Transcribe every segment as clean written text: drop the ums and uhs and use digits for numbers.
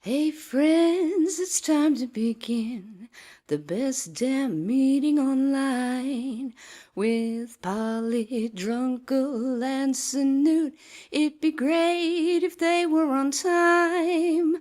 Hey friends, it's time to begin the best damn meeting online with Polly, Drunken, and Snoot. It'd be great if they were on time.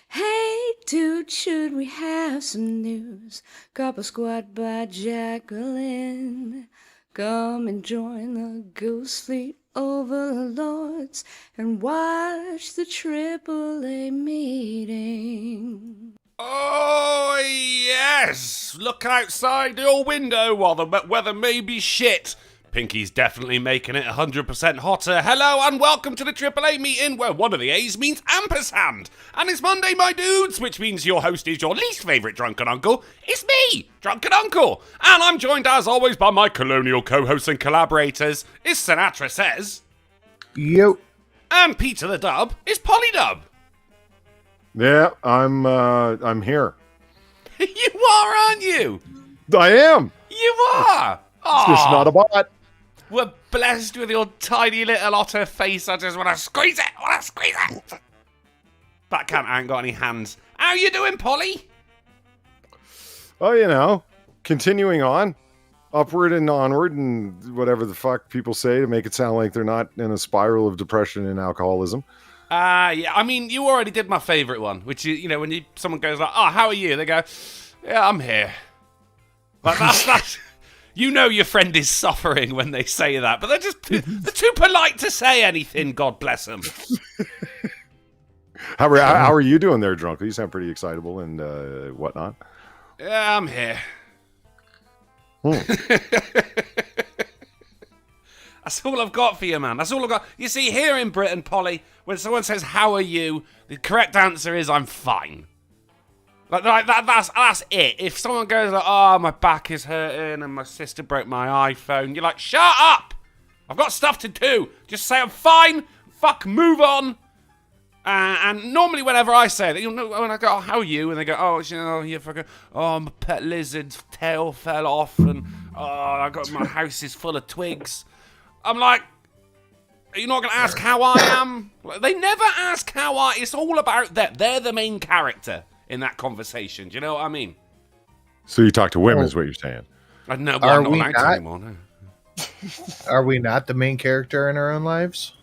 Hey dude, should we have some news? Copper Squad by Jacqueline. Come and join the Goose Fleet overlords and watch the AAA meeting. Oh, yes! Look outside your window while the weather may be shit. Pinky's definitely making it 100% hotter. Hello and welcome to the AAA meeting where one of the A's means ampersand. And it's Monday, my dudes, which means your host is your least favourite drunken uncle. It's me, Drunken Uncle. And I'm joined as always by my colonial co-hosts and collaborators. Is Sinatra Says. Yo. And Peter the Dub is Polydub. Yeah, I'm here. You are, aren't you? I am. You are. It's just not a bot. We're blessed with your tiny little otter face. I just want to squeeze it. That cat ain't got any hands. How you doing, Polly? Oh, continuing on. Upward and onward and whatever the fuck people say to make it sound like they're not in a spiral of depression and alcoholism. Yeah, I mean, you already did my favourite one, which is, when someone goes like, oh, how are you? They go, yeah, I'm here. Like, that's your friend is suffering when they say that, but they're too polite to say anything, God bless them. How are you doing there, Drunk? You sound pretty excitable and whatnot. Yeah, I'm here. That's all I've got for you, man. That's all I've got. You see, here in Britain, Polly, when someone says, how are you? The correct answer is, I'm fine. Like that's it. If someone goes like, oh, my back is hurting and my sister broke my iPhone, you're like, shut up! I've got stuff to do. Just say I'm fine. Fuck, move on. And normally whenever I say that, when I go, oh, how are you? And they go, oh, you fucking, oh, my pet lizard's tail fell off and, oh, my house is full of twigs. I'm like, are you not going to ask how I am? They never ask how it's all about them. They're the main character in that conversation. Do you know what I mean? So you talk to women is what you're saying. No, I'm not allowed to anymore, no. Are we not the main character in our own lives?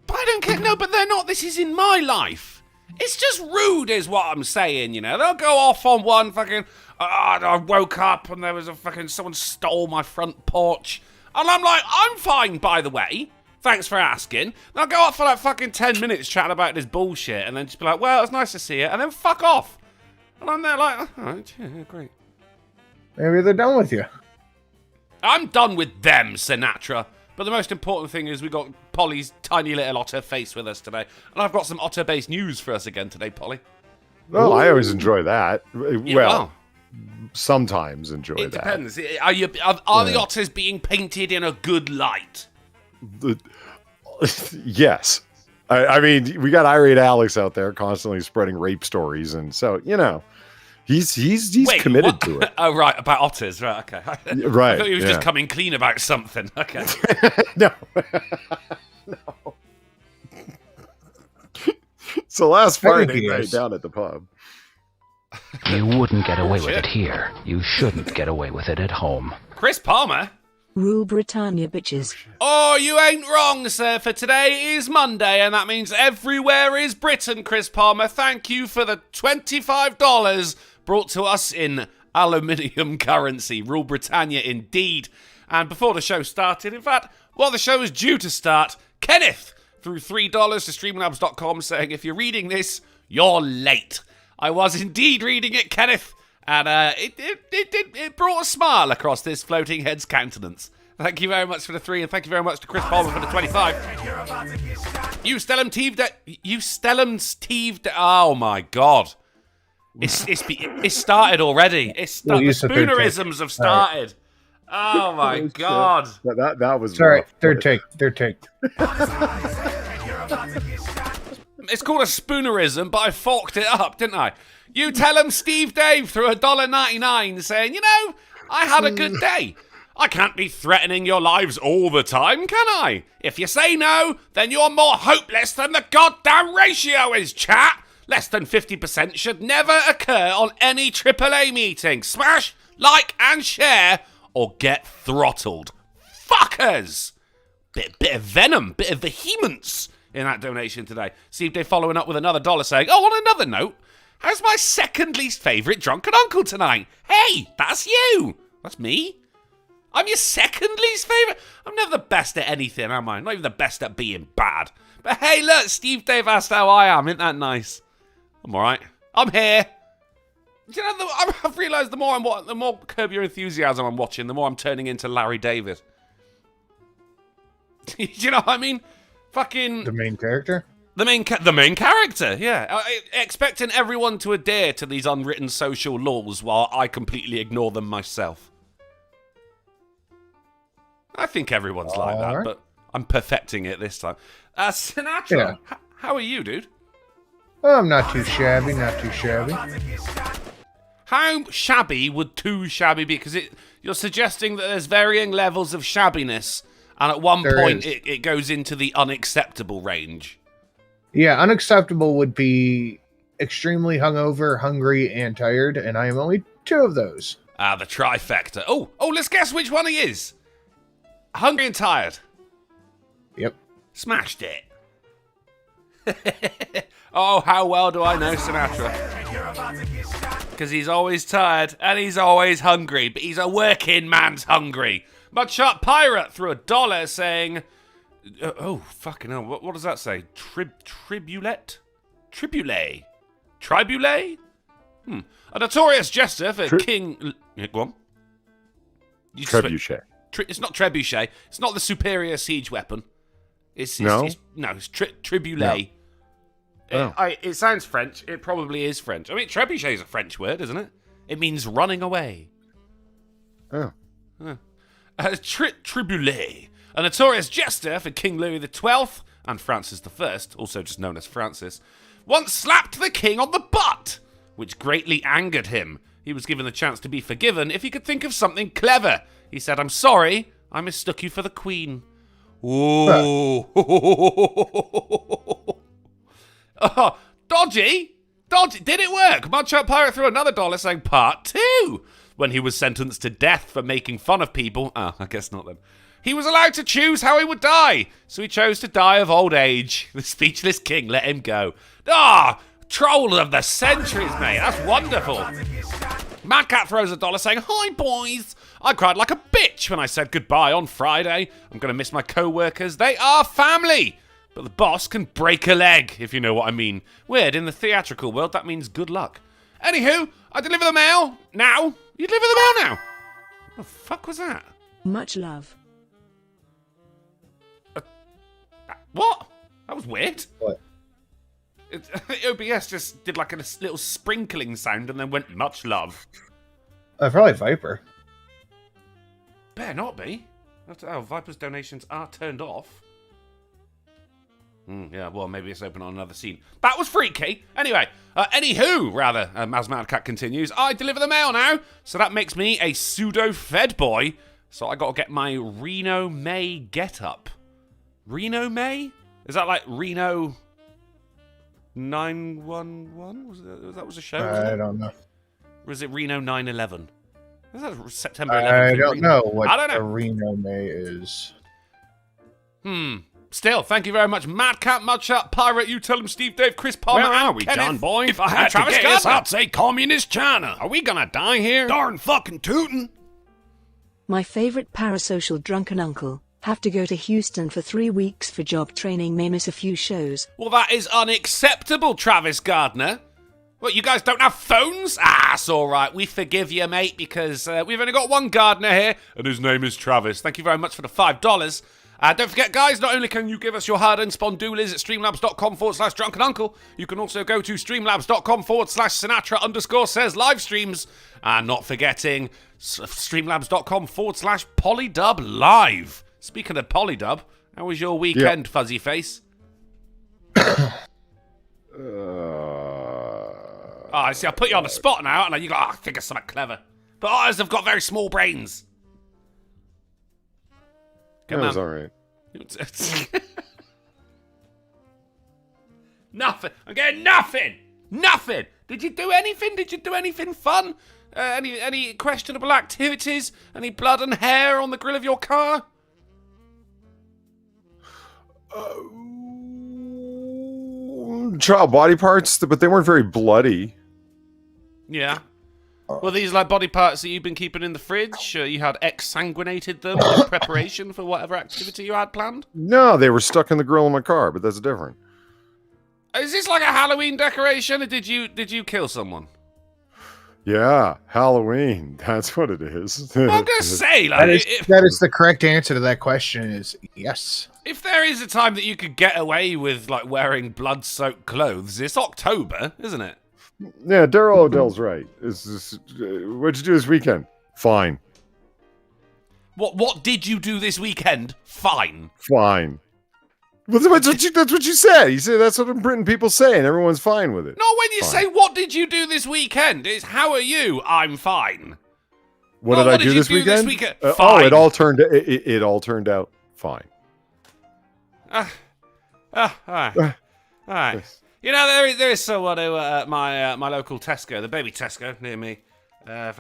But I don't care. No, but they're not. This is in my life. It's just rude is what I'm saying, They'll go off on one fucking, I woke up and there was someone stole my front porch. And I'm like, I'm fine, by the way. Thanks for asking. And I'll go off for like fucking 10 minutes chatting about this bullshit and then just be like, well, it's nice to see you. And then fuck off. And I'm there like, oh, yeah, great. Maybe they're done with you. I'm done with them, Sinatra. But the most important thing is we got Polly's tiny little otter face with us today. And I've got some otter-based news for us again today, Polly. Well, I always enjoy that. Yeah, sometimes enjoy that. It depends. Are the otters being painted in a good light? Yes. I mean, we got irate Alex out there constantly spreading rape stories. And so, he's Wait, committed what? to it. Oh, right. About otters. Right. Okay. Right. I thought he was just coming clean about something. Okay. No. No. So last Friday night down at the pub. You wouldn't get away with it here. You shouldn't get away with it at home. Chris Palmer? Rule Britannia, bitches. Oh, you ain't wrong, sir, for today is Monday, and that means everywhere is Britain, Chris Palmer. Thank you for the $25 brought to us in aluminium currency. Rule Britannia indeed. And before the show started, in fact, while the show is due to start, Kenneth threw $3 to streamlabs.com saying, if you're reading this, you're late. I was indeed reading it, Kenneth. And it brought a smile across this floating head's countenance. Thank you very much for the 3, and thank you very much to Chris Palmer for the 25. You Stellum Steve. Oh my God! It's started already. The spoonerisms have started. Oh my God! That was sorry. rough. Third take. It's called a spoonerism, but I forked it up, didn't I? You tell him Steve Dave threw $1.99 saying, I had a good day. I can't be threatening your lives all the time, can I? If you say no, then you're more hopeless than the goddamn ratio is, chat. Less than 50% should never occur on any AAA meeting. Smash, like, and share, or get throttled. Fuckers! Bit of venom, bit of vehemence in that donation today. Steve Dave following up with another $1 saying, oh, on another note, how's my second least favourite drunken uncle tonight? Hey, that's you. That's me. I'm your second least favourite. I'm never the best at anything, am I? Not even the best at being bad. But hey, look, Steve Dave asked how I am. Isn't that nice? I'm alright. I'm here. Do you know, I've realised the more Curb Your Enthusiasm I'm watching, the more I'm turning into Larry David. Do you know what I mean? Fucking... The main character? The main character, yeah. Expecting everyone to adhere to these unwritten social laws while I completely ignore them myself. I think everyone's like that, but I'm perfecting it this time. Sinatra, how are you, dude? I'm not too shabby, not too shabby. How shabby would too shabby be? Because you're suggesting that there's varying levels of shabbiness, and at one point it goes into the unacceptable range. Yeah, unacceptable would be extremely hungover, hungry, and tired, and I am only 2 of those. The trifecta. Oh, let's guess which one he is. Hungry and tired. Yep. Smashed it. Oh, how well do I know Sinatra? Because he's always tired and he's always hungry, but he's a working man's hungry. Mudshot Pirate threw $1 saying, oh, fucking hell, what does that say? Tribulate? Tribulate? A notorious jester for King... Go on. Trebuchet. It's not trebuchet. It's not the superior siege weapon. It's tribulate. No. It sounds French. It probably is French. I mean, trebuchet is a French word, isn't it? It means running away. Oh. Triboulet, a notorious jester for King Louis XII and Francis I, also just known as Francis, once slapped the king on the butt, which greatly angered him. He was given the chance to be forgiven if he could think of something clever. He said, I'm sorry, I mistook you for the queen. Ooh. Oh, dodgy. Did it work? Mudshot Pirate threw another $1 saying part 2. When he was sentenced to death for making fun of people. I guess not then. He was allowed to choose how he would die. So he chose to die of old age. The speechless king let him go. Troll of the centuries, mate. That's wonderful. Mad Cat throws $1 saying, hi, boys. I cried like a bitch when I said goodbye on Friday. I'm going to miss my co-workers. They are family. But the boss can break a leg, if you know what I mean. Weird, in the theatrical world, that means good luck. Anywho, I deliver the mail now. You deliver the mail now? What the fuck was that? Much love. What? That was weird. What? OBS just did like a little sprinkling sound and then went, much love. Probably Viper. Better not be. Oh, Viper's donations are turned off. Yeah, well, maybe it's open on another scene. That was freaky. Anyway, as Mad Cat continues, I deliver the mail now. So that makes me a pseudo-fed boy. So I got to get my Reno May get-up. Reno May? Is that like Reno 911? That was a show? I don't know. Or is it Reno 9/11? Is that September 11th? I don't know what I don't know. a Reno May is. Still, thank you very much, Mad Cat, Mudshot Pirate. You tell him, Steve, Dave, Chris Palmer, Where are and we, Kenneth. John Boy? If I had to Travis guess, Gardner. I'd say Communist China. Are we gonna die here? Darn fucking tootin'. My favorite parasocial drunken uncle. Have to go to Houston for 3 weeks for job training, may miss a few shows. Well, that is unacceptable, Travis Gardner. What, you guys don't have phones? It's all right. We forgive you, mate, because we've only got one Gardner here, and his name is Travis. Thank you very much for the $5. Don't forget, guys, not only can you give us your hard-earned spondoolies at streamlabs.com/drunkenuncle, you can also go to streamlabs.com/Sinatra_says-livestreams, and not forgetting streamlabs.com/polydub-live. Speaking of polydub, how was your weekend, Fuzzy Face? I see, I put you on the spot now, and then you go, think of something clever. But ours have got very small brains. That was all right. Nothing. I'm getting nothing. Nothing. Did you do anything? Did you do anything fun? Any questionable activities? Any blood and hair on the grill of your car? Child body parts, but they weren't very bloody. Yeah. Were these like body parts that you've been keeping in the fridge? You had exsanguinated them in preparation for whatever activity you had planned? No, they were stuck in the grill of my car, but that's different. Is this like a Halloween decoration, or did you kill someone? Yeah, Halloween. That's what it is. I'm gonna say, like, that is the correct answer to that question. Is yes. If there is a time that you could get away with like wearing blood-soaked clothes, it's October, isn't it? Yeah, Daryl Odell's right. What'd you do this weekend? Fine. What did you do this weekend? Fine. Fine. Well, that's what you said. You said that's what Britain people say, and everyone's fine with it. No, when you say what did you do this weekend, it's how are you? I'm fine. What did I do this weekend? Fine. It all turned out fine. All right. You know, there is someone who at my local Tesco, the baby Tesco near me. The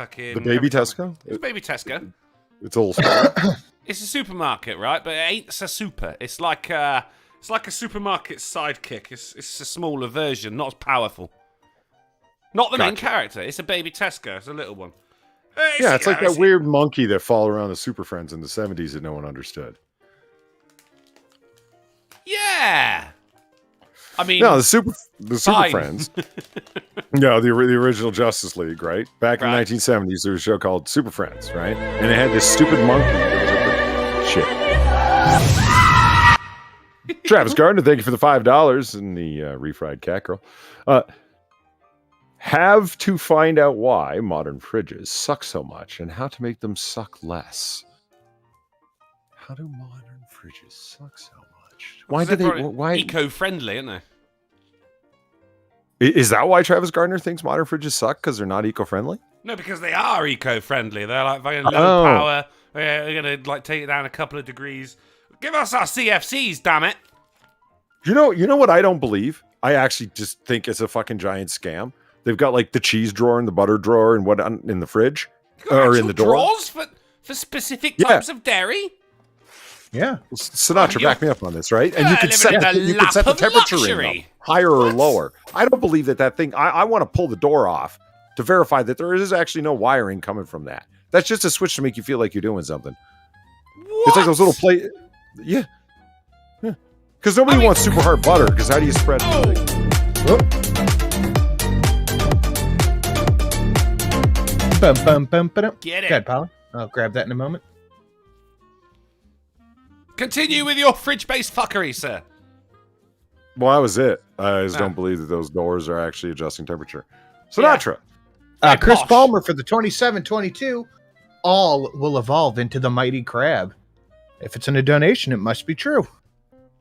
baby Tesco? It's baby Tesco. It's old school. It's a supermarket, right? But it ain't a super. It's like a supermarket sidekick. It's a smaller version, not as powerful. Not the main character. It's a baby Tesco. It's a little one. It's like that weird monkey that followed around the Super Friends in the 70s that no one understood. Yeah. I mean, no, the Super Friends. No, the original Justice League, right? Back in the 1970s, there was a show called Super Friends, right? And it had this stupid monkey that was shit. Travis Gardner, thank you for the $5 and the refried cat girl. Have to find out why modern fridges suck so much and how to make them suck less. How do modern fridges suck so much? Why do they? Why eco-friendly, aren't they? Is that why Travis Gardner thinks modern fridges suck? Because they're not eco-friendly? No, because they are eco-friendly. They're like very low power. We're gonna like take it down a couple of degrees. Give us our CFCs, damn it! You know what I don't believe? I actually just think it's a fucking giant scam. They've got like the cheese drawer and the butter drawer and what in the fridge or in the door. Drawers for specific types of dairy. Yeah, Sinatra, back me up on this, right? And you could set the temperature in higher or lower. I don't believe that thing. I want to pull the door off to verify that there is actually no wiring coming from that. That's just a switch to make you feel like you're doing something. What? It's like those little plate. Yeah. Because nobody wants super hard butter. Because how do you spread? Get it. Good, Polly. I'll grab that in a moment. Continue with your fridge-based fuckery, sir. Well, that was it. I just don't believe that those doors are actually adjusting temperature. Sinatra. Yeah. Chris Palmer for the 27-22. All will evolve into the mighty crab. If it's in a donation, it must be true.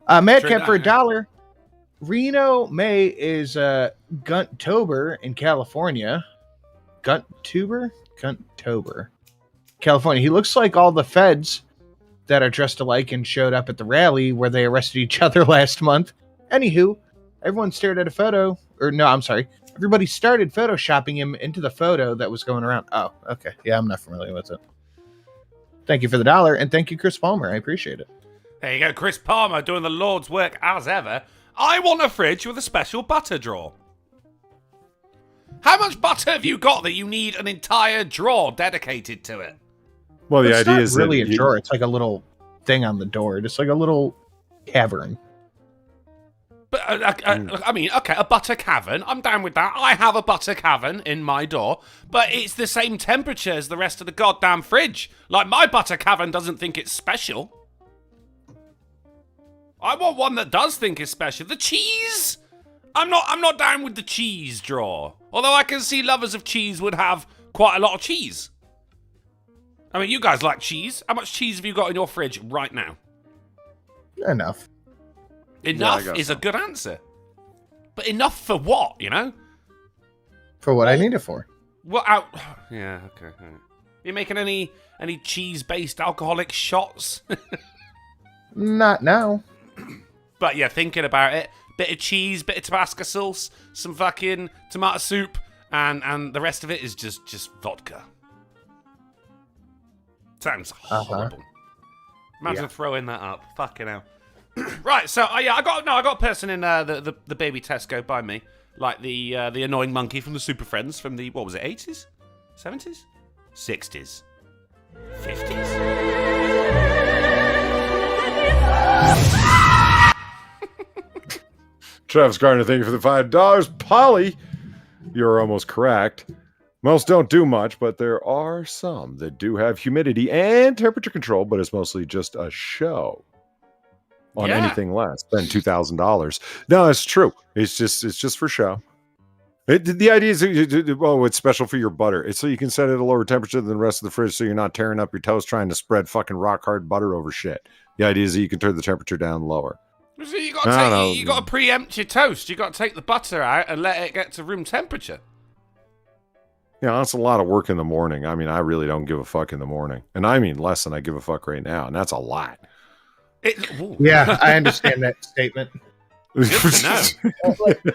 Madcap for $1. Reno May is Gunttober in California. Gunttober? California. He looks like all the feds that are dressed alike and showed up at the rally where they arrested each other last month. Anywho, everyone stared at a photo. Everybody started photoshopping him into the photo that was going around. Oh, okay. Yeah, I'm not familiar with it. Thank you for the $1, and thank you, Chris Palmer. I appreciate it. There you go, Chris Palmer doing the Lord's work as ever. I want a fridge with a special butter drawer. How much butter have you got that you need an entire drawer dedicated to it? Well, the idea is really a drawer. It's like a little thing on the door, just like a little cavern. But I mean, okay, a butter cavern. I'm down with that. I have a butter cavern in my door, but it's the same temperature as the rest of the goddamn fridge. Like my butter cavern doesn't think it's special. I want one that does think it's special. The cheese. I'm not down with the cheese drawer. Although I can see lovers of cheese would have quite a lot of cheese. I mean, you guys like cheese. How much cheese have you got in your fridge right now? Enough. Enough is a good answer. But enough for what, you know? For what I need it for. What? Yeah, okay. Right. You making any cheese-based alcoholic shots? Not now. But yeah, thinking about it, bit of cheese, bit of Tabasco sauce, some fucking tomato soup, and the rest of it is just vodka. Sounds horrible. Imagine throwing that up. Fucking hell. Right, so I got a person in the baby Tesco by me, like the annoying monkey from the Super Friends from the, what was it, 80s, 70s, 60s, 50s. Travis Gardner, thank you for the $5. Polly, you're almost correct. Most don't do much, but there are some that do have humidity and temperature control, but it's mostly just a show on anything less than $2,000. No, it's true. It's just for show. The idea is, it's special for your butter. It's so you can set it at a lower temperature than the rest of the fridge, so you're not tearing up your toast trying to spread fucking rock hard butter over shit. The idea is that you can turn the temperature down lower. So you got to preempt your toast. You got to take the butter out and let it get to room temperature. Yeah, that's a lot of work in the morning. I mean, I really don't give a fuck in the morning, and I mean less than I give a fuck right now, and that's a lot. Yeah, I understand that statement. Good to know.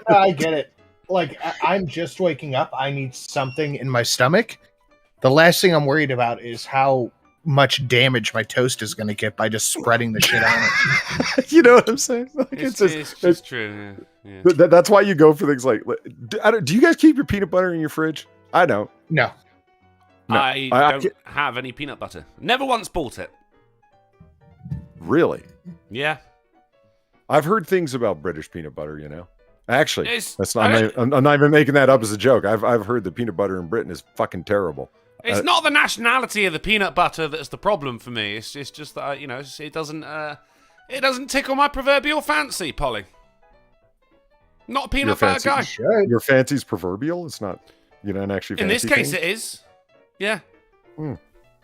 I get it. Like, I'm just waking up. I need something in my stomach. The last thing I'm worried about is how much damage my toast is going to get by just spreading the shit on it. You know what I'm saying? Like, It's just true. Yeah. That's why you go for things like. Do you guys keep your peanut butter in your fridge? I don't. No. I don't have any peanut butter. Never once bought it. Really? Yeah. I've heard things about British peanut butter, you know. Actually, It's- I'm not even making that up as a joke. I've heard the peanut butter in Britain is fucking terrible. It's not the nationality of the peanut butter that's the problem for me. It's just that it doesn't tickle my proverbial fancy, Polly. Not a peanut butter guy. Your fancy's proverbial. It's not, an actually. In this fancy case, thing? it is. Yeah. Hmm.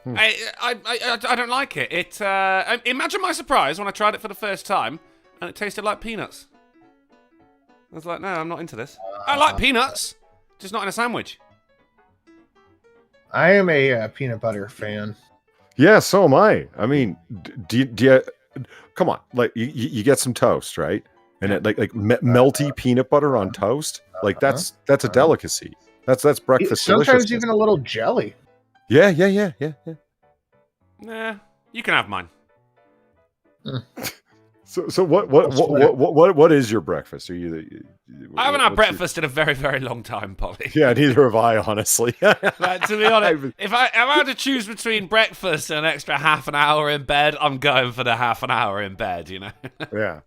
I don't like it. Imagine my surprise when I tried it for the first time and it tasted like peanuts. I was like, no, I'm not into this. I like peanuts, just not in a sandwich. I am a peanut butter fan. Yeah, so am I. I mean, do you come on, like you get some toast, right? And it like melty peanut butter on toast, like that's a delicacy. That's breakfast. Sometimes even a little jelly. Yeah. Nah, you can have mine. So what is your breakfast? Are you? I haven't had breakfast in a very, very long time, Polly. Yeah, neither have I, honestly. Like, to be honest, if I had to choose between breakfast and an extra half an hour in bed, I'm going for the half an hour in bed. Yeah.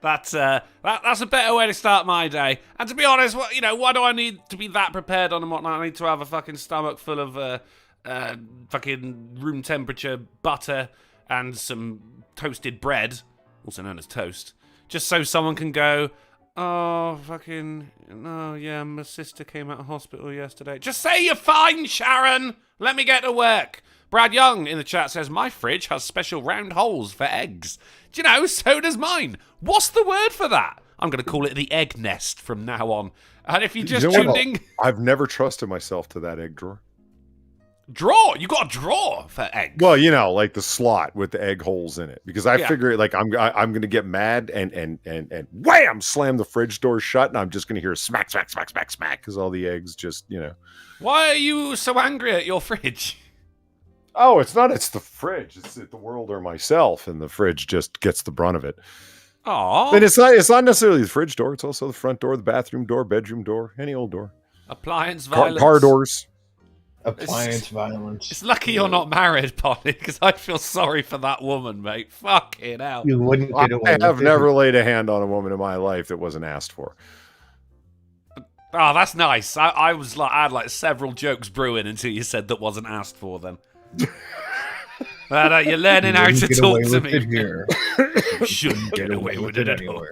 That's a better way to start my day. And to be honest, why do I need to be that prepared on and whatnot? I need to have a fucking stomach full of fucking room temperature butter and some toasted bread, also known as toast, just so someone can go, oh, fucking, no, yeah, my sister came out of hospital yesterday. Just say you're fine, Sharon. Let me get to work. Brad Young in the chat says, my fridge has special round holes for eggs. Do you know, so does mine. What's the word for that? I'm going to call it the egg nest from now on. And if you just tuned in... I've never trusted myself to that egg drawer. Drawer? You got a drawer for eggs? Well, like the slot with the egg holes in it. Because I figure like I'm going to get mad and wham, slam the fridge door shut, and I'm just going to hear smack, smack, smack, smack, smack, because all the eggs just, Why are you so angry at your fridge? Oh, it's not. It's the fridge. It's the world or myself, and the fridge just gets the brunt of it. Aww. And it's not necessarily the fridge door. It's also the front door, the bathroom door, bedroom door, any old door. Appliance violence. Car doors. Appliance violence. It's lucky you're not married, Polly, because I feel sorry for that woman, mate. Fucking hell. You wouldn't get away. I have never laid a hand on a woman in my life that wasn't asked for. Oh, that's nice. I had like several jokes brewing until you said that wasn't asked for them. But you're learning how to talk to me. You shouldn't get away with it anywhere.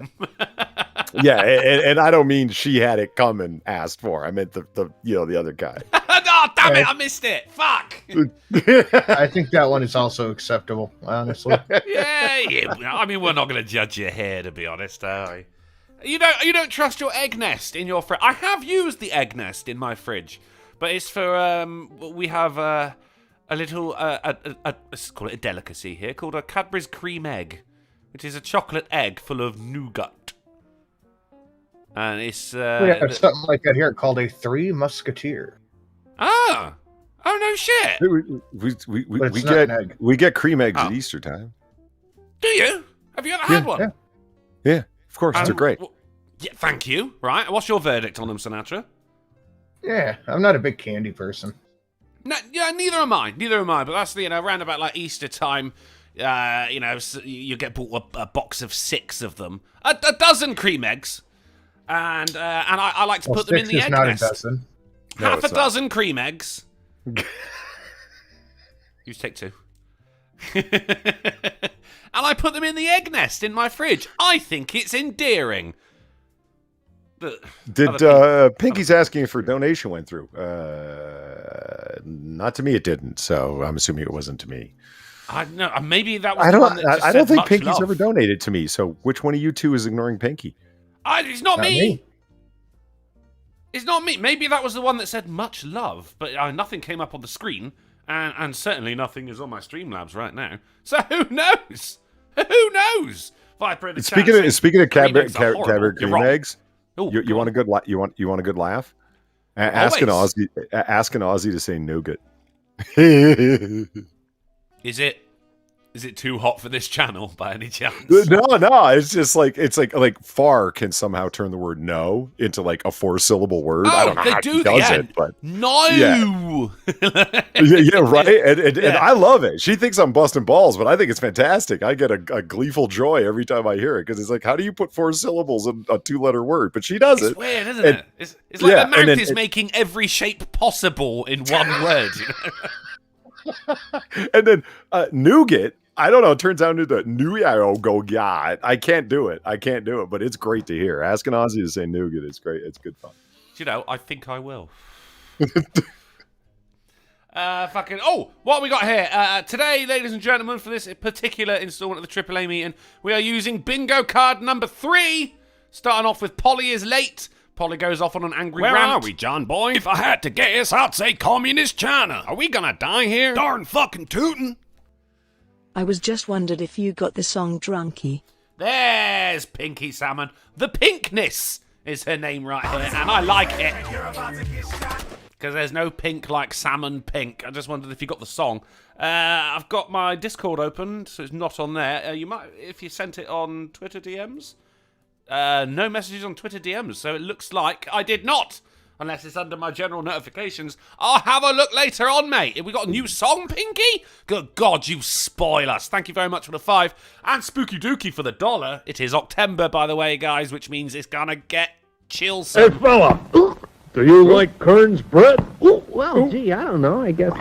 Yeah, and I don't mean she had it come and asked for. I meant the other guy. Oh, damn it! I missed it. Fuck. I think that one is also acceptable, honestly. Yeah. I mean, we're not going to judge you here, to be honest, are we? You don't trust your egg nest in your fridge. I have used the egg nest in my fridge, but it's for we have a little let's call it a delicacy here called a Cadbury's cream egg, which is a chocolate egg full of nougat. And it's We have something like that here called a Three Musketeer. oh no shit. We get cream eggs at Easter time. Do you? Have you ever had one? Yeah, of course, they're great. Yeah, thank you. Right, what's your verdict on them, Sinatra? Yeah, I'm not a big candy person. No, yeah, neither am I. But that's around about like Easter time. You get bought a box of 6 of them, a dozen cream eggs, and I like to put them in the egg nest. Not a dozen. Half a dozen cream eggs. You take 2. And I put them in the egg nest in my fridge. I think it's endearing. Did Pinky's asking if her donation went through? Not to me, it didn't. So I'm assuming it wasn't to me. I know. Maybe that was. I don't think Pinky's ever donated to me. So which one of you two is ignoring Pinky? It's not me. It's not me. Maybe that was the one that said much love, but nothing came up on the screen, and certainly nothing is on my Streamlabs right now. So who knows? Who knows? Speaking of Cadbury cream eggs, you want a good you want a good laugh? Ask an Aussie to say nougat. Is it too hot for this channel by any chance? No. It's just like far can somehow turn the word no into like a 4-syllable word. I don't know how he does it, but no. Yeah, right. And I love it. She thinks I'm busting balls, but I think it's fantastic. I get a gleeful joy every time I hear it because it's like, how do you put 4 syllables in a 2-letter word? But she does it. It's weird, isn't it? It's like the mouth is making every shape possible in one word. And then nougat. I don't know. It turns out into nougat. I can't do it. But it's great to hear. Ask an Aussie to say nougat. It's great. It's good fun. I think I will. What we got here? Today, ladies and gentlemen, for this particular installment of the AAA meeting, we are using bingo card number 3. Starting off with Polly is late. Polly goes off on an angry rant. Where are we, John boy? If I had to guess, I'd say Communist China. Are we gonna die here? Darn fucking tootin'. I was just wondered if you got the song Drunky. There's Pinky Salmon. The Pinkness is her name right here, and I like it. Because there's no pink like salmon pink. I just wondered if you got the song. I've got my Discord open, so it's not on there. You might, if you sent it on Twitter DMs. No messages on Twitter DMs, so it looks like I did not. Unless it's under my general notifications. I'll have a look later on, mate. Have we got a new song, Pinky? Good God, you spoil us. Thank you very much for the 5. And Spooky Dookie for the $1. It is October, by the way, guys, which means it's gonna get chillsome. Hey, fella, do you like Kern's bread? Well, gee, I don't know, I guess.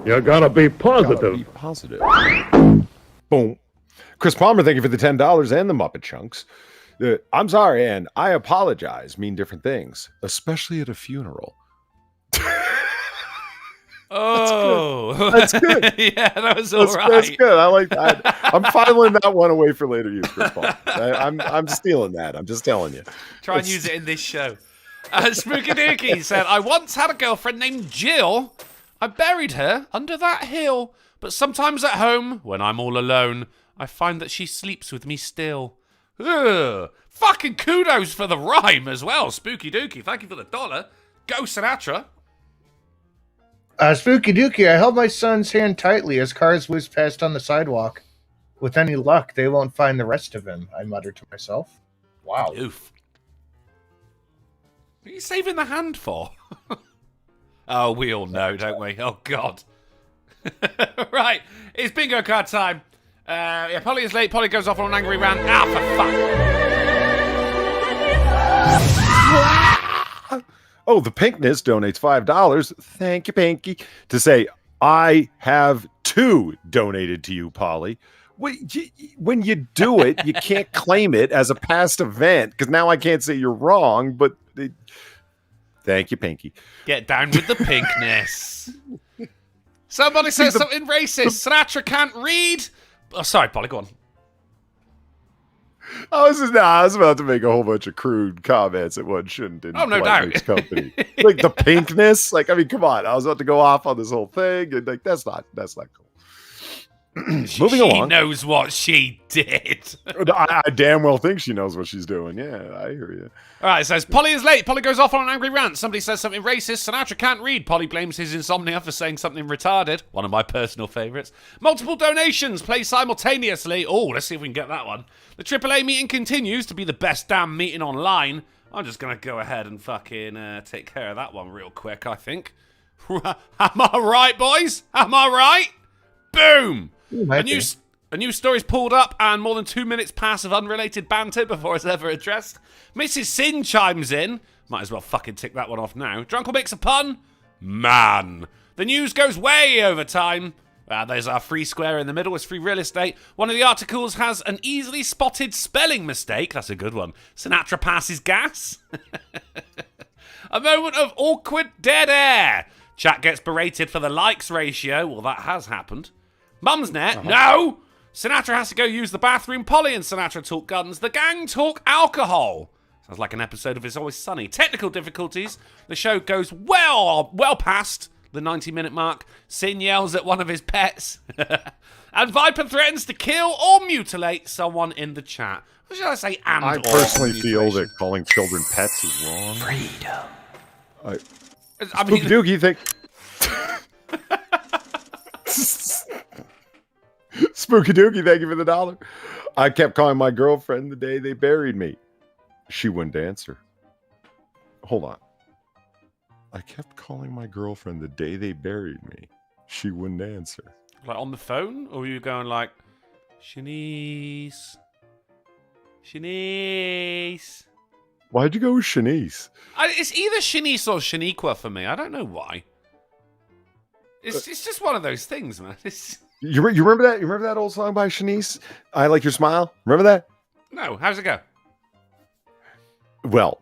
You gotta be positive. Boom. Chris Palmer, thank you for the $10 and the Muppet Chunks. I'm sorry, and I apologize mean different things, especially at a funeral. That's good. Yeah, that was all right. That's good. I like that. I'm filing that one away for later use, Chris Paul. I'm stealing that. I'm just telling you. Try and use it in this show. Spooky Dookie said, I once had a girlfriend named Jill. I buried her under that hill. But sometimes at home, when I'm all alone, I find that she sleeps with me still. Ugh. Fucking kudos for the rhyme as well, Spooky Dookie. Thank you for the $1. Go Sinatra. Spooky Dookie, I held my son's hand tightly as cars whizzed past on the sidewalk. With any luck, they won't find the rest of him, I muttered to myself. Wow. Oof. What are you saving the hand for? Oh, we all know, don't we? Oh, God. Right, it's bingo card time. Polly is late. Polly goes off on an angry rant. For fuck. Oh, the Pinkness donates $5. Thank you, Pinky. To say, I have 2 donated to you, Polly. When you do it, you can't claim it as a past event, because now I can't say you're wrong, but thank you, Pinky. Get down with the Pinkness. Somebody says something racist. Sinatra can't read. Oh, sorry, Polly, go on. I was about to make a whole bunch of crude comments that one shouldn't. In no doubt. Company. Like the Pinkness. Like, I mean, come on. I was about to go off on this whole thing, and like that's not cool. Moving along. She knows what she did. I damn well think she knows what she's doing. Yeah, I hear you. All right, it says, Polly is late. Polly goes off on an angry rant. Somebody says something racist. Sinatra can't read. Polly blames his insomnia for saying something retarded. One of my personal favourites. Multiple donations play simultaneously. Oh, let's see if we can get that one. The AAA meeting continues to be the best damn meeting online. I'm just going to go ahead and fucking take care of that one real quick, I think. Am I right, boys? Am I right? Boom! A new story's pulled up, and more than 2 minutes pass of unrelated banter before it's ever addressed. Mrs. Sin chimes in. Might as well fucking tick that one off now. Drunken makes a pun. Man. The news goes way over time. There's our free square in the middle. It's free real estate. One of the articles has an easily spotted spelling mistake. That's a good one. Sinatra passes gas. A moment of awkward dead air. Chat gets berated for the likes ratio. Well, that has happened. Mumsnet, no! Sinatra has to go use the bathroom. Polly and Sinatra talk guns. The gang talk alcohol. Sounds like an episode of It's Always Sunny. Technical difficulties. The show goes well past the 90-minute mark. Sin yells at one of his pets. And Viper threatens to kill or mutilate someone in the chat. What should I say? I personally feel that calling children pets is wrong. Freedom. I mean, Spooky Dookie, think... Spooky Dookie, thank you for the $1. I kept calling my girlfriend the day they buried me. She wouldn't answer. Hold on. I kept calling my girlfriend the day they buried me. She wouldn't answer. like on the phone? Or were you going like, Shanice? Shanice? Why'd you go with Shanice? It's either Shanice or Shaniqua for me. I don't know why. It's just one of those things, man. You remember that? You remember that old song by Shanice? I Like Your Smile? Remember that? No. How's it go? Well,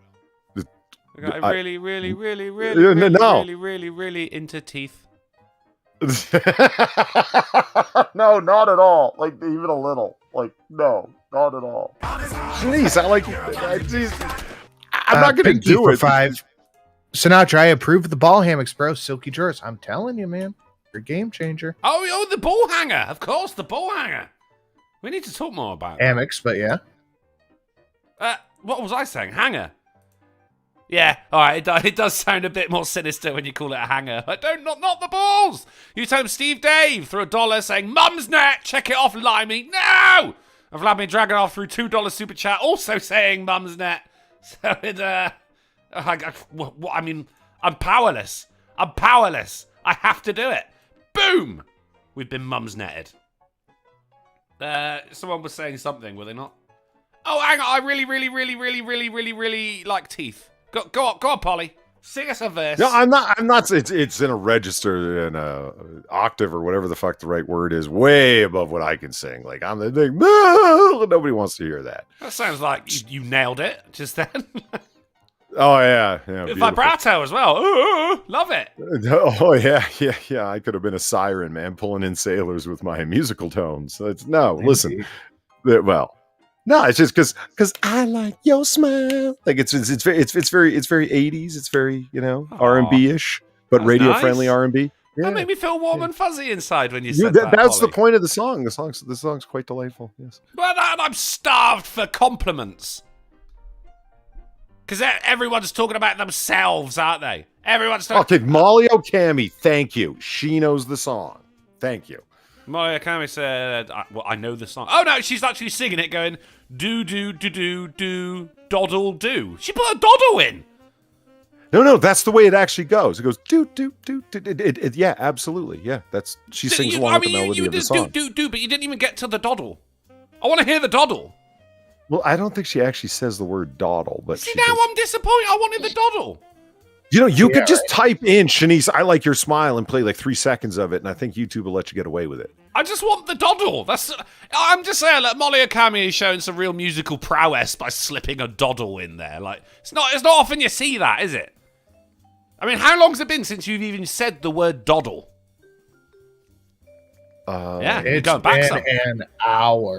I'm really into teeth. No, not at all. Like, even a little. Like, no, not at all. Shanice, I like you. I'm not going to do it. 5. Sinatra, I approve of the ball hammocks, bro. Silky drawers. I'm telling you, man. You're a game changer. Oh, the ball hanger. Of course, the ball hanger. We need to talk more about hammocks, but yeah. What was I saying? Hanger. Yeah, all right. It does sound a bit more sinister when you call it a hanger. But not the balls. You told Steve Dave through $1 saying, "Mum's net, check it off, Limey." No. And Vladimir Dragonov through $2 super chat also saying "Mum's net." So it I mean, I'm powerless. I'm powerless. I have to do it. Boom. We've been mum's netted. Someone was saying something, were they not? Oh, hang on. I really like teeth. Go on, Polly. Sing us a verse. No, I'm not. It's in a register, in a octave or whatever the fuck the right word is, way above what I can sing. Like, I'm the big. Nobody wants to hear that. That sounds like you nailed it just then. Oh yeah. Vibrato as well. Ooh, love it. Oh yeah. I could have been a siren, man, pulling in sailors with my musical tones. Listen. No, it's just because I like your smile. Like it's very 80s. It's very R&B ish, but radio friendly R&B. Yeah. That made me feel warm and fuzzy inside when you said that. That's Polly. the point of the song. The song's quite delightful. Yes. Well, I'm starved for compliments. Because everyone's talking about themselves, aren't they? Everyone's talking... Okay, Molly Okami, thank you. She knows the song. Thank you. Molly Okami said, I know the song. Oh, no, she's actually singing it going, do, doddle, do. She put a doddle in. No, that's the way it actually goes. It goes, do. Yeah, absolutely. Yeah, she sings along with the melody of the song. Do, but you didn't even get to the doddle. I want to hear the doddle. Well, I don't think she actually says the word dawdle, but see, now I'm disappointed. I wanted the doddle. You could just type in Shanice, I like your smile, and play like 3 seconds of it, and I think YouTube will let you get away with it. I just want the doddle. I'm just saying, like, Molly Okami is showing some real musical prowess by slipping a doddle in there. Like, it's not often you see that, is it? I mean, how long's it been since you've even said the word doddle? It's going back an hour.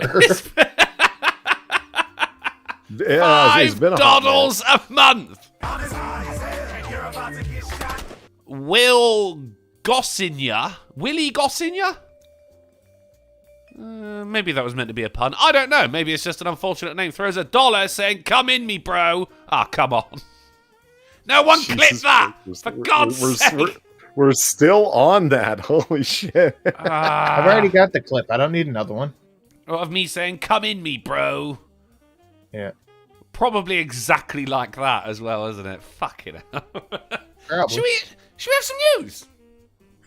Five doddles a month. Willie Gossinger? Maybe that was meant to be a pun. I don't know. Maybe it's just an unfortunate name. Throws $1 saying, come in me, bro. Ah, come on. No one clip that! For God's sake! We're still on that. Holy shit. I've already got the clip. I don't need another one. Of me saying, come in me, bro. Yeah. Probably exactly like that as well, isn't it? Fucking hell. Should we have some news?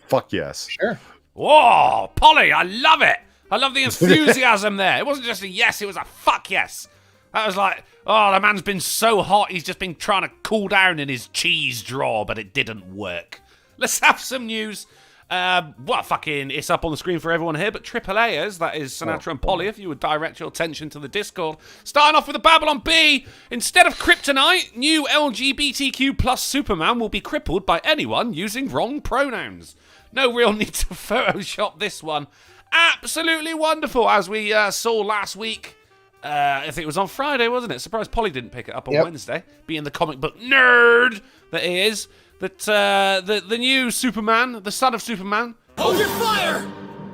Fuck yes. Sure. Whoa, Polly, I love it. I love the enthusiasm there. It wasn't just a yes, it was a fuck yes. That was like, oh, the man's been so hot, he's just been trying to cool down in his cheese drawer, but it didn't work. Let's have some news. It's up on the screen for everyone here, but AAAers, that is Sinatra and Polly, if you would direct your attention to the Discord. Starting off with the Babylon B. Instead of kryptonite, new LGBTQ plus Superman will be crippled by anyone using wrong pronouns. No real need to Photoshop this one. Absolutely wonderful, as we saw last week. I think it was on Friday, wasn't it? Surprised Polly didn't pick it up on Wednesday, being the comic book nerd that he is. That the new Superman, the son of Superman. Hold your fire!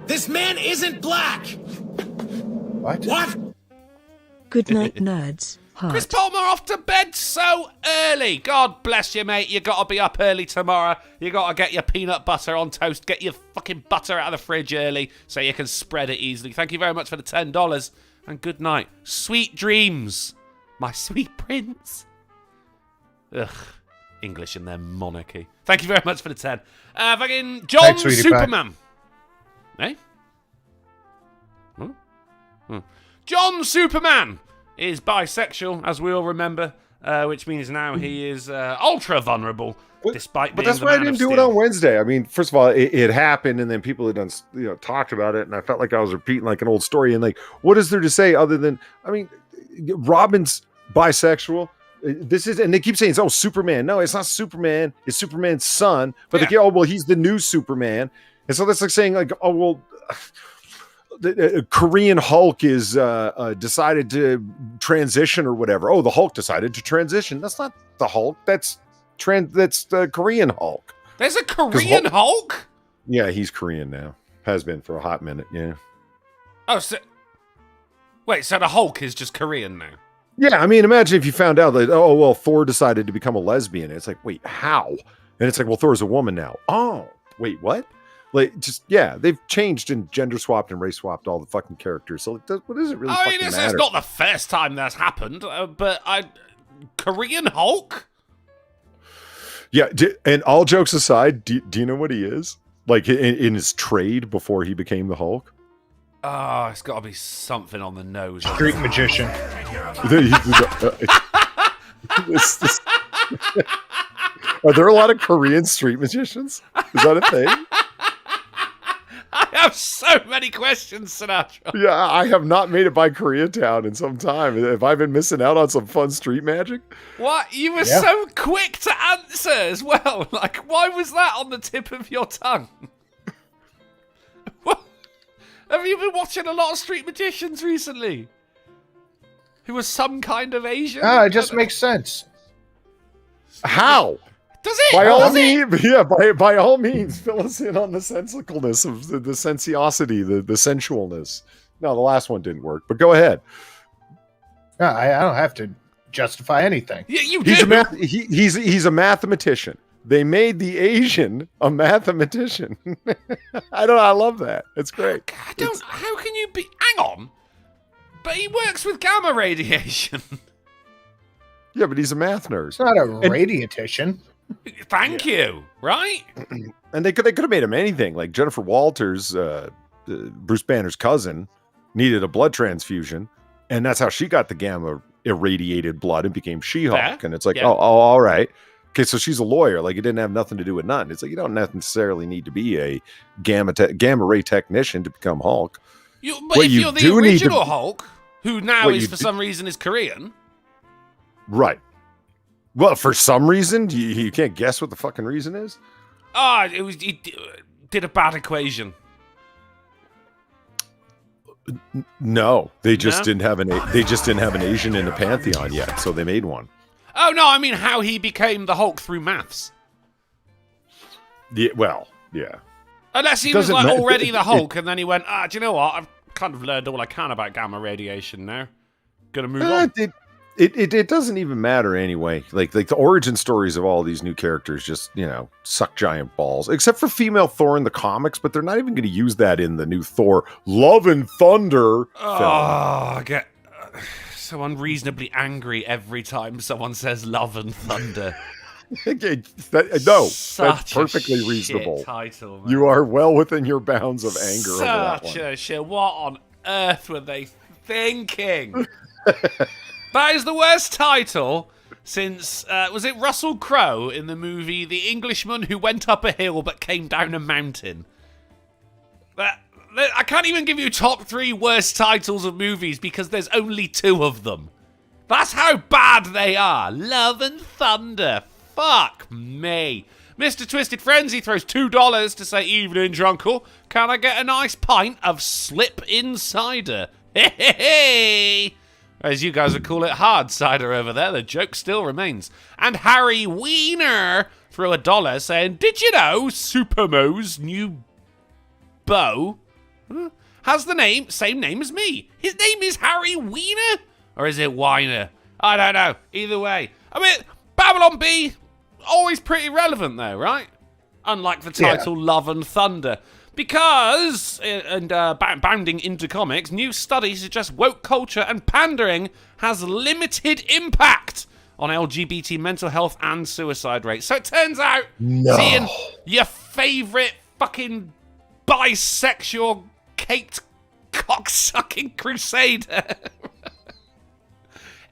This man isn't black! What? Good night, nerds. Heart. Chris Palmer off to bed so early. God bless you, mate. You got to be up early tomorrow. You got to get your peanut butter on toast. Get your fucking butter out of the fridge early so you can spread it easily. Thank you very much for the $10. And good night. Sweet dreams, my sweet prince. Ugh. English and their monarchy. Thank you very much for the 10. Fucking John Thanks, Superman. Eh? John Superman is bisexual, as we all remember, which means now he is ultra vulnerable, despite being But that's the why I Man didn't of do it Steel. on Wednesday. I mean, first of all, it happened, and then people had done, talked about it, and I felt like I was repeating like an old story. And like, what is there to say other than, I mean, Robin's bisexual. This is, and they keep saying, "Oh, Superman." No, it's not Superman. It's Superman's son. But they go, "Oh, well, he's the new Superman." And so that's like saying, like, "Oh, well, the Korean Hulk is decided to transition or whatever." Oh, the Hulk decided to transition. That's not the Hulk. That's the Korean Hulk. There's a Korean Hulk? Yeah, he's Korean now. Has been for a hot minute. Yeah. Oh, so wait, so the Hulk is just Korean now? Yeah, I mean, imagine if you found out that, oh, well, Thor decided to become a lesbian. It's like, wait, how? And it's like, well, Thor's a woman now. Oh, wait, what? Like, just, yeah, they've changed and gender swapped and race swapped all the fucking characters. So, what does it really fucking matter? It's not the first time that's happened, but Korean Hulk? Yeah, and all jokes aside, do you know what he is? Like, in his trade before he became the Hulk? Oh, it's got to be something on the nose. Street magician. Are there a lot of Korean street magicians? Is that a thing? I have so many questions, Sinatra. Yeah, I have not made it by Koreatown in some time. Have I been missing out on some fun street magic? What? You were so quick to answer as well. Like, why was that on the tip of your tongue? What? Have you been watching a lot of street magicians recently? Who was some kind of Asian? It just makes sense. How? Does it? By all means, yeah. By all means, fill us in on the sensicalness of the sensiosity, the sensualness. No, the last one didn't work. But go ahead. No, I don't have to justify anything. Yeah, you do. He's a mathematician. They made the Asian a mathematician. I love that. It's great. How can you be? Hang on. But he works with gamma radiation. Yeah, but he's a math nerd. It's not a radiatician. Thank you. Right? And they could have made him anything. Like Jennifer Walters, Bruce Banner's cousin, needed a blood transfusion, and that's how she got the gamma irradiated blood and became She-Hulk. And it's like, oh, all right. Okay, so she's a lawyer. Like, it didn't have nothing to do with nothing. It's like, you don't necessarily need to be a gamma ray technician to become Hulk. But if you're the original Hulk, who now is for some reason is Korean. Right. Well, for some reason, you can't guess what the fucking reason is? He did a bad equation. No, they just didn't have an Asian in the pantheon yet, so they made one. Oh no, I mean how he became the Hulk through maths. Yeah, well, yeah. Unless he was like already the Hulk, and then he went, do you know what? kind of learned all I can about gamma radiation now. Gonna move on. It doesn't even matter anyway. Like the origin stories of all these new characters just, suck giant balls. Except for female Thor in the comics, but they're not even going to use that in the new Thor Love and Thunder film. I get so unreasonably angry every time someone says Love and Thunder. That's perfectly reasonable. Title, man. You are well within your bounds of anger. Such a shit. What on earth were they thinking? That is the worst title since, was it Russell Crowe in the movie The Englishman Who Went Up a Hill But Came Down a Mountain? I can't even give you top 3 worst titles of movies because there's only 2 of them. That's how bad they are. Love and Thunder. Fuck me. Mr. Twisted Frenzy throws $2 to say, evening, Drunkle. Can I get a nice pint of Slip In Cider? Hey, hey, hey. As you guys would call it, hard cider over there. The joke still remains. And Harry Wiener threw $1 saying, did you know Supermo's new beau has the same name as me? His name is Harry Wiener? Or is it Weiner? I don't know. Either way. I mean, Babylon B, always pretty relevant though, right? Unlike the title Love and Thunder. Because, bounding into comics, new studies suggest woke culture and pandering has limited impact on LGBT mental health and suicide rates. So it turns out, seeing your favourite fucking bisexual caped cocksucking crusader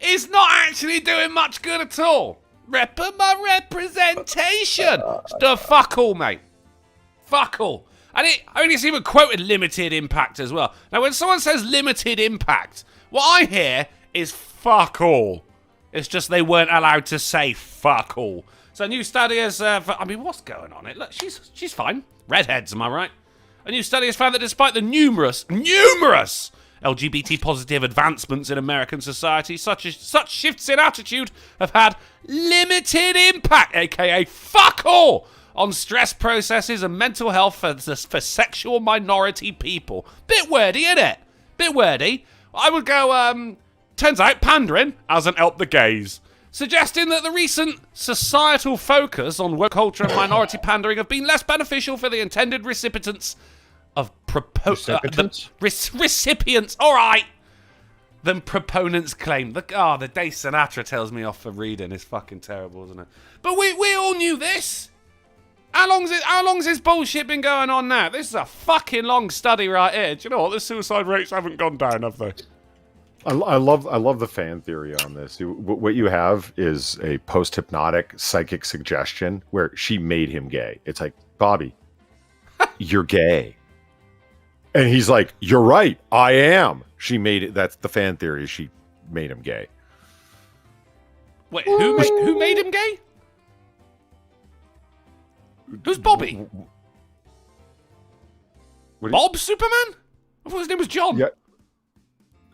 is not actually doing much good at all. My representation. The fuck all, mate. Fuck all. And it only even quoted limited impact as well. Now, when someone says limited impact, what I hear is fuck all. It's just they weren't allowed to say fuck all. So, a new study has... what's going on? Look, she's fine. Redheads, am I right? A new study has found that despite the numerous LGBT-positive advancements in American society, such shifts in attitude have had limited impact, a.k.a. fuck all, on stress processes and mental health for sexual minority people. Bit wordy, innit? Bit wordy. I would go, turns out pandering hasn't helped the gays. Suggesting that the recent societal focus on woke culture and minority pandering have been less beneficial for the intended recipients of recipients, all right, than proponents claim. The Day Sinatra tells me off for reading is fucking terrible, isn't it? But we all knew this. How long's this bullshit been going on now? This is a fucking long study right here. Do you know what? The suicide rates haven't gone down, have they? I love the fan theory on this. What you have is a post-hypnotic psychic suggestion where she made him gay. It's like, Bobby, you're gay. And he's like, you're right, I am. She made it. That's the fan theory. She made him gay. Wait, who made him gay? Who's Bobby? Bob Superman? I thought his name was John. Yeah.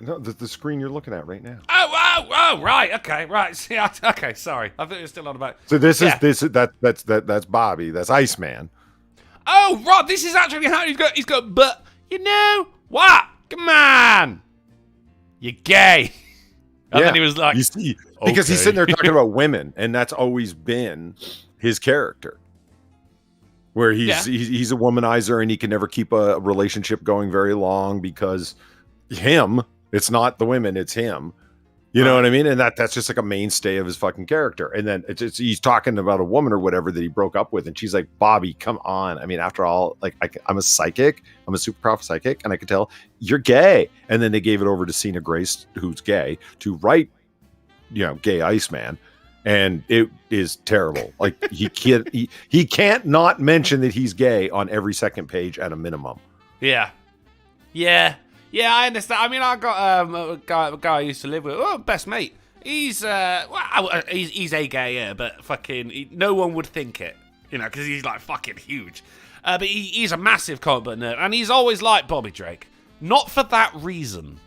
No, the screen you're looking at right now. Oh, right. Okay, right. See, okay, sorry. I thought you were still on about. So that's Bobby. That's Iceman. Oh, right. This is actually how he's got. But you know what? Come on, you're gay. And then he was like, you see, because he's sitting there talking about women, and that's always been his character. Where he's a womanizer and he can never keep a relationship going very long because it's not the women, it's him. You know what I mean? And that's just like a mainstay of his fucking character. And then he's talking about a woman or whatever that he broke up with, and she's like, Bobby, come on. I mean, after all, like I'm a psychic, I'm a super powerful psychic, and I can tell you're gay. And then they gave it over to Cena Grace, who's gay, to write, gay Iceman. And it is terrible. Like he can't not mention that he's gay on every second page at a minimum. Yeah. I understand. I mean, I got a guy I used to live with. Oh, best mate. He's he's a gay, but fucking no one would think it, because he's like fucking huge. But he's a massive comic book nerd, and he's always liked Bobby Drake. Not for that reason,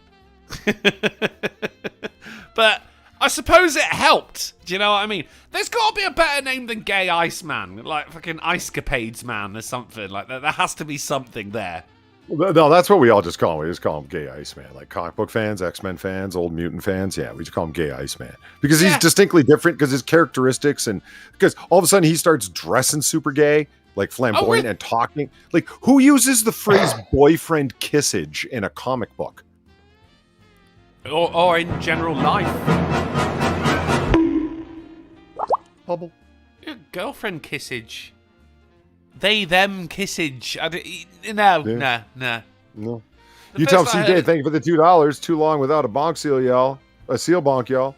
but. I suppose it helped. Do you know what I mean? There's got to be a better name than Gay Iceman. Like fucking Icecapades Man or something. Like that. There has to be something there. No, that's what we all just call him. We just call him Gay Iceman. Like comic book fans, X-Men fans, Old Mutant fans. Yeah, we just call him Gay Iceman. Because he's distinctly different because his characteristics and because all of a sudden he starts dressing super gay, like flamboyant and talking. Like, who uses the phrase boyfriend kissage in a comic book? Or in general life. Bubble. Girlfriend kissage. They, them kissage. No. You tell CJ, thank you for the $2. Too long without a bonk seal, y'all. A seal bonk, y'all.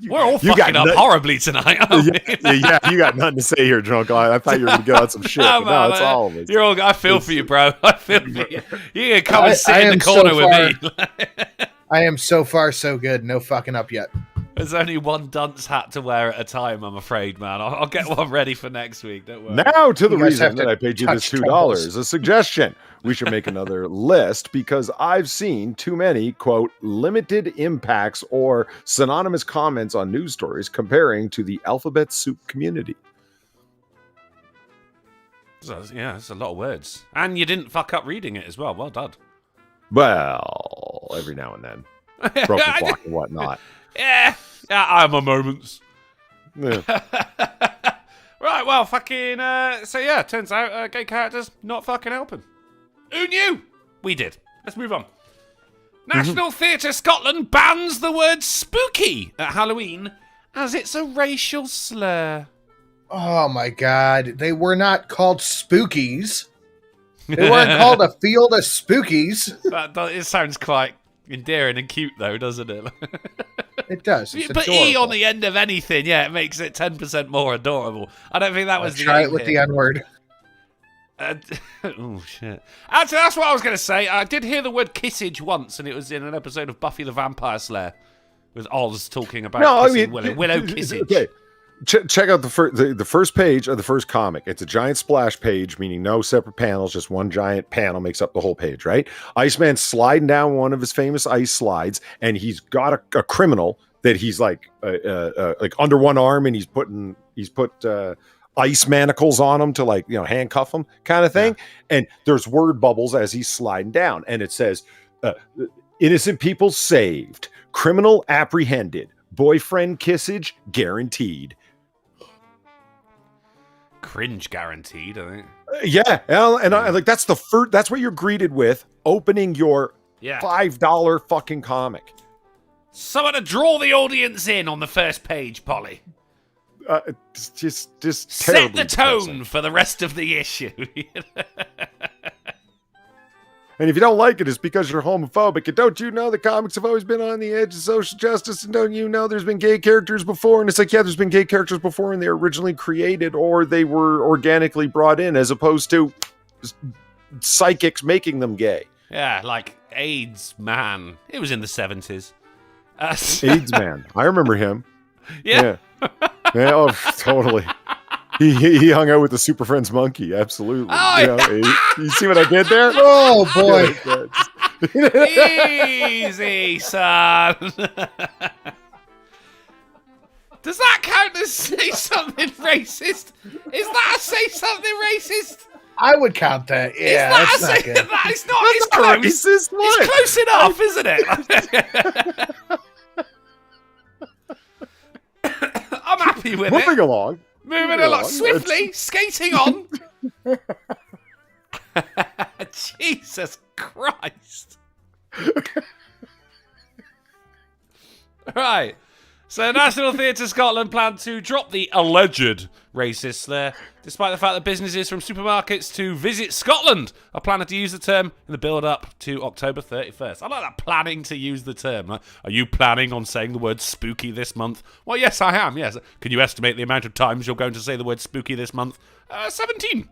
We're all fucking up horribly tonight, aren't we? Yeah, you got nothing to say here, Drunk. I thought you were going to get on some shit. No, it's all of it. I feel for you, bro. I feel for you. You can come and sit in the corner with me. I am so far so good. No fucking up yet. There's only one dunce hat to wear at a time, I'm afraid, man. I'll get one ready for next week. Don't worry. Now to the reason that I paid you this $2. A suggestion. We should make another list because I've seen too many, quote, limited impacts or synonymous comments on news stories comparing to the alphabet soup community. Yeah, that's a lot of words. And you didn't fuck up reading it as well. Well done. Well, every now and then. Broken clock and whatnot. Yeah, I have my moments. Yeah. Right, well, fucking, so yeah, turns out gay characters not fucking helping. Who knew? We did. Let's move on. National Theatre Scotland bans the word spooky at Halloween as it's a racial slur. Oh my god, they were not called spookies. They weren't called a field of spookies. It sounds quite endearing and cute, though, doesn't it? It does. It's but adorable. E on the end of anything, yeah, it makes it 10% more adorable. I don't think that was the try it with the N-word. Oh, shit. Actually, that's what I was going to say. I did hear the word kissage once, and it was in an episode of Buffy the Vampire Slayer with Oz talking about Willow kissage. Okay. Check out the first page of the first comic. It's a giant splash page, meaning no separate panels, just one giant panel makes up the whole page, right? Iceman's sliding down one of his famous ice slides, and he's got a criminal that he's like under one arm, and he's put ice manacles on him to handcuff him, kind of thing. Yeah. And there's word bubbles as he's sliding down, and it says, "Innocent people saved, criminal apprehended, boyfriend kissage guaranteed." Cringe guaranteed, I think. Yeah, and I like that's the first. That's what you're greeted with opening your $5 fucking comic. Someone to draw the audience in on the first page, Polly. Just set the tone for the rest of the issue. And if you don't like it, it's because you're homophobic. And don't you know the comics have always been on the edge of social justice? And don't you know there's been gay characters before? And it's like, yeah, there's been gay characters before, and they were originally created or they were organically brought in, as opposed to psychics making them gay. Yeah, like AIDS Man. It was in the 70s. AIDS Man. I remember him. Yeah. Oh, totally. He hung out with the Super Friends monkey, absolutely. Oh, you see what I did there? Oh boy! Easy, son. Does that count as say something racist? Is that a say something racist? I would count that. Yeah, that's not good. It's not. It's close. Racist. What? It's close enough, isn't it? I'm happy with Moving along. Moving along swiftly, skating on. Jesus Christ. Right. So National Theatre Scotland plan to drop the alleged racist slur, despite the fact that businesses from supermarkets to Visit Scotland are planning to use the term in the build-up to October 31st. I like that, planning to use the term. Are you planning on saying the word spooky this month? Well, yes, I am, yes. Can you estimate the amount of times you're going to say the word spooky this month? 17.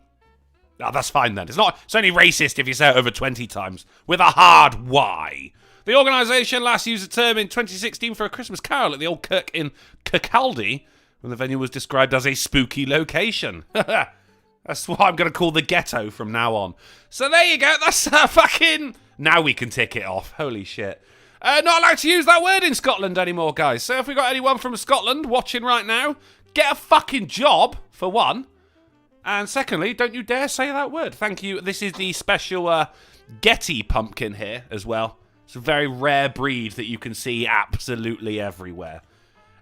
Oh, that's fine then. It's only racist if you say it over 20 times, with a hard Y. The organisation last used the term in 2016 for a Christmas carol at the old kirk in Kikle, when the venue was described as a spooky location. That's what I'm going to call the ghetto from now on. So there you go. That's fucking... Now we can tick it off. Holy shit. Not allowed to use that word in Scotland anymore, guys. So if we got anyone from Scotland watching right now, get a fucking job, for one. And secondly, don't you dare say that word. Thank you. This is the special Getty pumpkin here as well. It's a very rare breed that you can see absolutely everywhere.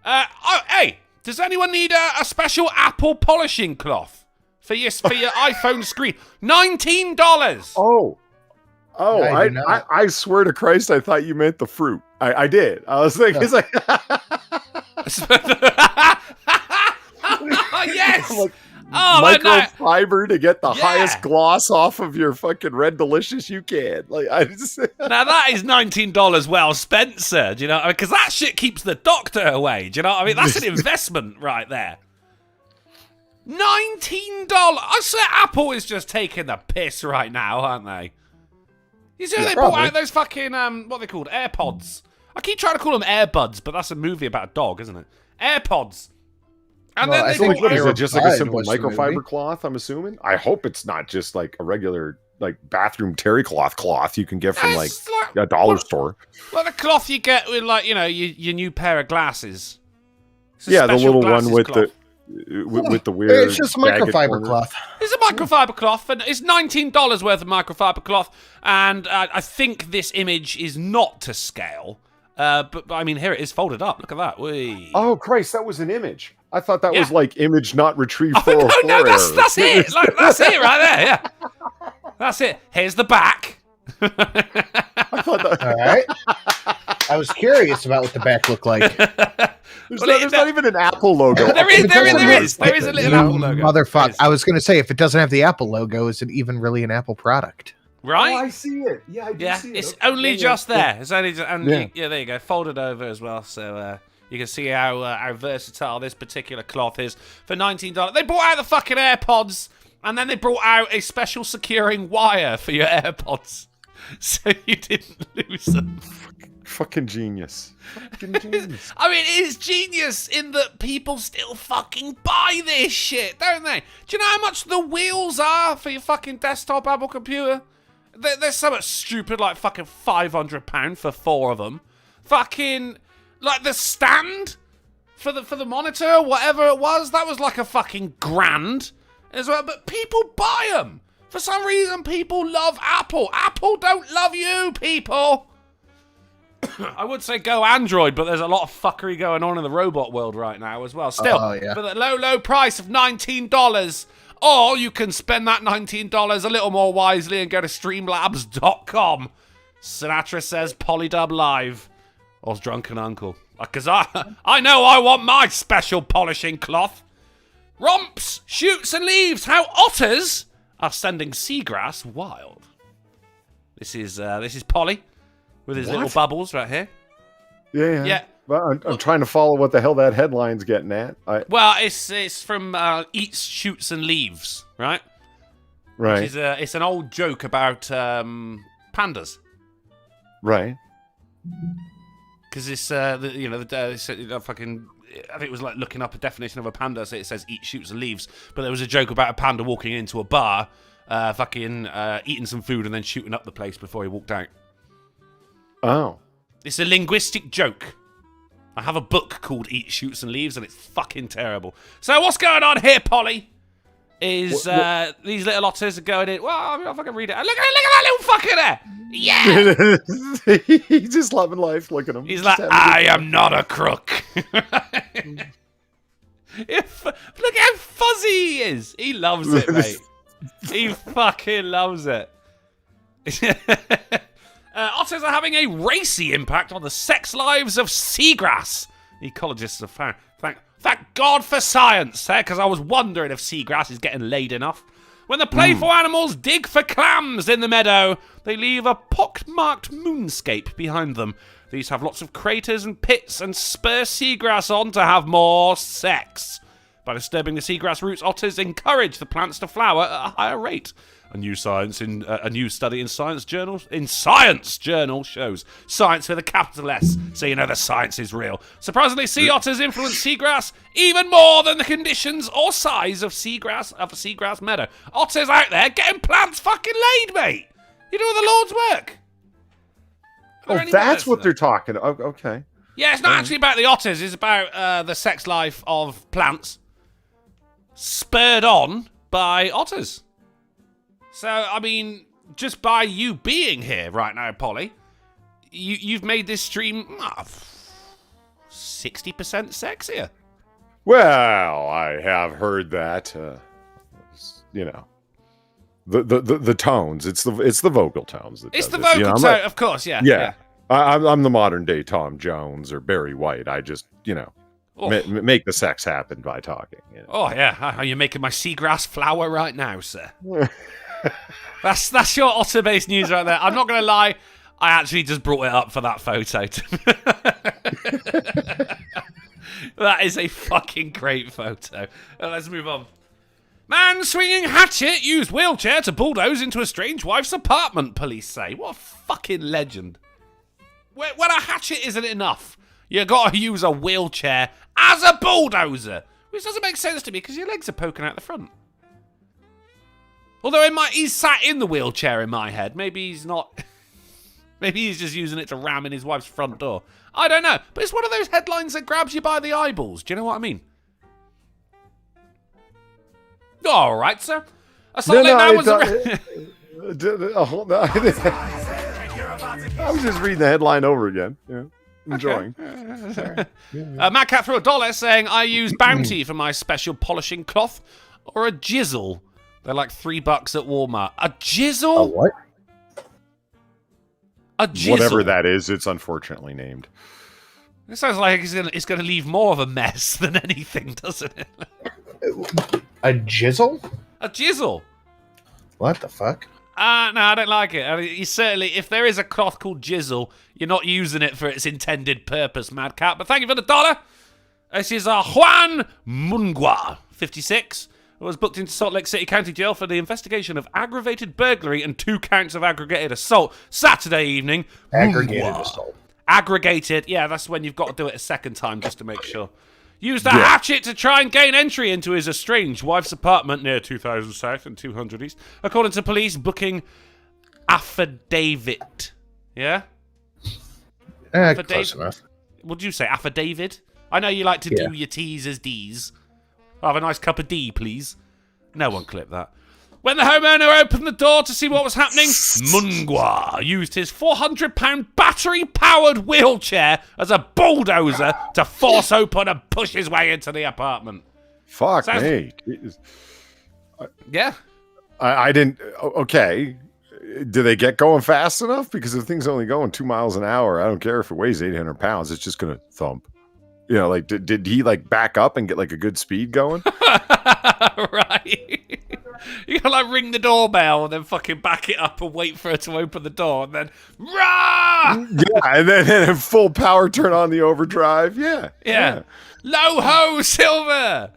Hey, does anyone need a special apple polishing cloth for your iPhone screen? $19. I swear to Christ, I thought you meant the fruit. I did. I was thinking, it's like, yes. Like, microfiber to get the highest gloss off of your fucking Red Delicious you can. Like, I just now that is $19 well spent, sir. Do you know? Because that shit keeps the doctor away. Do you know what I mean? That's an investment right there. $19. I swear Apple is just taking the piss right now, aren't they? You see, they brought out those fucking what are they called? AirPods. I keep trying to call them Airbuds, but that's a movie about a dog, isn't it? AirPods. And then what is it? Just like a simple microfiber cloth? I'm assuming. I hope it's not just like a regular like bathroom terry cloth you can get from like a dollar store. Like the cloth you get with like your new pair of glasses. Yeah, the little one with cloth. with the weird. It's just a microfiber cloth. It's a microfiber cloth, and it's $19 worth of microfiber cloth. And I think this image is not to scale. But I mean, here it is folded up. Look at that. Whee. Oh Christ, that was an image. I thought that was like image not retrieved 404 no, that's it. Like, that's it right there. Yeah, that's it. Here's the back. I thought that. All right. I was curious about what the back looked like. There's not even an Apple logo. There is a little Apple logo. Motherfucker. I was going to say, if it doesn't have the Apple logo, is it even really an Apple product? Right? Oh, I see it. Yeah, I do see it. It's only just there. It's only just, and there you go. Folded over as well. So you can see how versatile this particular cloth is for $19. They brought out the fucking AirPods, and then they brought out a special securing wire for your AirPods, so you didn't lose them. Fucking genius. Fucking genius. I mean, it is genius in that people still fucking buy this shit, don't they? Do you know how much the wheels are for your fucking desktop Apple computer? They're so much stupid, like fucking £500 for 4 of them. Fucking, like the stand for the monitor, whatever it was, that was like a fucking grand as well. But people buy them. For some reason, people love Apple. Apple don't love you, people. I would say go Android, but there's a lot of fuckery going on in the robot world right now as well. Still, for the low price of $19, or you can spend that $19 a little more wisely and go to streamlabs.com. Sinatra says Polydub Live. Or Drunken Uncle. Because I know I want my special polishing cloth. Romps, shoots and leaves. How otters are sending seagrass wild. This is Polly with his little bubbles right here. Yeah. Well, I'm trying to follow what the hell that headline's getting at. Well, it's from Eats, Shoots and Leaves, right? Right. Which is it's an old joke about pandas. Right. Because it's fucking. I think it was like looking up a definition of a panda. So it says eat, shoots, and leaves. But there was a joke about a panda walking into a bar, eating some food and then shooting up the place before he walked out. Oh. It's a linguistic joke. I have a book called Eat, Shoots, and Leaves, and it's fucking terrible. So what's going on here, Polly? Is these little otters are going in. Well, I mean, if I can read it. Look at that little fucker there. Yeah. He's just loving life. Look at him. He's like, I am not a crook. Look how fuzzy he is. He loves it, mate. He fucking loves it. Otters are having a racy impact on the sex lives of seagrass. Ecologists have found. Thank God for science, because I was wondering if seagrass is getting laid enough. When the playful animals dig for clams in the meadow, they leave a pock-marked moonscape behind them. These have lots of craters and pits and spur seagrass on to have more sex. By disturbing the seagrass roots, otters encourage the plants to flower at a higher rate. A new study in Science Journal shows science with a capital S, so you know the science is real. Surprisingly, sea otters influence seagrass even more than the conditions or size of a seagrass meadow. Otters out there getting plants fucking laid, mate. You're doing the Lord's work. Oh, that's what they're talking about. Okay. Yeah, it's not actually about the otters. It's about the sex life of plants, spurred on by otters. So, I mean, just by you being here right now, Polly, you've made this stream 60% sexier. Well, I have heard that. The tones. It's the vocal tones. It's the vocal tone, of course. Yeah. Yeah. I'm the modern day Tom Jones or Barry White. I just make the sex happen by talking. Oh yeah, are you making my seagrass flower right now, sir? That's your otter-based news right there. I'm not gonna lie, I actually just brought it up for that photo. That is a fucking great photo. Let's move on. Man swinging hatchet used wheelchair to bulldoze into a strange wife's apartment, police say. What a fucking legend. When a hatchet isn't enough, you gotta use a wheelchair as a bulldozer. Which doesn't make sense to me, because your legs are poking out the front. Although he's sat in the wheelchair in my head. Maybe he's not... Maybe he's just using it to ram in his wife's front door. I don't know. But it's one of those headlines that grabs you by the eyeballs. Do you know what I mean? All right, sir. I was just reading the headline over again. Yeah, enjoying. Mad Cat threw $1 saying, I use Bounty for my special polishing cloth or a jizzle. They're like $3 at Walmart. A jizzle? A what? A jizzle. Whatever that is, it's unfortunately named. It sounds like it's going to leave more of a mess than anything, doesn't it? A jizzle? A jizzle. What the fuck? No, I don't like it. I mean, you certainly, if there is a cloth called jizzle, you're not using it for its intended purpose, Mad Cat. But thank you for the $1. This is Juan Mungua, 56, who was booked into Salt Lake City County Jail for the investigation of aggravated burglary and 2 counts of aggregated assault Saturday evening. Aggregated assault. Aggregated, yeah, that's when you've got to do it a second time just to make sure. Used a hatchet to try and gain entry into his estranged wife's apartment near 2000 South and 200 East, according to police booking affidavit. Yeah? Close enough. What did you say, affidavit? I know you like to do your T's as D's. I'll have a nice cup of D, please. No one clip that. When the homeowner opened the door to see what was happening, Mungwa used his 400-pound battery-powered wheelchair as a bulldozer to force open and push his way into the apartment. Fuck me. Yeah. I didn't... Okay. Do they get going fast enough? Because if things only going 2 miles an hour, I don't care if it weighs 800 pounds, it's just going to thump. You know, like, did he, like, back up and get, like, a good speed going? Right. You gotta like ring the doorbell and then fucking back it up and wait for her to open the door and then rah! Yeah, and then full power turn on the overdrive. Yeah. Low ho, Silver!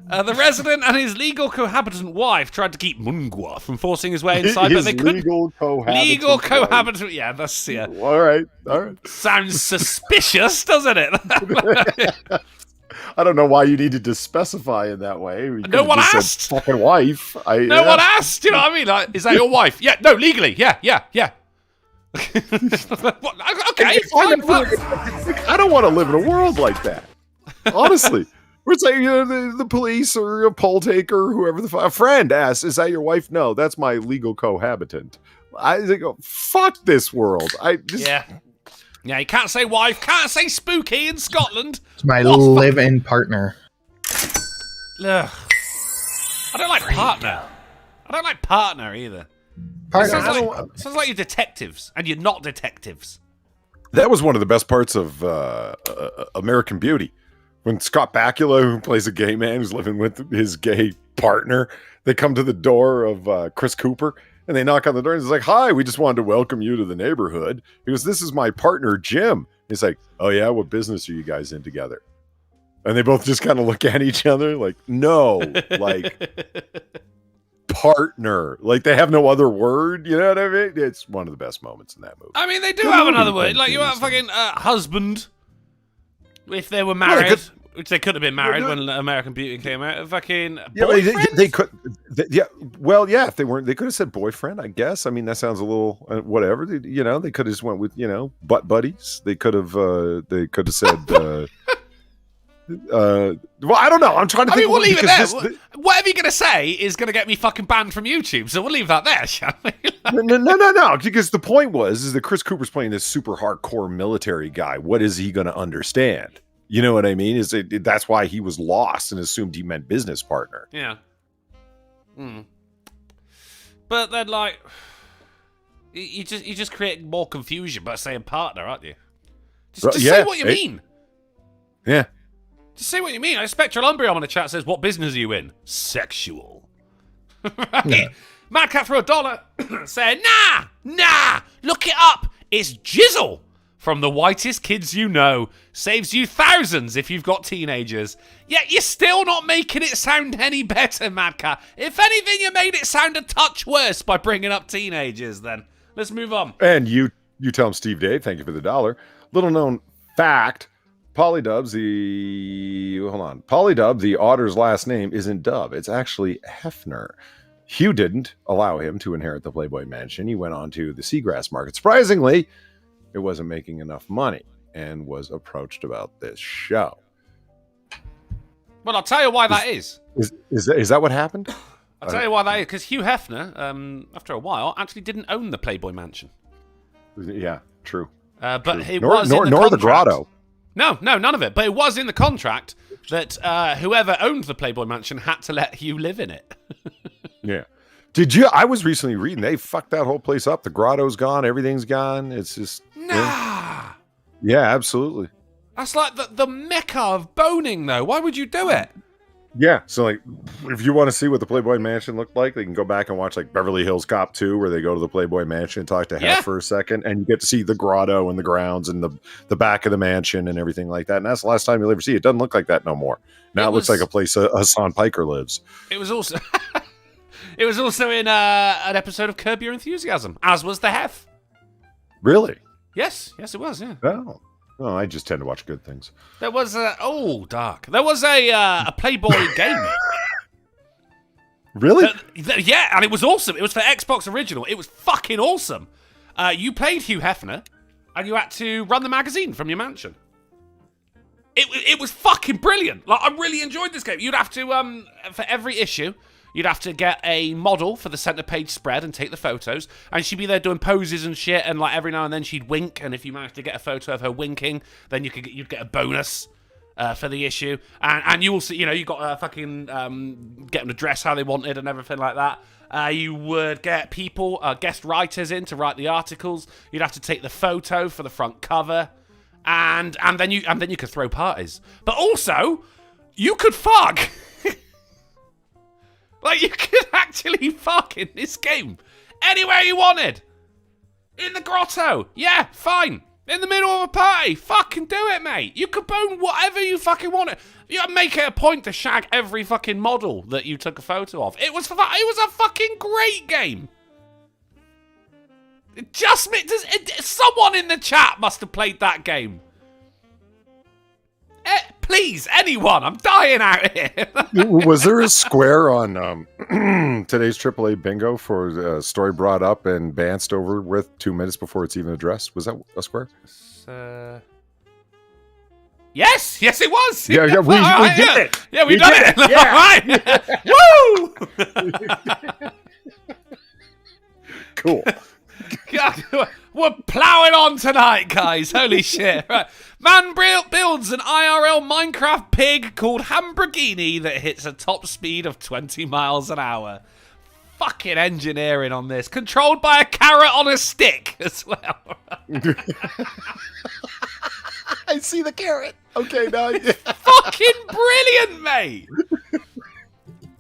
The resident and his legal cohabitant wife tried to keep Mungwa from forcing his way inside, but they couldn't. Legal cohabitant. Yeah, that's All right. Sounds suspicious, doesn't it? I don't know why you needed to specify in that way. No one asked. Fucking wife. No one asked. You know what I mean? Like, is that your wife? Yeah. No, legally. Yeah. Okay. I don't want to live in a world like that. Honestly. Where it's like, the police or a poll taker, whoever a friend asks, is that your wife? No, that's my legal cohabitant. I go, fuck this world. Yeah, you can't say wife, can't say spooky in Scotland. It's my live-in partner. Ugh. I don't like partner. I don't like partner either. Sounds like you're detectives, and you're not detectives. That was one of the best parts of American Beauty. When Scott Bakula, who plays a gay man who's living with his gay partner, they come to the door of Chris Cooper, and they knock on the door, and he's like, hi, we just wanted to welcome you to the neighborhood. He goes, this is my partner, Jim. He's like, oh yeah, what business are you guys in together? And they both just kind of look at each other like, no, like, partner. Like, they have no other word, you know what I mean? It's one of the best moments in that movie. I mean, they do have another word. Like, you have fucking husband, if they were married. Which they could have been married when American Beauty came out. Fucking boyfriend? They could. If they weren't, they could have said boyfriend, I guess. I mean, that sounds a little whatever. They could have just went with butt buddies. They could have said. Well, I don't know. I'm trying to think. I mean, we'll leave it there. This, Whatever you're going to say is going to get me fucking banned from YouTube, so we'll leave that there, shall we? No. Because the point is that Chris Cooper's playing this super hardcore military guy. What is he going to understand? You know what I mean? That's why he was lost and assumed he meant business partner. Yeah. But then, like, you just create more confusion by saying partner, aren't you? Just say what you mean. Yeah. Just say what you mean. Spectral Umbreon on the chat says, what business are you in? Sexual. Yeah. Madcat for $1 said, nah, look it up. It's Jizzle from the whitest kids you know. Saves you thousands if you've got teenagers. Yet you're still not making it sound any better, Madcat. If anything, you made it sound a touch worse by bringing up teenagers then. Let's move on. And you tell him Steve Dave, thank you for the $1. Little known fact, Polydub, the otter's last name isn't Dub. It's actually Hefner. Hugh didn't allow him to inherit the Playboy Mansion. He went on to the seagrass market. Surprisingly, it wasn't making enough money and was approached about this show. Well, I'll tell you why that is. Is that what happened? I'll tell you why that is, because Hugh Hefner, after a while, actually didn't own the Playboy Mansion. Yeah, true. But true. it was in the nor contract. The grotto. No, none of it. But it was in the contract that whoever owned the Playboy Mansion had to let Hugh live in it. Yeah. Did you? I was recently reading. They fucked that whole place up. The grotto's gone. Everything's gone. It's just... Nah. Yeah, absolutely. That's like the mecca of boning, though. Why would you do it? Yeah, so like, if you want to see what the Playboy Mansion looked like, they can go back and watch like Beverly Hills Cop 2, where they go to the Playboy Mansion and talk to Hef for a second, and you get to see the grotto and the grounds and the back of the mansion and everything like that. And that's the last time you'll ever see it. It doesn't look like that no more. Now it looks like a place Hassan Piker lives. It was also in an episode of Curb Your Enthusiasm, as was the Hef. Really? Yes, it was. Yeah. Oh, I just tend to watch good things. There was dark. There was a Playboy game. Really? Yeah, and it was awesome. It was for Xbox Original. It was fucking awesome. You played Hugh Hefner, and you had to run the magazine from your mansion. It was fucking brilliant. Like, I really enjoyed this game. You'd have to for every issue, you'd have to get a model for the center page spread and take the photos. And she'd be there doing poses and shit. And like every now and then she'd wink. And if you managed to get a photo of her winking, then you'd get a bonus for the issue. And you also, you got to fucking get them to dress how they wanted and everything like that. You would get people, guest writers in to write the articles. You'd have to take the photo for the front cover. And then you could throw parties. But also, you could fuck. Like, you could actually fuck in this game. Anywhere you wanted. In the grotto. Yeah, fine. In the middle of a party. Fucking do it, mate. You could bone whatever you fucking wanted. You make it a point to shag every fucking model that you took a photo of. It was a fucking great game. Someone in the chat must have played that game. Please, anyone. I'm dying out here. Was there a square on today's AAA bingo for a story brought up and danced over with 2 minutes before it's even addressed? Was that a square? Yes, it was. Yeah, we did it. Yeah, we done it. Yeah. Woo! Cool. We're plowing on tonight, guys. Holy shit. Right. Man builds an IRL Minecraft pig called Hamburgini that hits a top speed of 20 miles an hour. Fucking engineering on this. Controlled by a carrot on a stick as well. I see the carrot. Okay, now. Fucking brilliant, mate.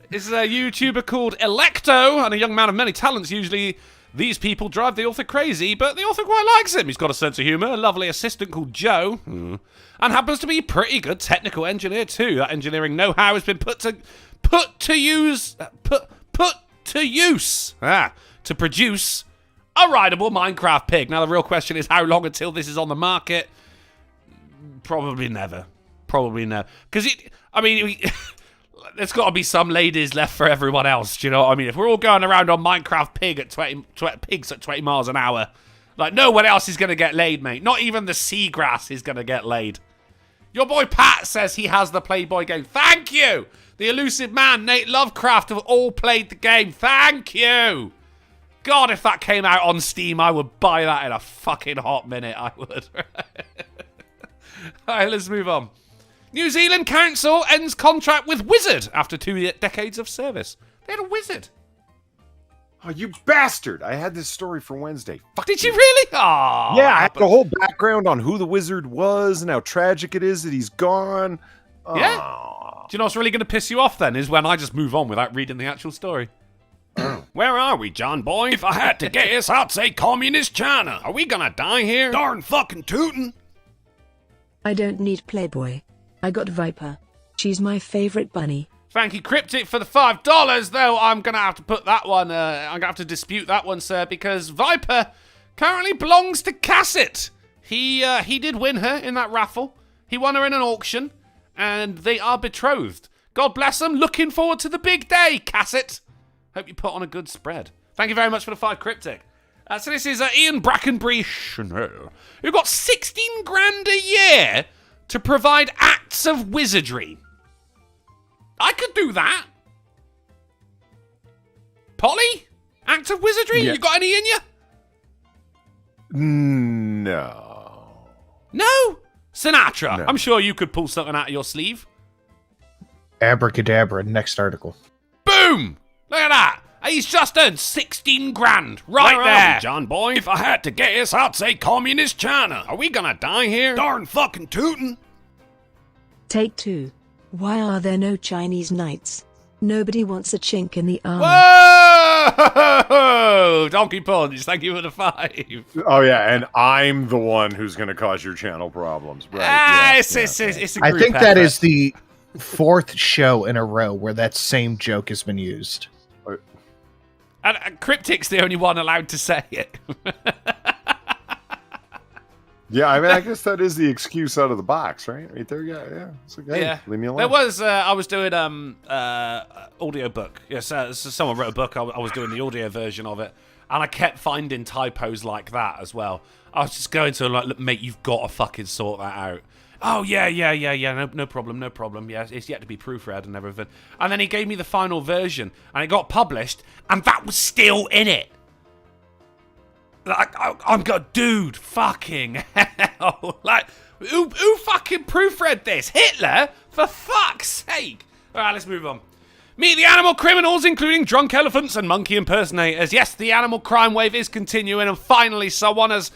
This is a YouTuber called Electo and a young man of many talents. Usually these people drive the author crazy, but the author quite likes him. He's got a sense of humour, a lovely assistant called Joe, and happens to be a pretty good technical engineer too. That engineering know-how has been put to use to produce a rideable Minecraft pig. Now the real question is, how long until this is on the market? Probably never. Because there's got to be some ladies left for everyone else. Do you know what I mean? If we're all going around on Minecraft pigs at 20 miles an hour, like, no one else is going to get laid, mate. Not even the seagrass is going to get laid. Your boy Pat says he has the Playboy game. Thank you. The elusive man, Nate Lovecraft, have all played the game. Thank you. God, if that came out on Steam, I would buy that in a fucking hot minute. I would. All right, let's move on. New Zealand Council ends contract with Wizard after 2 decades of service. They had a wizard. Oh, you bastard! I had this story for Wednesday. Fuck Did you really? Oh, yeah, I had the whole background on who the wizard was and how tragic it is that he's gone. Oh. Yeah? Do you know what's really going to piss you off then? Is when I just move on without reading the actual story. Where are we, John boy? If I had to guess, I'd say communist China. Are we gonna die here? Darn fucking tootin'. I don't need Playboy. I got Viper. She's my favorite bunny. Thank you, Cryptic, for the $5, though I'm going to have to put that one, I'm going to have to dispute that one, sir, because Viper currently belongs to Cassett. He did win her in that raffle. He won her in an auction, and they are betrothed. God bless them. Looking forward to the big day, Cassett. Hope you put on a good spread. Thank you very much for the 5, Cryptic. So this is Ian Brackenbury Chanel, who got 16 grand a year to provide acts of wizardry. I could do that. Polly? Act of wizardry? Yeah. You got any in you? No. No? Sinatra. No. I'm sure you could pull something out of your sleeve. Abracadabra, next article. Boom! Look at that. He's just earned 16 grand right Where there. are we, John boy? If I had to guess, I'd say communist China. Are we gonna die here? Darn fucking tootin'. Take 2. Why are there no Chinese knights? Nobody wants a chink in the armor. Whoa! Donkey Punch, thank you for the 5. Oh, yeah, and I'm the one who's going to cause your channel problems. Right? It's a group I think effort. that is the 4th show in a row where that same joke has been used. And Cryptic's the only one allowed to say it. Yeah, I mean, I guess that is the excuse out of the box, right? Right there, yeah. It's like, hey, leave me alone. There was, I was doing audio book. Yes, so someone wrote a book. I was doing the audio version of it, and I kept finding typos like that as well. I was just going to like, look, mate, you've got to fucking sort that out. Oh yeah. No problem. Yeah, it's yet to be proofread and everything. And then he gave me the final version, and it got published, and that was still in it. Like, I'm going, dude, fucking hell. Like, who fucking proofread this? Hitler? For fuck's sake. All right, let's move on. Meet the animal criminals, including drunk elephants and monkey impersonators. Yes, the animal crime wave is continuing, and finally someone has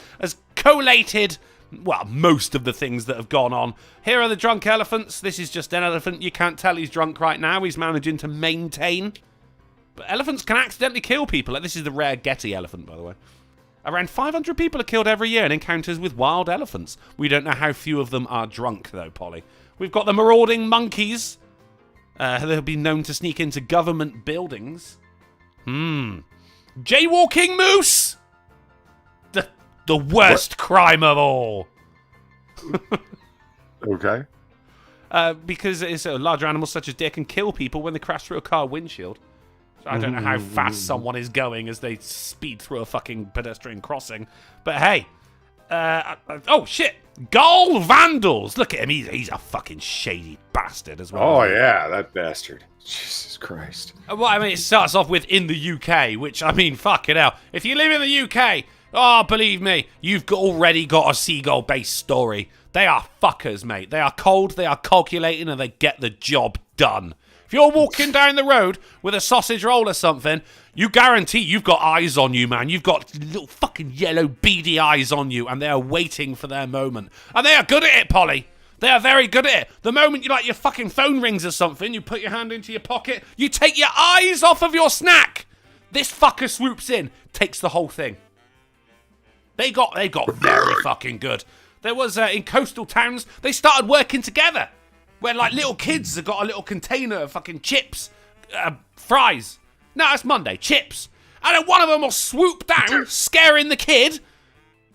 collated, well, most of the things that have gone on. Here are the drunk elephants. This is just an elephant. You can't tell he's drunk right now. He's managing to maintain. But elephants can accidentally kill people. Like, this is the rare Getty elephant, by the way. Around 500 people are killed every year in encounters with wild elephants. We don't know how few of them are drunk, though, Polly. We've got the marauding monkeys. They'll be known to sneak into government buildings. Jaywalking moose! The worst crime of all. Okay. Because it's larger animals such as deer can kill people when they crash through a car windshield. I don't know how fast someone is going as they speed through a fucking pedestrian crossing. But hey. Oh, shit. Gull Vandals. Look at him. He's a fucking shady bastard as well. Oh, yeah. That bastard. Jesus Christ. Well, I mean, it starts off with in the UK, which, I mean, fucking hell. If you live in the UK, oh, believe me, you've already got a seagull-based story. They are fuckers, mate. They are cold, they are calculating, and they get the job done. If you're walking down the road with a sausage roll or something, you guarantee you've got eyes on you, man. You've got little fucking yellow beady eyes on you, and they are waiting for their moment. And they are good at it, Polly. They are very good at it. The moment you, like, your fucking phone rings or something, you put your hand into your pocket, you take your eyes off of your snack. This fucker swoops in, takes the whole thing. They got very fucking good. There was, in coastal towns, they started working together. Where, like, little kids have got a little container of fucking chips, fries. No, it's Monday, chips. And then one of them will swoop down, scaring the kid,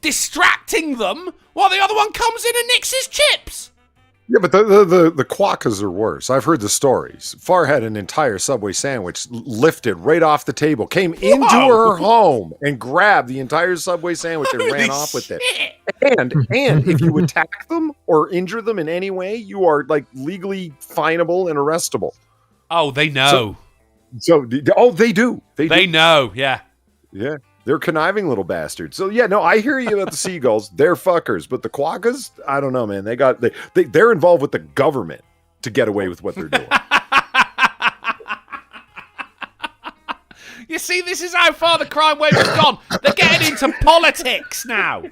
distracting them, while the other one comes in and nicks his chips. Yeah, but the quokkas are worse. I've heard the stories. Far had an entire Subway sandwich lifted right off the table, came into her home and grabbed the entire Subway sandwich and ran off with it. And if you attack them or injure them in any way, you are like legally finable and arrestable. Oh, they know. They do. They know. Yeah. Yeah. They're conniving little bastards. So yeah, no, I hear you about the seagulls. They're fuckers, but the quokkas, I don't know, man. They're involved with the government to get away with what they're doing. You see, this is how far the crime wave has gone. They're getting into politics now.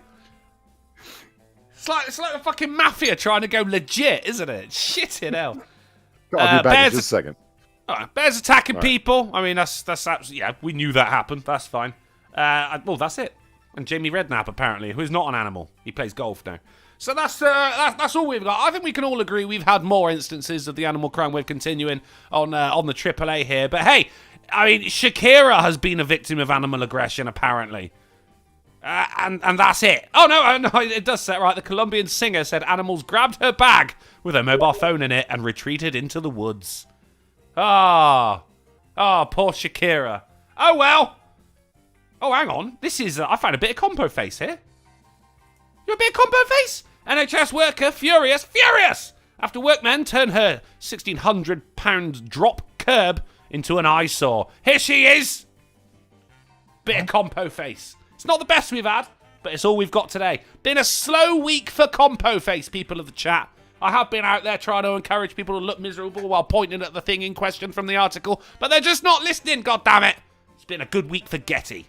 It's like the fucking mafia trying to go legit, isn't it? Shit in hell. I'll be back in just a second. Bears attacking people. I mean, that's absolutely, yeah, we knew that happened. That's fine. Well, that's it. And Jamie Redknapp, apparently, who is not an animal. He plays golf now. So that's all we've got. I think we can all agree we've had more instances of the animal crime wave continuing on the AAA here. But hey, I mean, Shakira has been a victim of animal aggression, apparently. And that's it. Oh, no, it does say right. The Colombian singer said animals grabbed her bag with her mobile phone in it and retreated into the woods. Poor Shakira. Oh, well. Oh, hang on. This is... I found a bit of compo face here. You a bit of compo face? NHS worker furious. After workmen turn her £1,600 drop curb into an eyesore. Here she is. Bit of compo face. It's not the best we've had, but it's all we've got today. Been a slow week for compo face, people of the chat. I have been out there trying to encourage people to look miserable while pointing at the thing in question from the article, but they're just not listening, goddammit. It's been a good week for Getty.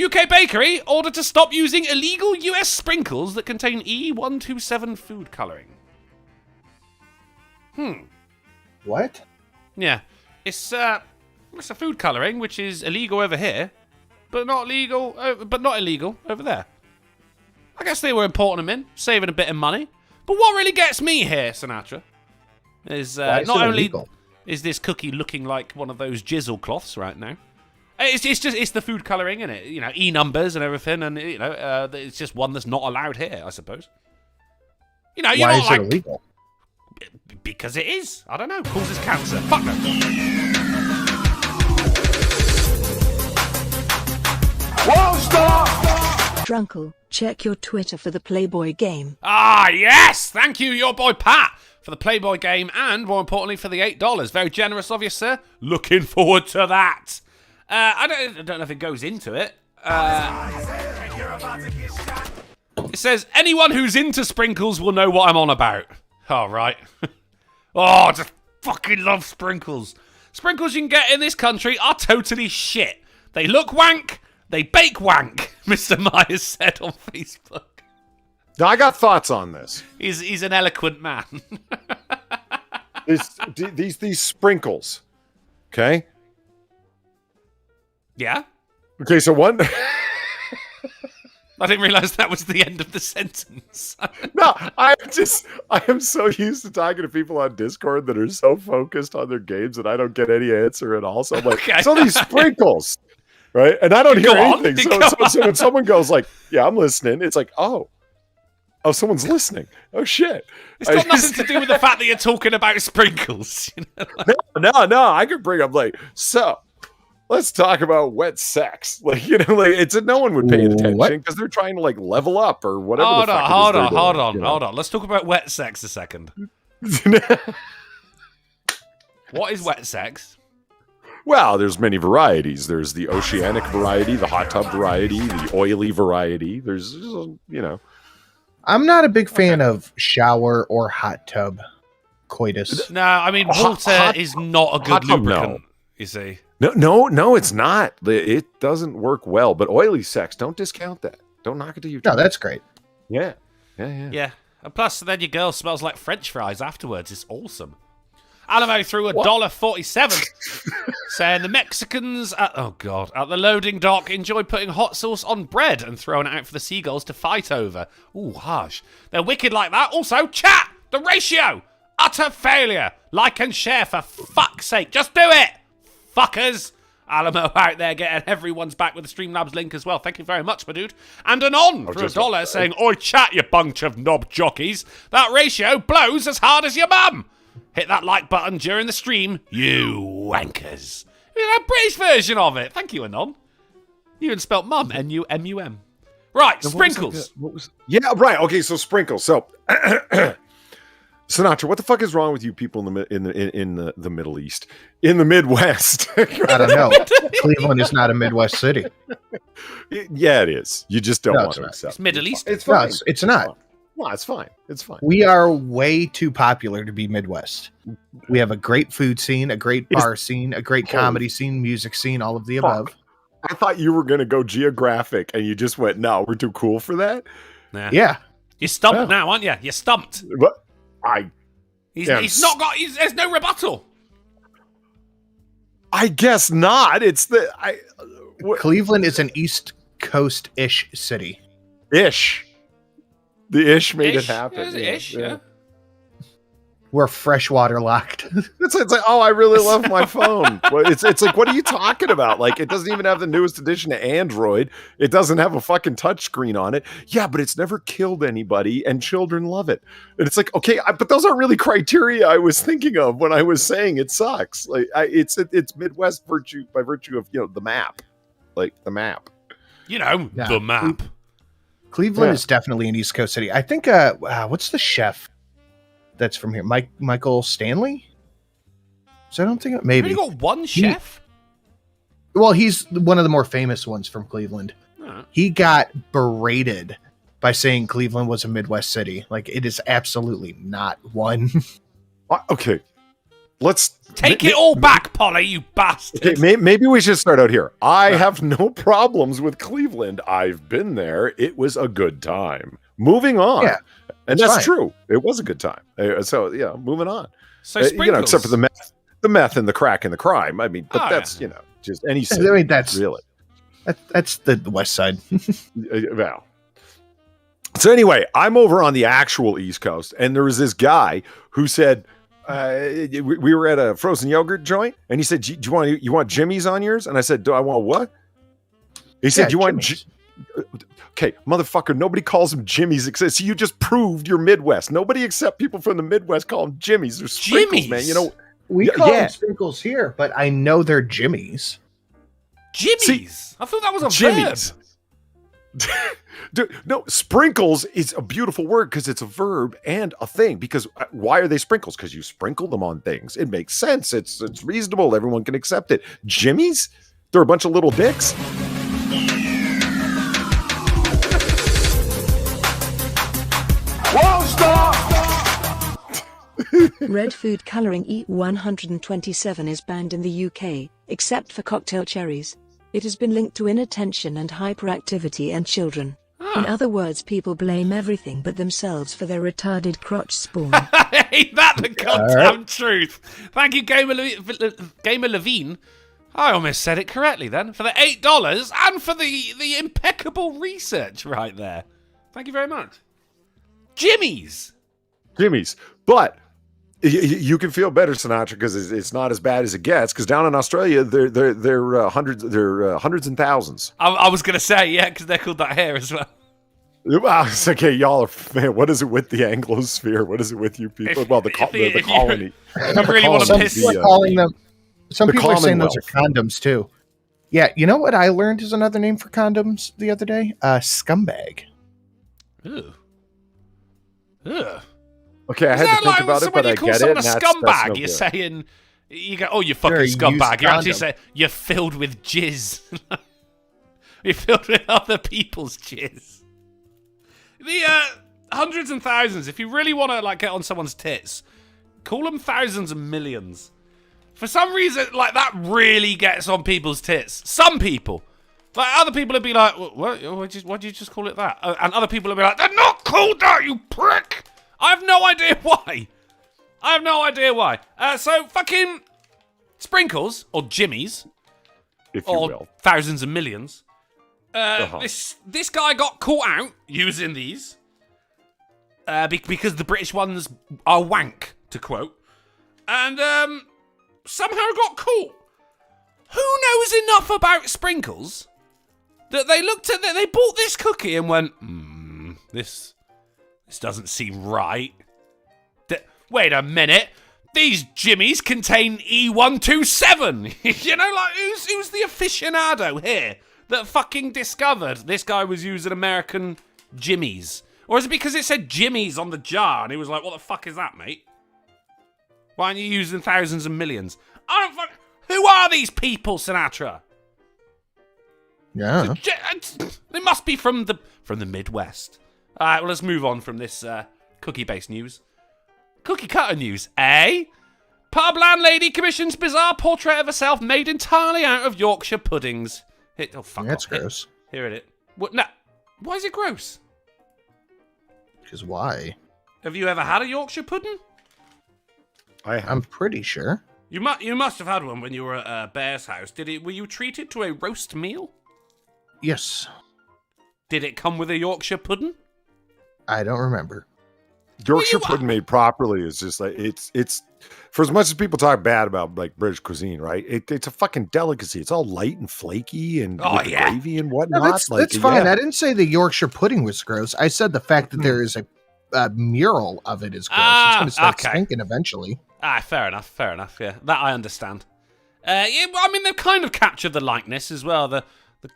UK bakery ordered to stop using illegal US sprinkles that contain E127 food colouring. What? Yeah. It's a food colouring which is illegal over here, but not illegal over there. I guess they were importing them in, saving a bit of money. But what really gets me here, Sinatra, is not only illegal? Is this cookie looking like one of those jizzle cloths right now. It's the food colouring in it, you know, E numbers and everything, and you know, it's just one that's not allowed here, I suppose. You know, why is it illegal? Because it is. I don't know. Causes cancer. Fuck them. Whoa, stop! Drunkle, check your Twitter for the Playboy game. Ah, yes! Thank you, your boy Pat, for the Playboy game and, more importantly, for the $8. Very generous of you, sir. Looking forward to that. I don't know if it goes into it. It says, anyone who's into sprinkles will know what I'm on about. Oh, right. I just fucking love sprinkles. Sprinkles you can get in this country are totally shit. They look wank. They bake wank, Mr. Myers said on Facebook. Now, I got thoughts on this. He's an eloquent man. These sprinkles, okay? Yeah? Okay, so one... I didn't realize that was the end of the sentence. No, I am so used to talking to people on Discord that are so focused on their games that I don't get any answer at all. So I'm like, okay. So these sprinkles... Right? And I don't hear anything. So when someone goes like, yeah, I'm listening, it's like, oh, someone's listening. Oh, shit. It's got nothing to do with the fact that you're talking about sprinkles. You know? No. I could bring up like, so let's talk about wet sex. Like, you know, like no one would pay attention because they're trying to like level up or whatever. Hold on. Let's talk about wet sex a second. What is wet sex? Well, there's many varieties. There's the oceanic variety, the hot tub variety, the oily variety. There's, you know. I'm not a big fan of shower or hot tub coitus. No, I mean, water is not a good lubricant, you see. No, it's not. It doesn't work well. But oily sex, don't discount that. Don't knock it to your No, that's great. Yeah. And plus, then your girl smells like French fries afterwards. It's awesome. Alamo threw $1.47, saying the Mexicans at the loading dock enjoy putting hot sauce on bread and throwing it out for the seagulls to fight over. Ooh, harsh. They're wicked like that. Also, chat! The ratio! Utter failure! Like and share for fuck's sake. Just do it! Fuckers! Alamo out there getting everyone's back with the Streamlabs link as well. Thank you very much, my dude. And Anon for $1 saying, "Oi, chat, you bunch of knob jockeys. That ratio blows as hard as your mum. Hit that like button during the stream, you wankers." A British version of it. Thank you, Anon. You even spelt mum, N-U-M-U-M. Right, sprinkles. Yeah, right. Okay, so sprinkles. So, Sinatra, what the fuck is wrong with you people in the Middle East, in the Midwest? I don't know. Cleveland is not a Midwest city. Yeah, it is. You just don't want to accept. It's Middle East. It's fine. No, it's not. No, it's fine. It's fine. We are way too popular to be Midwest. We have a great food scene, a great bar scene, a great comedy scene, music scene, all of the above. I thought you were going to go geographic, and you just went, no, we're too cool for that? Nah. Yeah. You're stumped now, aren't you? You're stumped. But He's not got... there's no rebuttal. I guess not. It's the... Cleveland is an East Coast-ish city. Ish. The ish made it happen. Yeah, ish, yeah. We're freshwater locked. It's like, oh, I really love my phone. It's like, what are you talking about? Like, it doesn't even have the newest edition of Android. It doesn't have a fucking touchscreen on it. Yeah, but it's never killed anybody, and children love it. And it's like, okay, but those aren't really criteria I was thinking of when I was saying it sucks. Like, it's Midwest virtue by virtue of the map, like the map. The map. Cleveland is definitely an East Coast city. I think. What's the chef that's from here? Michael Stanley? So I don't think maybe. You got one chef? Well, he's one of the more famous ones from Cleveland. Oh. He got berated by saying Cleveland was a Midwest city. Like, it is absolutely not one. Okay. Let's take it all back, Polly, you bastard. Okay, maybe we should start out here. I have no problems with Cleveland. I've been there. It was a good time. Moving on. Yeah, and that's true. It was a good time. So, yeah, moving on. So, except for the meth and the crack and the crime. I mean, but that's, just any city. I mean, that's really. That's the West Side. Well. So anyway, I'm over on the actual East Coast, and there was this guy who said, we were at a frozen yogurt joint, and he said, "Do you want Jimmy's on yours?" And I said, "Do I want what?" He said, "Do you want?" Okay, motherfucker. Nobody calls them Jimmy's. So you just proved you're Midwest. Nobody except people from the Midwest call them Jimmy's. They're sprinkles, man. We call them sprinkles here, but I know they're Jimmy's. Jimmy's. See, I thought that was a Jimmy's. Verb. Dude, no, sprinkles is a beautiful word because it's a verb and a thing. Because why are they sprinkles? Because you sprinkle them on things. It makes sense. It's reasonable. Everyone can accept it. Jimmy's? They're a bunch of little dicks. Whoa, stop! Red food colouring E127 is banned in the UK, except for cocktail cherries. It has been linked to inattention and hyperactivity in children. In other words, people blame everything but themselves for their retarded crotch spawn. Ain't that the goddamn truth? Thank you, Gamer Levine. I almost said it correctly then. For the $8 and for the impeccable research right there. Thank you very much. Jimmy's. But you can feel better, Sinatra, because it's not as bad as it gets. Because down in Australia, they're hundreds and thousands. I was gonna say because they're called that here as well. Wow, it's okay, y'all are, man, what is it with the Anglosphere? What is it with you people? The colony. You really want to piss some people are saying those are condoms too. Yeah, you know what I learned is another name for condoms the other day? Scumbag. Ew. Okay, I had to think about it, but I get it. A scumbag, you're saying, you go, oh, you fucking scumbag. You're actually saying you're filled with jizz. You're filled with other people's jizz. The hundreds and thousands. If you really want to get on someone's tits, call them thousands and millions. For some reason, that really gets on people's tits. Some people, other people would be like, "Why'd you just call it that?" And other people would be like, "They're not called that, you prick." I have no idea why. So fucking sprinkles or Jimmy's, if you will, thousands and millions. This guy got caught out using these because the British ones are wank, to quote, and somehow got caught. Who knows knows enough about sprinkles that they looked at they bought this cookie and went, this doesn't seem right. Wait a minute. These jimmies contain E127. You know, like, who's the aficionado here that fucking discovered this guy was using American jimmies? Or is it because it said jimmies on the jar and he was like, what the fuck is that, mate? Why aren't you using thousands and millions? Who are these people, Sinatra? Yeah. They must be from the Midwest. All right, well, let's move on from this cookie-based news. Cookie cutter news, eh? Pub landlady commissions bizarre portrait of herself made entirely out of Yorkshire puddings. Oh, fuck That's off. gross. Here it is. What? No. Why is it gross? Because why? Have you ever had a Yorkshire pudding? I'm pretty sure. You must have had one when you were at Bear's house. Were you treated to a roast meal? Yes. Did it come with a Yorkshire pudding? I don't remember. Yorkshire pudding made properly is just like it's for as much as people talk bad about like British cuisine, right? It's a fucking delicacy. It's all light and flaky and with the gravy and whatnot. No, that's fine. I didn't say the Yorkshire pudding was gross. I said the fact that there is a mural of it is gross. It's going to start stinking eventually. Fair enough. Yeah, that I understand. Yeah, well, I mean, they've kind of captured the likeness as well. The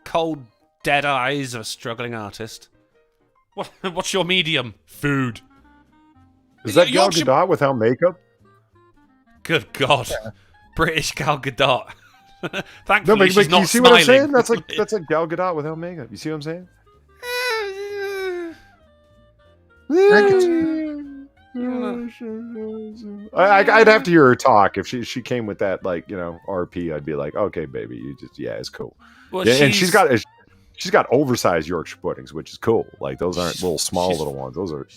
cold, dead eyes of a struggling artist. What's your medium? Food. Is that Gal Gadot without makeup? Good God. Yeah. British Gal Gadot. Thankfully, she's not you see smiling. What I'm saying? That's like Gal Gadot without makeup. You see what I'm saying? I'd have to hear her talk. If she came with that, like, you know, RP, I'd be like, okay, baby, it's cool. Well, yeah, and she's got oversized Yorkshire puddings, which is cool. Like, those aren't little ones. Those are.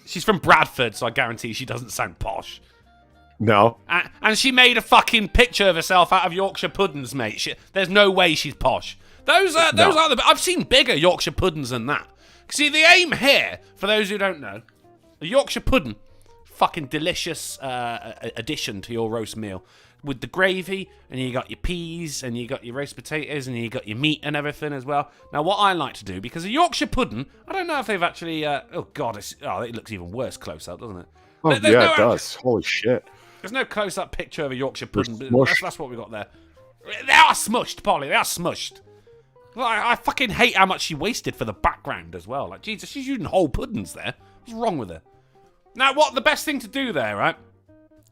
She's from Bradford, so I guarantee she doesn't sound posh. No. And she made a fucking picture of herself out of Yorkshire puddings, mate. There's no way she's posh. Those are I've seen bigger Yorkshire puddings than that. See, the aim here, for those who don't know, a Yorkshire pudding, fucking delicious addition to your roast meal. With the gravy, and you got your peas, and you got your roast potatoes, and you got your meat and everything as well. Now, what I like to do, because a Yorkshire pudding, I don't know if they've actually... oh, God, it looks even worse close-up, doesn't it? Oh, yeah, it does. Holy shit. There's no close-up picture of a Yorkshire pudding, but that's what we got there. They are smushed, Polly, they are smushed. Well, I fucking hate how much she wasted for the background as well. Like, Jesus, she's using whole puddings there. What's wrong with her? Now, the best thing to do there, right,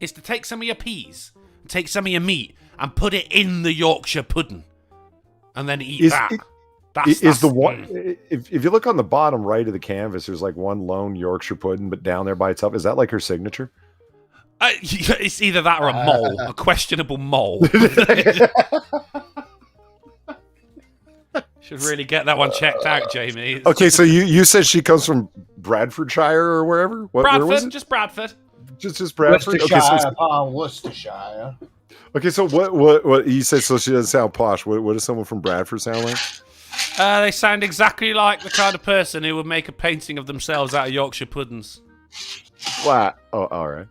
is to take some of your peas... Take some of your meat and put it in the Yorkshire pudding, and then eat that. That's the one. If you look on the bottom right of the canvas, there's like one lone Yorkshire pudding, but down there by itself, is that like her signature? It's either that or a mole, a questionable mole. Should really get that one checked out, Jamie. Okay, so you said she comes from Bradfordshire or wherever? Bradford, where was it? Just Bradford. Just Bradford. Worcestershire. Okay, so what you said? So she doesn't sound posh. What does someone from Bradford sound like? They sound exactly like the kind of person who would make a painting of themselves out of Yorkshire puddings. What? Oh, all right.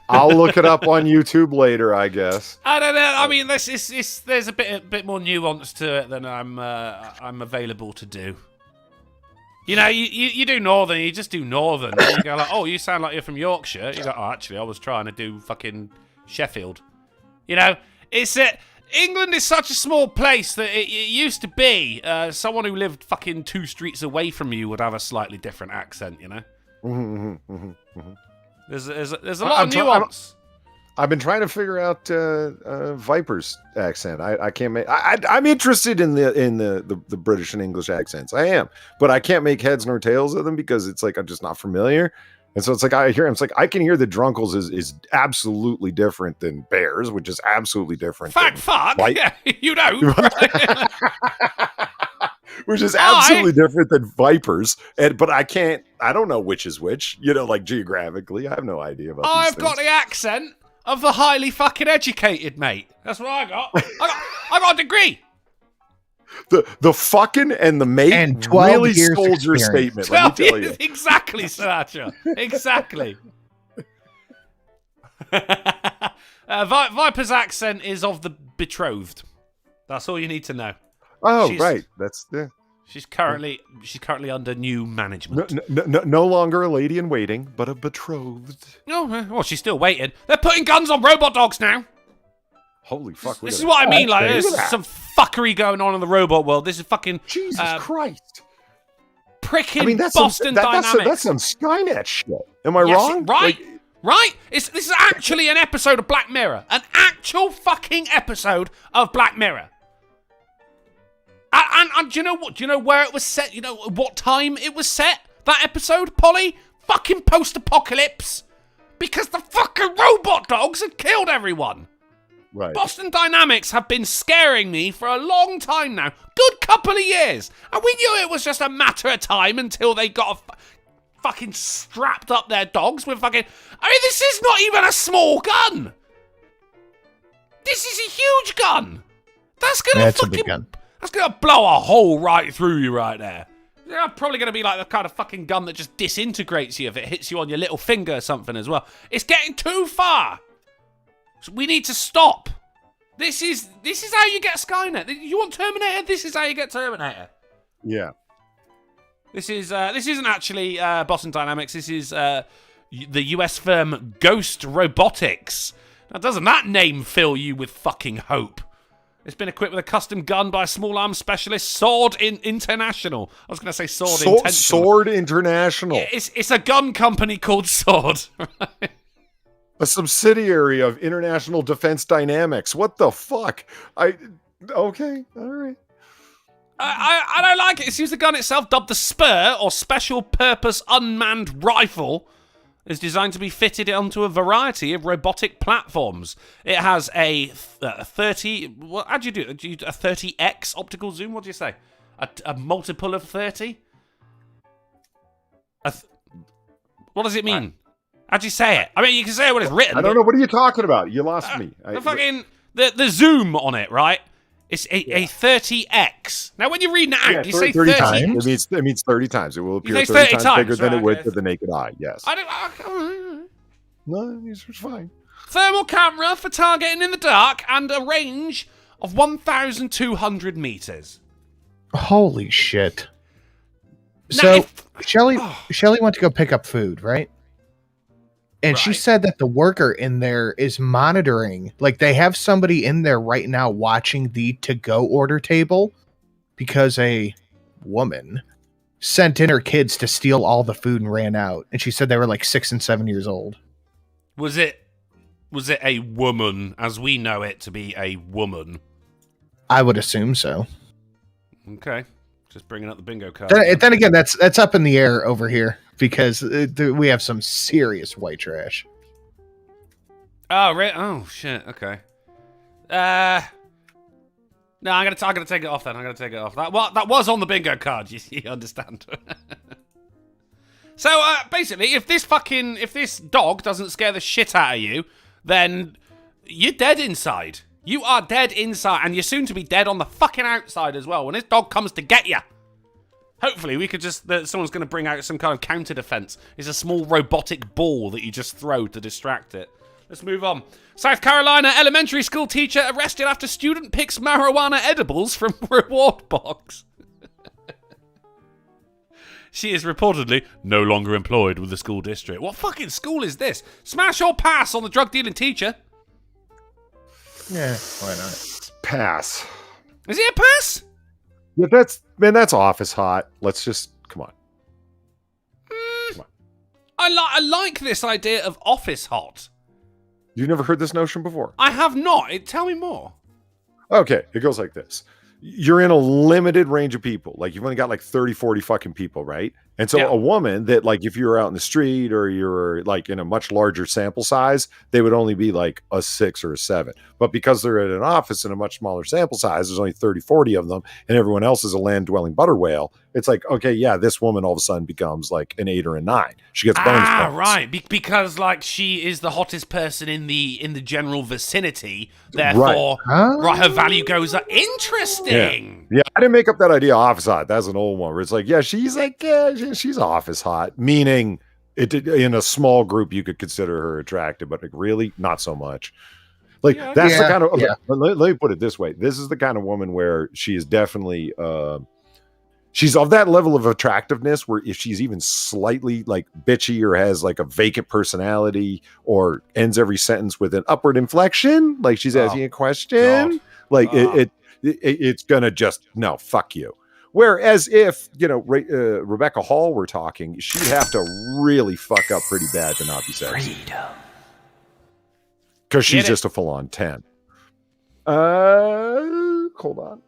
I'll look it up on YouTube later, I guess. I don't know. I mean, there's a bit more nuance to it than I'm available to do. You know, you do Northern, you just do Northern. And you go like, oh, you sound like you're from Yorkshire. You go, oh, actually, I was trying to do fucking Sheffield. You know, England is such a small place that it used to be someone who lived fucking 2 streets away from you would have a slightly different accent, you know? There's a lot of nuance. I've been trying to figure out Viper's accent. I can't make. I'm interested in the British and English accents. I am, but I can't make heads nor tails of them because it's like I'm just not familiar. And so it's like I hear him. It's like I can hear that Drunkles is absolutely different than Bears, which is absolutely different. Fuck. Yeah, you know. Which is absolutely different than Vipers, but I don't know which is which. You know, like geographically, I have no idea about. I've got the accent of the highly fucking educated, mate. That's what I got. I got a degree. The fucking and the mate and 12 really years sold your statement. Let me tell you. Exactly, Sinatra. Exactly. Viper's accent is of the betrothed. That's all you need to know. Oh, right. That's She's currently under new management. No longer a lady in waiting, but a betrothed. Oh, well, she's still waiting. They're putting guns on robot dogs now. Holy fuck! This is what I mean. Like, there's some fuckery going on in the robot world. This is fucking Jesus Christ. Pricking Boston Dynamics. That's some Skynet shit. Am I wrong? Right. Right? This is actually an episode of Black Mirror. An actual fucking episode of Black Mirror. And do you know what? Do you know where it was set? You know what time it was set? That episode, Polly? Fucking post-apocalypse. Because the fucking robot dogs had killed everyone. Right. Boston Dynamics have been scaring me for a long time now. Good couple of years. And we knew it was just a matter of time until they got fucking strapped up their dogs with fucking... I mean, this is not even a small gun. This is a huge gun. That's gonna That's a big gun. That's going to blow a hole right through you right there. They're probably going to be like the kind of fucking gun that just disintegrates you if it hits you on your little finger or something as well. It's getting too far. So we need to stop. This is how you get Skynet. You want Terminator? This is how you get Terminator. Yeah. This isn't actually Boston Dynamics. This is the US firm Ghost Robotics. Now, doesn't that name fill you with fucking hope? It's been equipped with a custom gun by a small arms specialist, Sword International. I was going to say Sword Intentional. Sword International. It's a gun company called Sword. Right? A subsidiary of International Defense Dynamics. What the fuck? Okay, all right. I don't like it. It seems the gun itself, dubbed the Spur, or Special Purpose Unmanned Rifle, is designed to be fitted onto a variety of robotic platforms. It has a 30... Well, how do you do it? Do you do a 30x optical zoom? What do you say? A multiple of 30? What does it mean? How do you say it? I mean, you can say it when it's written. I don't know. What are you talking about? You lost me. The zoom on it, right? It's a 30x. Now, when you read it out, you say 30 times. It means 30 times. It will appear 30 times bigger than it would to the naked eye. Yes. No, it's fine. Thermal camera for targeting in the dark and a range of 1,200 meters. Holy shit! So Shelly went to go pick up food, right? And she said that the worker in there is monitoring. Like, they have somebody in there right now watching the to-go order table because a woman sent in her kids to steal all the food and ran out. And she said they were like 6 and 7 years old. Was it a woman, as we know it to be a woman? I would assume so. Okay. Just bringing up the bingo card. Then again, that's up in the air over here. Because we have some serious white trash. Oh, right. Oh, shit. Okay. No, I'm gonna take it off then. I'm gonna take it off. That was on the bingo card. You understand? So basically, if this dog doesn't scare the shit out of you, then you're dead inside. You are dead inside, and you're soon to be dead on the fucking outside as well. When this dog comes to get you. Hopefully, we could someone's going to bring out some kind of counter defense. It's a small robotic ball that you just throw to distract it. Let's move on. South Carolina elementary school teacher arrested after student picks marijuana edibles from reward box. She is reportedly no longer employed with the school district. What fucking school is this? Smash or pass on the drug dealing teacher? Yeah, why not? Pass. Is it a pass? Yeah, that's office hot. Let's just come on. Come on. I like this idea of office hot. You've never heard this notion before? I have not. Tell me more. Okay, it goes like this. You're in a limited range of people. Like, you've only got like 30, 40 fucking people, right? And so a woman that, like, if you were out in the street or you're like in a much larger sample size, they would only be like a 6 or a 7. But because they're at an office in a much smaller sample size, there's only 30, 40 of them, and everyone else is a land-dwelling butter whale. It's like, okay, yeah, this woman all of a sudden becomes like an 8 or a 9. She gets bonus points. Right. Because like she is the hottest person in the general vicinity. Therefore, her value goes up. Interesting. Yeah, I didn't make up that idea. Office hot. That's an old one where it's like, yeah, she's like, she's office hot, meaning in a small group you could consider her attractive, but like, really not so much. Like that's the Yeah. kind of. Yeah. Let me put it this way: this is the kind of woman where she is definitely. She's of that level of attractiveness where if she's even slightly like bitchy or has like a vacant personality or ends every sentence with an upward inflection, like she's asking a question, like it's gonna just no, fuck you. Whereas if Rebecca Hall were talking, she'd have to really fuck up pretty bad to not be sexy. Because she's just a full-on 10. Hold on.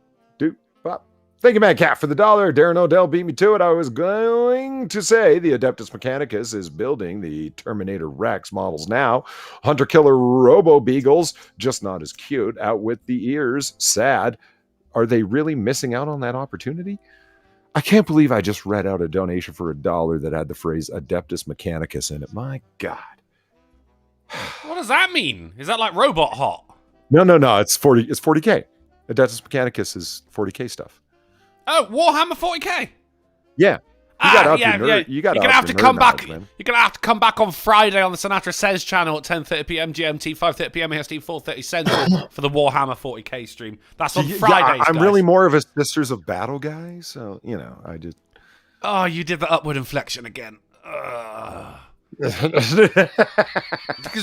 Thank you, Mad Cat, for the $1. Darren Odell beat me to it. I was going to say the Adeptus Mechanicus is building the Terminator Rex models now. Hunter Killer Robo Beagles, just not as cute. Out with the ears. Sad. Are they really missing out on that opportunity? I can't believe I just read out a donation for $1 that had the phrase Adeptus Mechanicus in it. My God. What does that mean? Is that like robot hot? No. It's 40. It's 40K. Adeptus Mechanicus is 40K stuff. Oh, Warhammer 40K. Yeah. You're gonna have to come back. You're gonna have to come back on Friday on the Sinatra Says channel at 10:30 p.m. GMT, 5:30 p.m. EST, 4:30 Central for the Warhammer 40K stream. That's on Fridays. I'm guys. really more of a Sisters of Battle guy, so I just. Oh, you did the upward inflection again. Because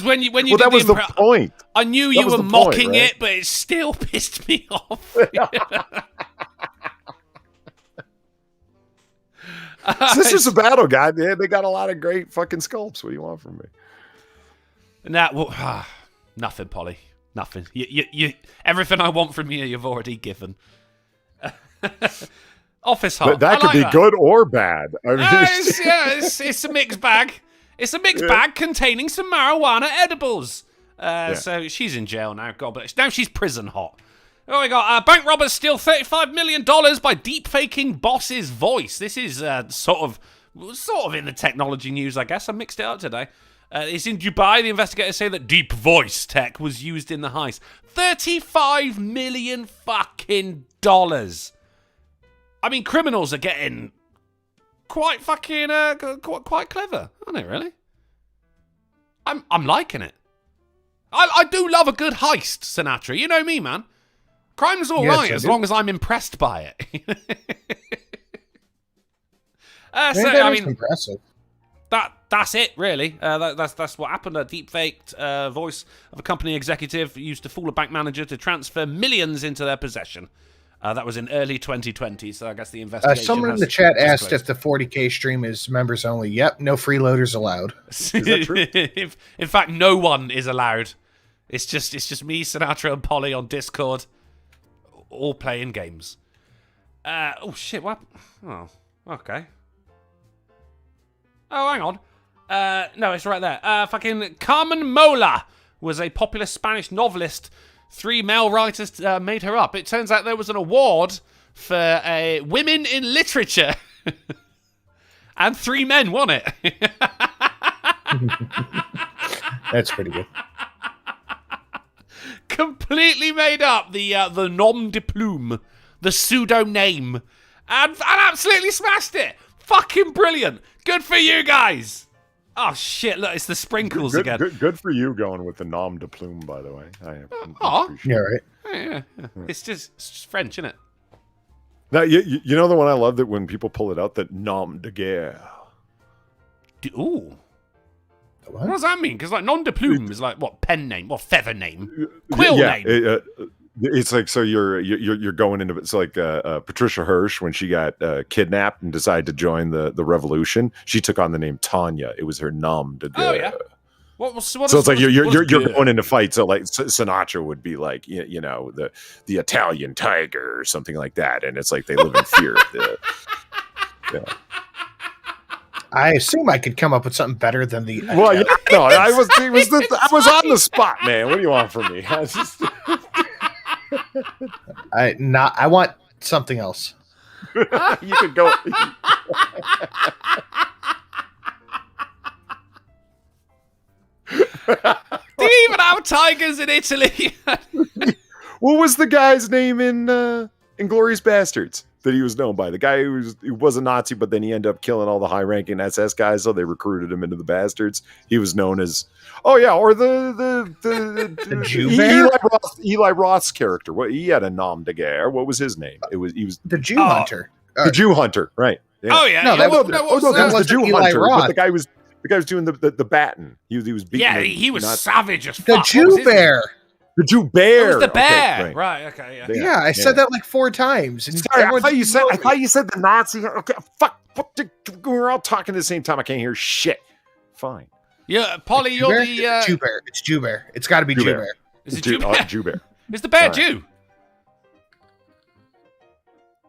when you did that was the point. I knew you were mocking it, but it still pissed me off. Sisters of Battle, guy. They got a lot of great fucking sculpts. What do you want from me? Nothing, Polly. Nothing. You everything I want from you've already given. Office Hub. That could be good or bad. I mean, it's a mixed bag. It's a mixed bag containing some marijuana edibles. So she's in jail now. God bless. Now she's prison hot. Oh, we got bank robbers steal $35 million by deep-faking boss's voice. This is sort of in the technology news, I guess. I mixed it up today. It's in Dubai. The investigators say that deep voice tech was used in the heist. $35 million fucking dollars. I mean, criminals are getting quite fucking quite clever, aren't they? Really? I'm liking it. I do love a good heist, Sinatra. You know me, man. Crime's all right as long as I'm impressed by it. I mean, impressive. That's it, really. That's what happened. A deep-faked voice of a company executive used to fool a bank manager to transfer millions into their possession. That was in early 2020, so I guess the investigation. Someone in the chat asked if the 40K stream is members only. Yep, no freeloaders allowed. Is that true? In fact, no one is allowed. It's just me, Sinatra, and Polly on Discord, all playing games. Oh shit! What? Oh, okay. Oh, hang on. No, it's right there. Fucking Carmen Mola was a popular Spanish novelist. 3 male writers made her up. It turns out there was an award for women in literature. And 3 men won it. That's pretty good. Completely made up the nom de plume, the pseudo name, and absolutely smashed it. Fucking brilliant. Good for you guys. Oh shit! Look, it's the sprinkles again. Good for you going with the nom de plume, by the way. Yeah, right. Yeah. It's just French, isn't it? Now, you know the one I love that when people pull it out, that nom de guerre. Ooh. What does that mean? Because like nom de plume is like what, pen name, what, feather name, quill name. It's like, so you're going into it's like Patricia Hirsch when she got kidnapped and decided to join the revolution. She took on the name Tanya. It was her nom de guerre. Oh yeah. So it's like you're going into fights. So like Sinatra would be like the Italian tiger or something like that, and it's like they live in fear of the. Yeah. I assume I could come up with something better than the. Well, yeah, no, I was on the spot, man. What do you want from me? I want something else. You could go. Do you even have tigers in Italy? What was the guy's name in Inglourious Bastards? that he was known by. The guy who was a Nazi, but then he ended up killing all the high-ranking SS guys, so they recruited him into the Bastards. He was known as, or the Jew bear? Eli Roth's character. What he had a nom de guerre. What was his name? He was the Jew hunter. The Jew hunter, right? Yeah. Oh yeah, No, yeah. that That's the Jew Eli hunter. Roth. But the guy was doing the baton. He was beating. Yeah, he was savage as fuck. The What was Jew his bear. The Jew bear. It was the bear. Okay, Right. Okay. Yeah. Yeah, I said that like 4 times. And Sorry, I thought you said the Nazi. Okay, fuck. We're all talking at the same time. I can't hear shit. Fine. Yeah, Polly, you're the Jew bear. It's Jew bear. It's got to be Jew bear. Is it Jew bear? Jew bear. Is the bear Right. Jew?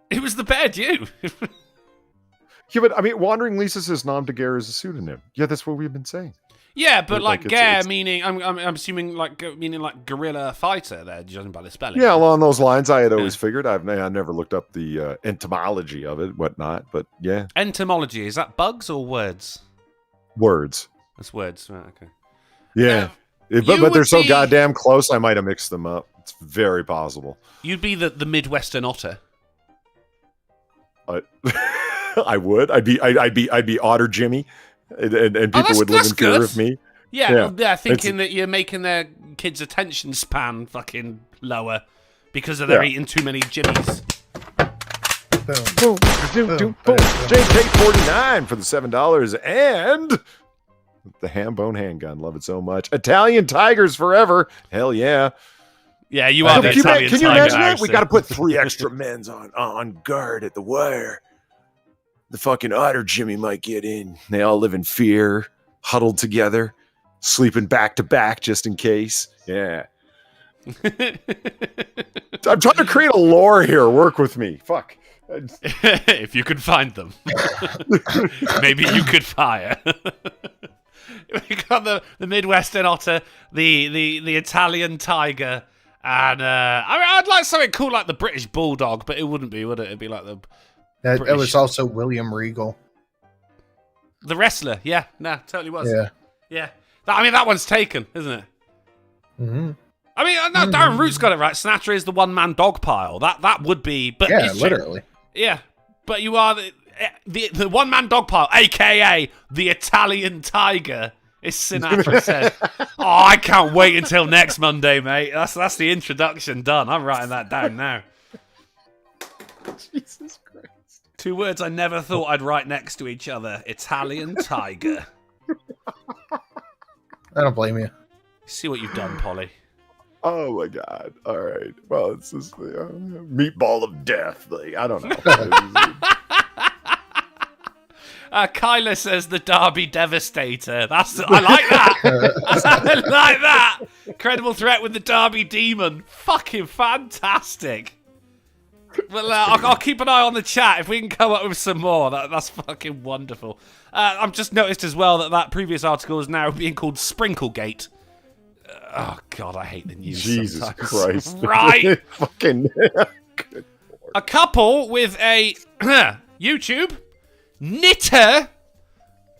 It was the bear Jew. Yeah, but I mean, Wandering Lisa says nom de guerre is a pseudonym. Yeah, that's what we've been saying. Yeah, but like guerre it's meaning, I'm assuming meaning like guerrilla fighter there, judging by the spelling. Yeah, along those lines, I had always figured. I never looked up the etymology of it, whatnot. But yeah, Entomology, is that bugs or words? words. That's words. Right, okay. Yeah, you but they're would so be- goddamn close. I might have mixed them up. It's very possible. You'd be the Midwestern otter. I would. I'd be Otter Jimmy, and people would live in fear of me. Yeah, thinking that you're making their kids' attention span fucking lower because they're eating too many jimmies. Boom. JK49 for the $7 and the ham bone handgun. Love it so much. Italian Tigers forever. Hell yeah. Yeah, you are the Italian Can you tiger, imagine that? Harrison. We got to put 3 extra men's on guard at the wire. The fucking Otter Jimmy might get in. They all live in fear, huddled together, sleeping back to back just in case. Yeah. I'm trying to create a lore here. Work with me. Fuck. If you could find them. Maybe you could fire. We got the Midwestern otter, the Italian tiger, and I'd like something cool like the British bulldog, but it wouldn't be, would it? It'd be like the That British. was also William Regal. The wrestler. Yeah, no, totally was. Yeah. That one's taken, isn't it? Mm-hmm. I mean, no, Darren Root's got it right. Sinatra is the one-man dog pile. That would be, but Yeah, it's literally. Yeah, but you are the one-man dog pile, aka the Italian tiger. Is Sinatra said. Oh, I can't wait until next Monday, mate. That's the introduction done. I'm writing that down now. Jesus Christ. 2 words I never thought I'd write next to each other. Italian tiger. I don't blame you. See what you've done, Polly. Oh my God. All right. Well, it's just the meatball of death. Like, I don't know. Kyla says the Derby Devastator. I like that. I like that. Credible threat with the Derby Demon. Fucking fantastic. Well, I'll keep an eye on the chat. If we can come up with some more, that's fucking wonderful. I've just noticed as well that previous article is now being called Sprinklegate. Oh, God, I hate the news Jesus sometimes. Christ. Right. Fucking. A couple with a YouTube knitter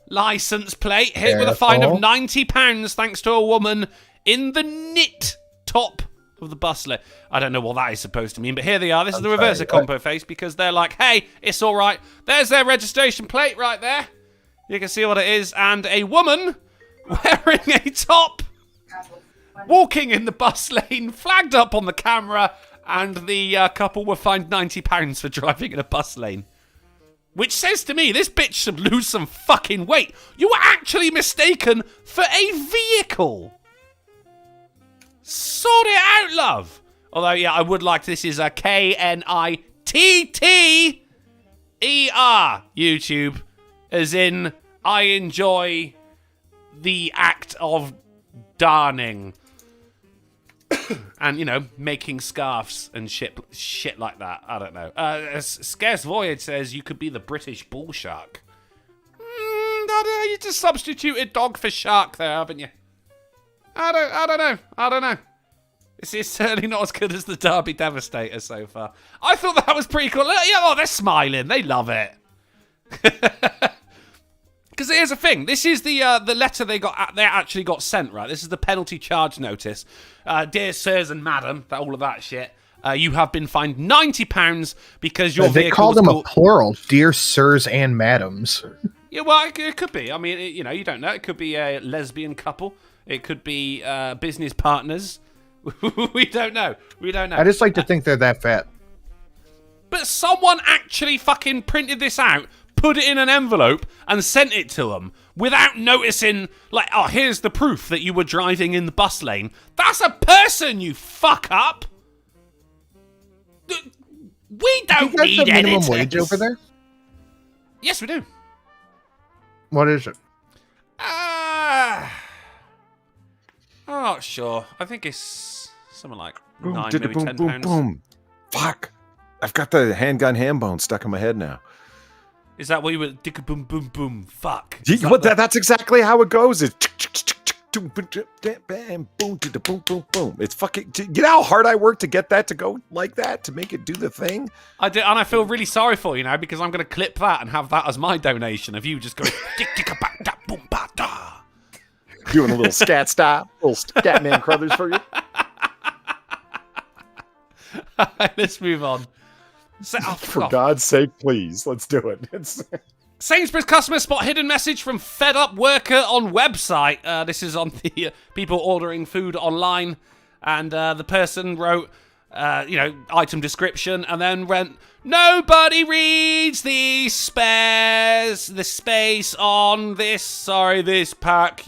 license plate hit with a fine of £90 thanks to a woman in the knit top of the bustler. I don't know what that is supposed to mean, but here they are. This is the reverse of Compo Face because they're like, hey, it's all right. There's their registration plate right there. You can see what it is. And a woman wearing a top, walking in the bus lane, flagged up on the camera, and the couple were fined £90 for driving in a bus lane. Which says to me, this bitch should lose some fucking weight. You were actually mistaken for a vehicle. Sort it out, love. Although, yeah, I would like this is a KNITTER YouTube. As in, I enjoy the act of darning. And, making scarves and shit like that. I don't know. Scarce Voyage says you could be the British bull shark. You just substituted dog for shark there, haven't you? I don't know. This is certainly not as good as the Derby Devastator so far. I thought that was pretty cool. Yeah, they're smiling. They love it. Because here's the thing. This is the letter they actually got sent, right? This is the penalty charge notice. Dear sirs and madam, all of that shit. You have been fined £90 because your They vehicle called was them caught... a plural, dear sirs and madams. Yeah, well, it could be. I mean, you don't know. It could be a lesbian couple. It could be business partners. We don't know. I just like to think they're that fat. But someone actually fucking printed this out, put it in an envelope, and sent it to them without noticing, like, oh, here's the proof that you were driving in the bus lane. That's a person, you fuck up! We don't Do you guys need have minimum editors. wage over there? Yes, we do. What is it? I'm not sure. I think it's something like Boom, £9, did maybe boom, £10. boom, boom. Fuck. I've got the handgun ham bone stuck in my head now. Is that what you were... Dick boom boom boom. Fuck. That's exactly how it goes. It's bam, boom, boom, boom, boom. It's fucking. You know how hard I worked to get that to go like that, to make it do the thing? I did, and I feel really sorry for you now because I'm going to clip that and have that as my donation of you just going tick tick a back da boom ba da. Doing a little scat style, little scat man Crothers for you. Let's move on. For God's sake, please, let's do it. Sainsbury's customer spot hidden message from fed up worker on website. This is on the people ordering food online, and the person wrote, item description, and then went, nobody reads the space on this pack.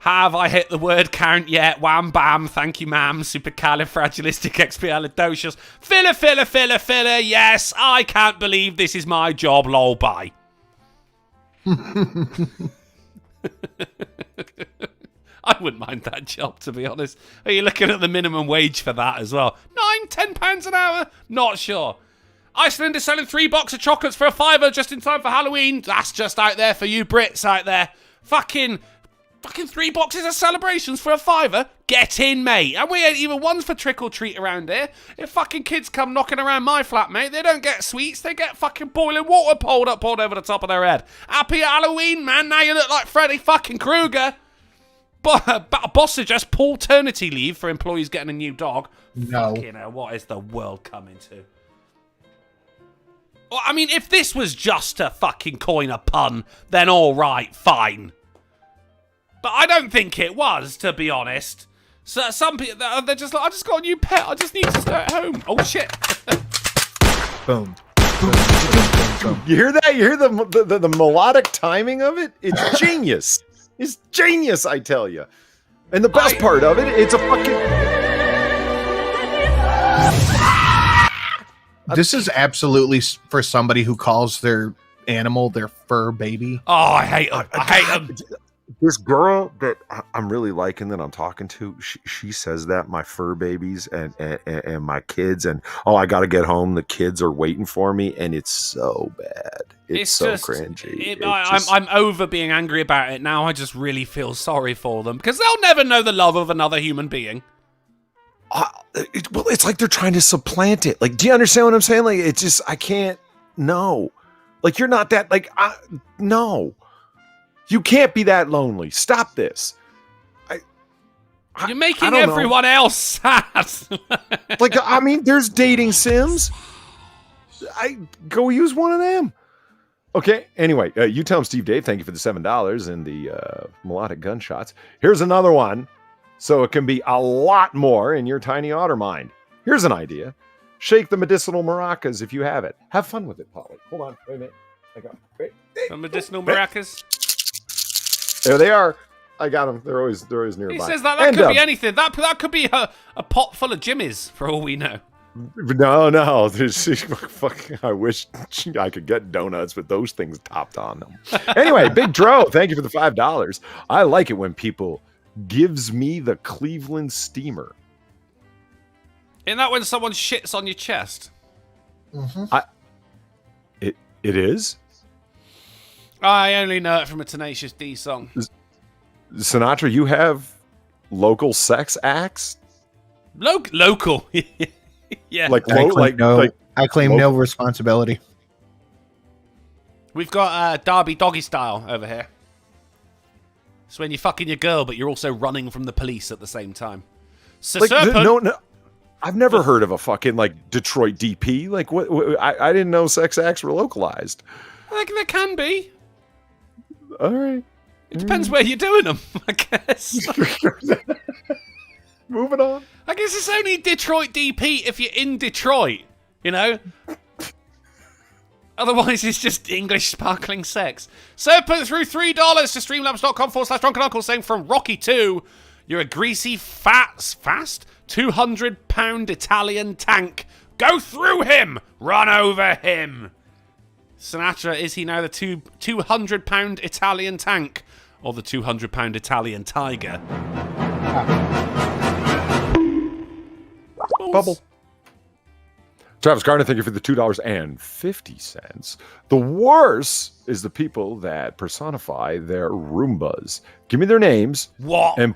Have I hit the word count yet? Wham bam, thank you ma'am, supercalifragilisticexpialidocious. Filler, yes, I can't believe this is my job, lol, bye. I wouldn't mind that job, to be honest. Are you looking at the minimum wage for that as well? £9-10 an hour? Not sure. Iceland is selling 3 boxes of chocolates for £5 just in time for Halloween. That's just out there for you Brits out there. Fucking 3 boxes of celebrations for £5? Get in, mate. And we ain't even ones for trick or treat around here. If fucking kids come knocking around my flat, mate, they don't get sweets. They get fucking boiling water poured over the top of their head. Happy Halloween, man. Now you look like Freddy fucking Krueger. Boss suggests paternity leave for employees getting a new dog. No. Fucking hell, what is the world coming to? Well, I mean, if this was just to fucking coin a pun, then all right, fine. But I don't think it was, to be honest. So some people, they're just like, I just got a new pet. I just need to stay at home. Oh, shit. Boom. You hear that? You hear the melodic timing of it? It's genius. It's genius, I tell you. And the best part of it, it's a fucking... This is absolutely for somebody who calls their animal their fur baby. Oh, I hate them. I hate them. This girl that I'm really liking that I'm talking to, she says that my fur babies and my kids, and I got to get home. The kids are waiting for me, and it's so bad. It's so just cringy. I'm over being angry about it now. I just really feel sorry for them because they'll never know the love of another human being. It's like they're trying to supplant it. Like, do you understand what I'm saying? Like, it's just, I can't. No, like you're not that. Like, no. You can't be that lonely. Stop this. You're making everyone else sad. Like, I mean, there's dating sims. I go use one of them. Okay. Anyway, you tell him, Steve Dave, thank you for the $7 and the melodic gunshots. Here's another one. So it can be a lot more in your tiny otter mind. Here's an idea. Shake the medicinal maracas if you have it. Have fun with it, Polly. Hold on. Wait a minute. The medicinal maracas? There they are. I got them. They're always nearby. He says that could be anything. That could be a pot full of jimmies, for all we know. No. Fuck, I wish I could get donuts with those things topped on them. Anyway, Big Dro, thank you for the $5. I like it when people gives me the Cleveland steamer. Isn't that when someone shits on your chest? Mm-hmm. It is? I only know it from a Tenacious D song. Sinatra, you have local sex acts? Local? Yeah. I claim no responsibility. We've got Derby Doggy Style over here. It's when you're fucking your girl, but you're also running from the police at the same time. So, like, no. I've never heard of a fucking like Detroit DP. Like what I didn't know sex acts were localized. Like there can be. All right. It depends where you're doing them, I guess. Moving on. I guess it's only Detroit DP if you're in Detroit, you know? Otherwise, it's just English sparkling sex. So put through $3 to streamlabs.com/drunkenuncle saying from Rocky 2, you're a greasy, fast 200-pound Italian tank. Go through him! Run over him! Sinatra, is he now the 200-pound Italian tank or the 200-pound Italian tiger? Bubble. Travis Gardner, thank you for the $2.50. The worst is the people that personify their Roombas. Give me their names. What? And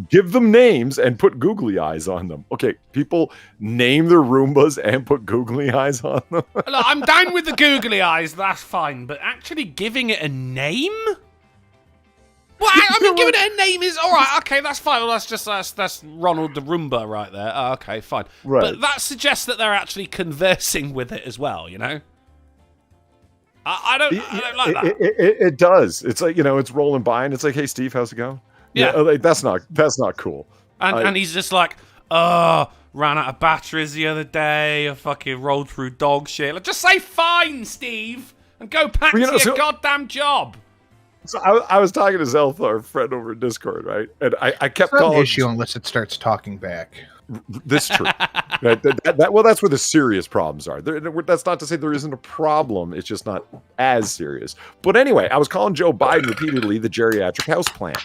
give them names and put googly eyes on them. Okay, people name their Roombas and put googly eyes on them. Look, I'm down with the googly eyes, that's fine, but actually giving it a name? Well, I mean, giving it a name is alright, okay, that's fine. Well, that's Ronald the Roomba right there. Oh, okay, fine. Right. But that suggests that they're actually conversing with it as well, you know? I don't like that. It does. It's like, it's rolling by and it's like, hey, Steve, how's it going? Yeah. Like, that's not cool. And he's just like, ran out of batteries the other day. I fucking rolled through dog shit. Like, just say fine, Steve, and go back to your goddamn job. So I was talking to Zelth, our friend over in Discord, right? And I kept it's not calling. An issue unless it starts talking back. This is true. Well, that's where the serious problems are. That's not to say there isn't a problem. It's just not as serious. But anyway, I was calling Joe Biden repeatedly the geriatric houseplant.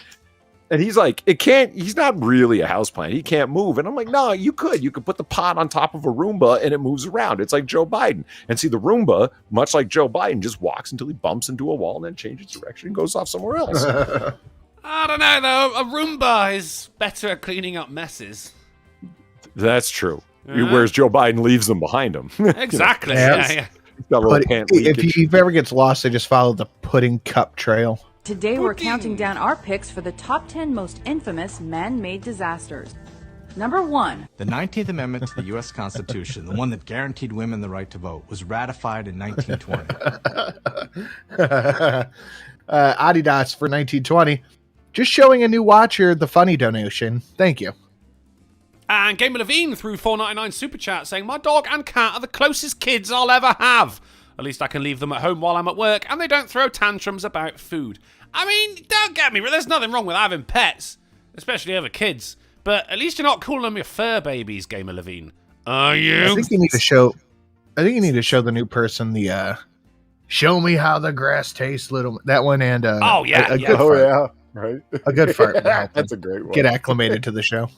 And he's like, he's not really a houseplant. He can't move. And I'm like, no, you could put the pot on top of a Roomba and it moves around. It's like Joe Biden. And see, the Roomba, much like Joe Biden, just walks until he bumps into a wall and then changes direction and goes off somewhere else. I don't know, though. A Roomba is better at cleaning up messes. That's true. Whereas Joe Biden leaves them behind him. Exactly. Yeah. But if he ever gets lost, they just follow the pudding cup trail. Today we're counting down our picks for the top 10 most infamous man-made disasters. Number 1. The 19th Amendment to the U.S. Constitution, the one that guaranteed women the right to vote, was ratified in 1920. Adidas for 1920. Just showing a new watch here, the funny donation. Thank you. And Gamer Levine through $4.99 super chat saying, my dog and cat are the closest kids I'll ever have. At least I can leave them at home while I'm at work, and they don't throw tantrums about food. I mean, don't get me wrong, there's nothing wrong with having pets, especially other kids. But at least you're not calling them your fur babies, Gamer Levine. Are you? I think you need to show the new person the show me how the grass tastes, little that one, and oh yeah, a good fart. Right. A good fart. That's a great one. Get acclimated to the show.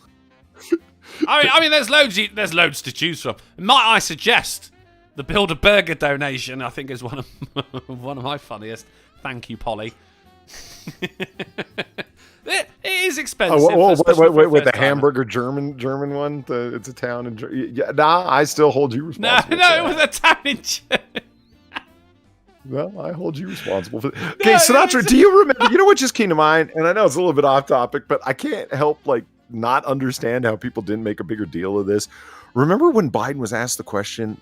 I mean, there's loads to choose from. Might I suggest the Build a Burger donation? I think is one of my funniest. Thank you, Polly. It is expensive. Wait, with the hamburger German one. It's a town in Germany. I still hold you responsible. No, it was a town in Germany. Well, I hold you responsible for that. Okay, Sinatra, do you remember? You know what just came to mind? And I know it's a little bit off topic, but I can't help not understand how people didn't make a bigger deal of this. Remember when Biden was asked the question,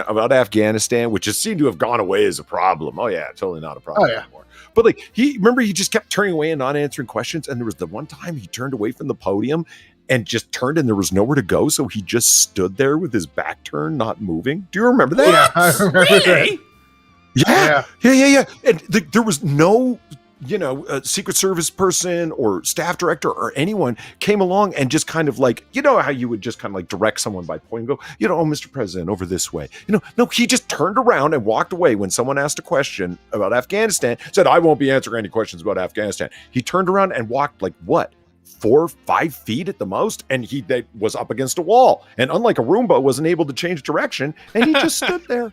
about Afghanistan, which just seemed to have gone away as a problem. Oh yeah, totally not a problem anymore. But he just kept turning away and not answering questions. And there was the one time he turned away from the podium and just turned, and there was nowhere to go. So he just stood there with his back turned, not moving. Do you remember that? Yeah, I remember really? that. Yeah. And there was no, Secret Service person or staff director or anyone came along and just kind of how you would just kind of direct someone by point and go, oh, Mr. President, over this way. No, he just turned around and walked away when someone asked a question about Afghanistan, said, I won't be answering any questions about Afghanistan. He turned around and walked 4 or 5 feet at the most, and he was up against a wall. And unlike a Roomba, wasn't able to change direction, and he just stood there.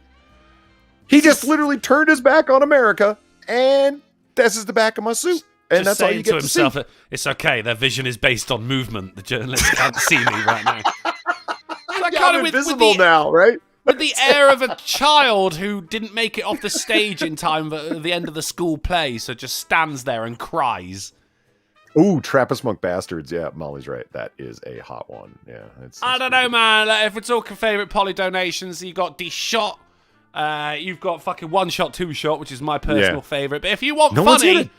He just literally turned his back on America, and this is the back of my suit. And that's all you get to himself, see. It's okay. Their vision is based on movement. The journalists can't see me right now. I'm invisible now, right? With the air of a child who didn't make it off the stage in time at the end of the school play, so just stands there and cries. Ooh, Trappist Monk Bastards. Yeah, Molly's right. That is a hot one. Yeah, I don't know, man. Like, if we're talking favourite poly donations, you got D-Shot. You've got fucking One Shot, Two Shot, which is my personal favourite. But if you want funny,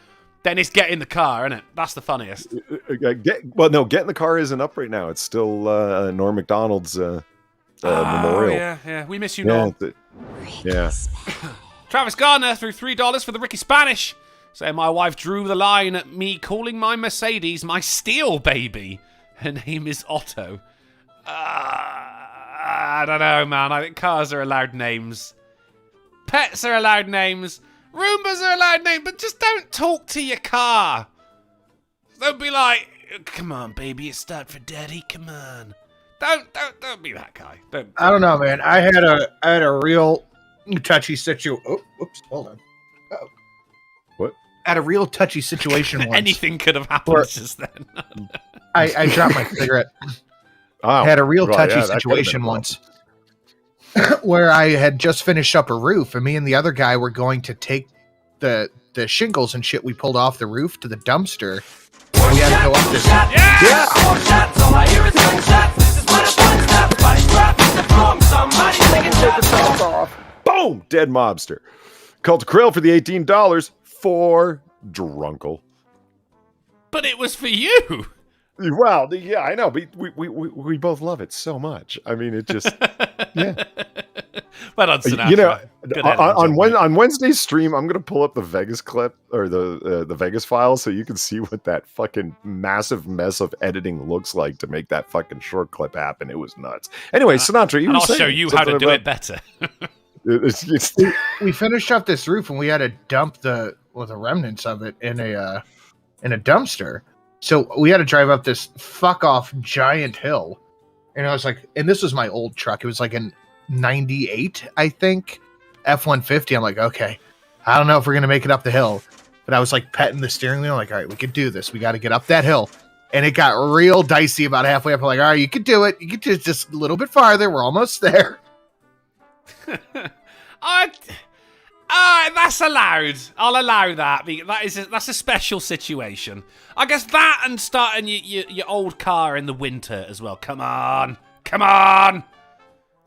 then it's Get in the Car, isn't it? That's the funniest. Get in the Car isn't up right now. It's still Norm Macdonald's memorial. Yeah. We miss you, Norm. Yeah. Travis Gardner threw $3 for the Ricky Spanish, saying my wife drew the line at me calling my Mercedes my steel baby. Her name is Otto. I don't know, man. I think cars are allowed names. Pets are allowed names. Roombas are allowed names, but just don't talk to your car. Don't be like, come on, baby, it's start for daddy. Come on. Don't be that guy. I don't know, man. I had a real touchy situation. Oh, whoops, hold on. Uh-oh. What? At a real touchy situation once. Anything could have happened just then. I dropped my cigarette. I had a real touchy situation once where I had just finished up a roof, and me and the other guy were going to take the shingles and shit we pulled off the roof to the dumpster. We had to go up this. Boom! Dead mobster. Called to Krill for the $18 for Drunkle. But it was for you. Well, yeah, I know, but we both love it so much. I mean, it just, yeah. Well done, Sinatra. You know, on Wednesday's stream, I'm gonna pull up the Vegas clip or the Vegas file so you can see what that fucking massive mess of editing looks like to make that fucking short clip happen. It was nuts. Anyway, Sinatra, I'll show you how to do it better. We finished up this roof and we had to dump the remnants of it in a dumpster. So we had to drive up this fuck off giant hill. And I was like, and this was my old truck. It was like a 98, I think, F-150. I'm like, okay, I don't know if we're going to make it up the hill. But I was like petting the steering wheel. Like, all right, we can do this. We got to get up that hill. And it got real dicey about halfway up. I'm like, all right, you can do it. You can just a little bit farther. We're almost there. That's allowed. I'll allow that. That's a special situation. I guess that and starting your old car in the winter as well. Come on.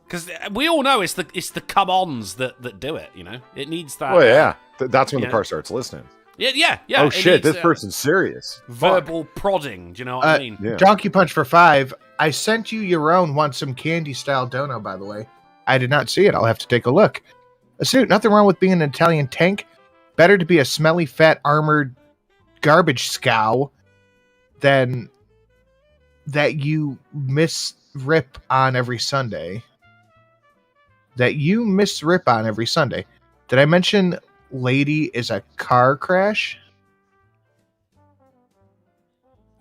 Because we all know it's the come-ons that do it. You know, it needs that. Oh yeah, that's when the car starts listening. Yeah. Oh shit, this person's serious. Verbal prodding. Do you know what I mean? Yeah. Donkey Punch for 5. I sent you your own some candy-style dono, by the way. I did not see it. I'll have to take a look. A suit, nothing wrong with being an Italian tank. Better to be a smelly, fat, armored garbage scow than that you rip on every Sunday. Did I mention lady is a car crash?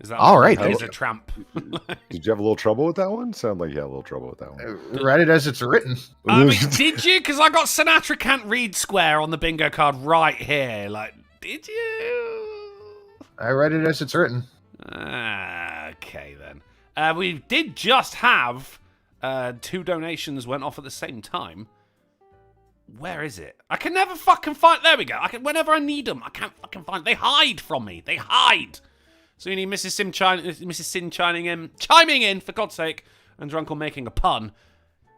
Is that all right? He's a tramp. Did you have a little trouble with that one? Sound like you had a little trouble with that one. Read it as it's written. Did you? Because I got Sinatra can't read square on the bingo card right here. Like, did you? I read it as it's written. Okay, then. We did just have 2 donations went off at the same time. Where is it? I can never fucking find. There we go. Whenever I need them, I can't fucking find. They hide from me. They hide. So you need Mrs. Sin chiming in, for God's sake, and Drunken making a pun.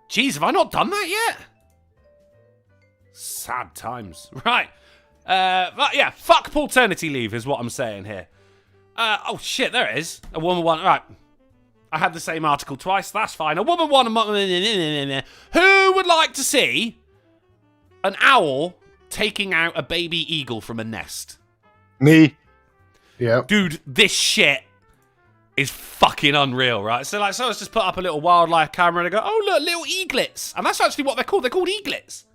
Jeez, have I not done that yet? Sad times. Right. But yeah, fuck paternity leave is what I'm saying here. Oh shit, there it is. A woman one. Right. I had the same article twice. That's fine. A woman one. Who would like to see an owl taking out a baby eagle from a nest? Me. Yeah. Dude, this shit is fucking unreal, right? So let's just put up a little wildlife camera and go, oh, look, little eaglets. And that's actually what they're called. They're called eaglets.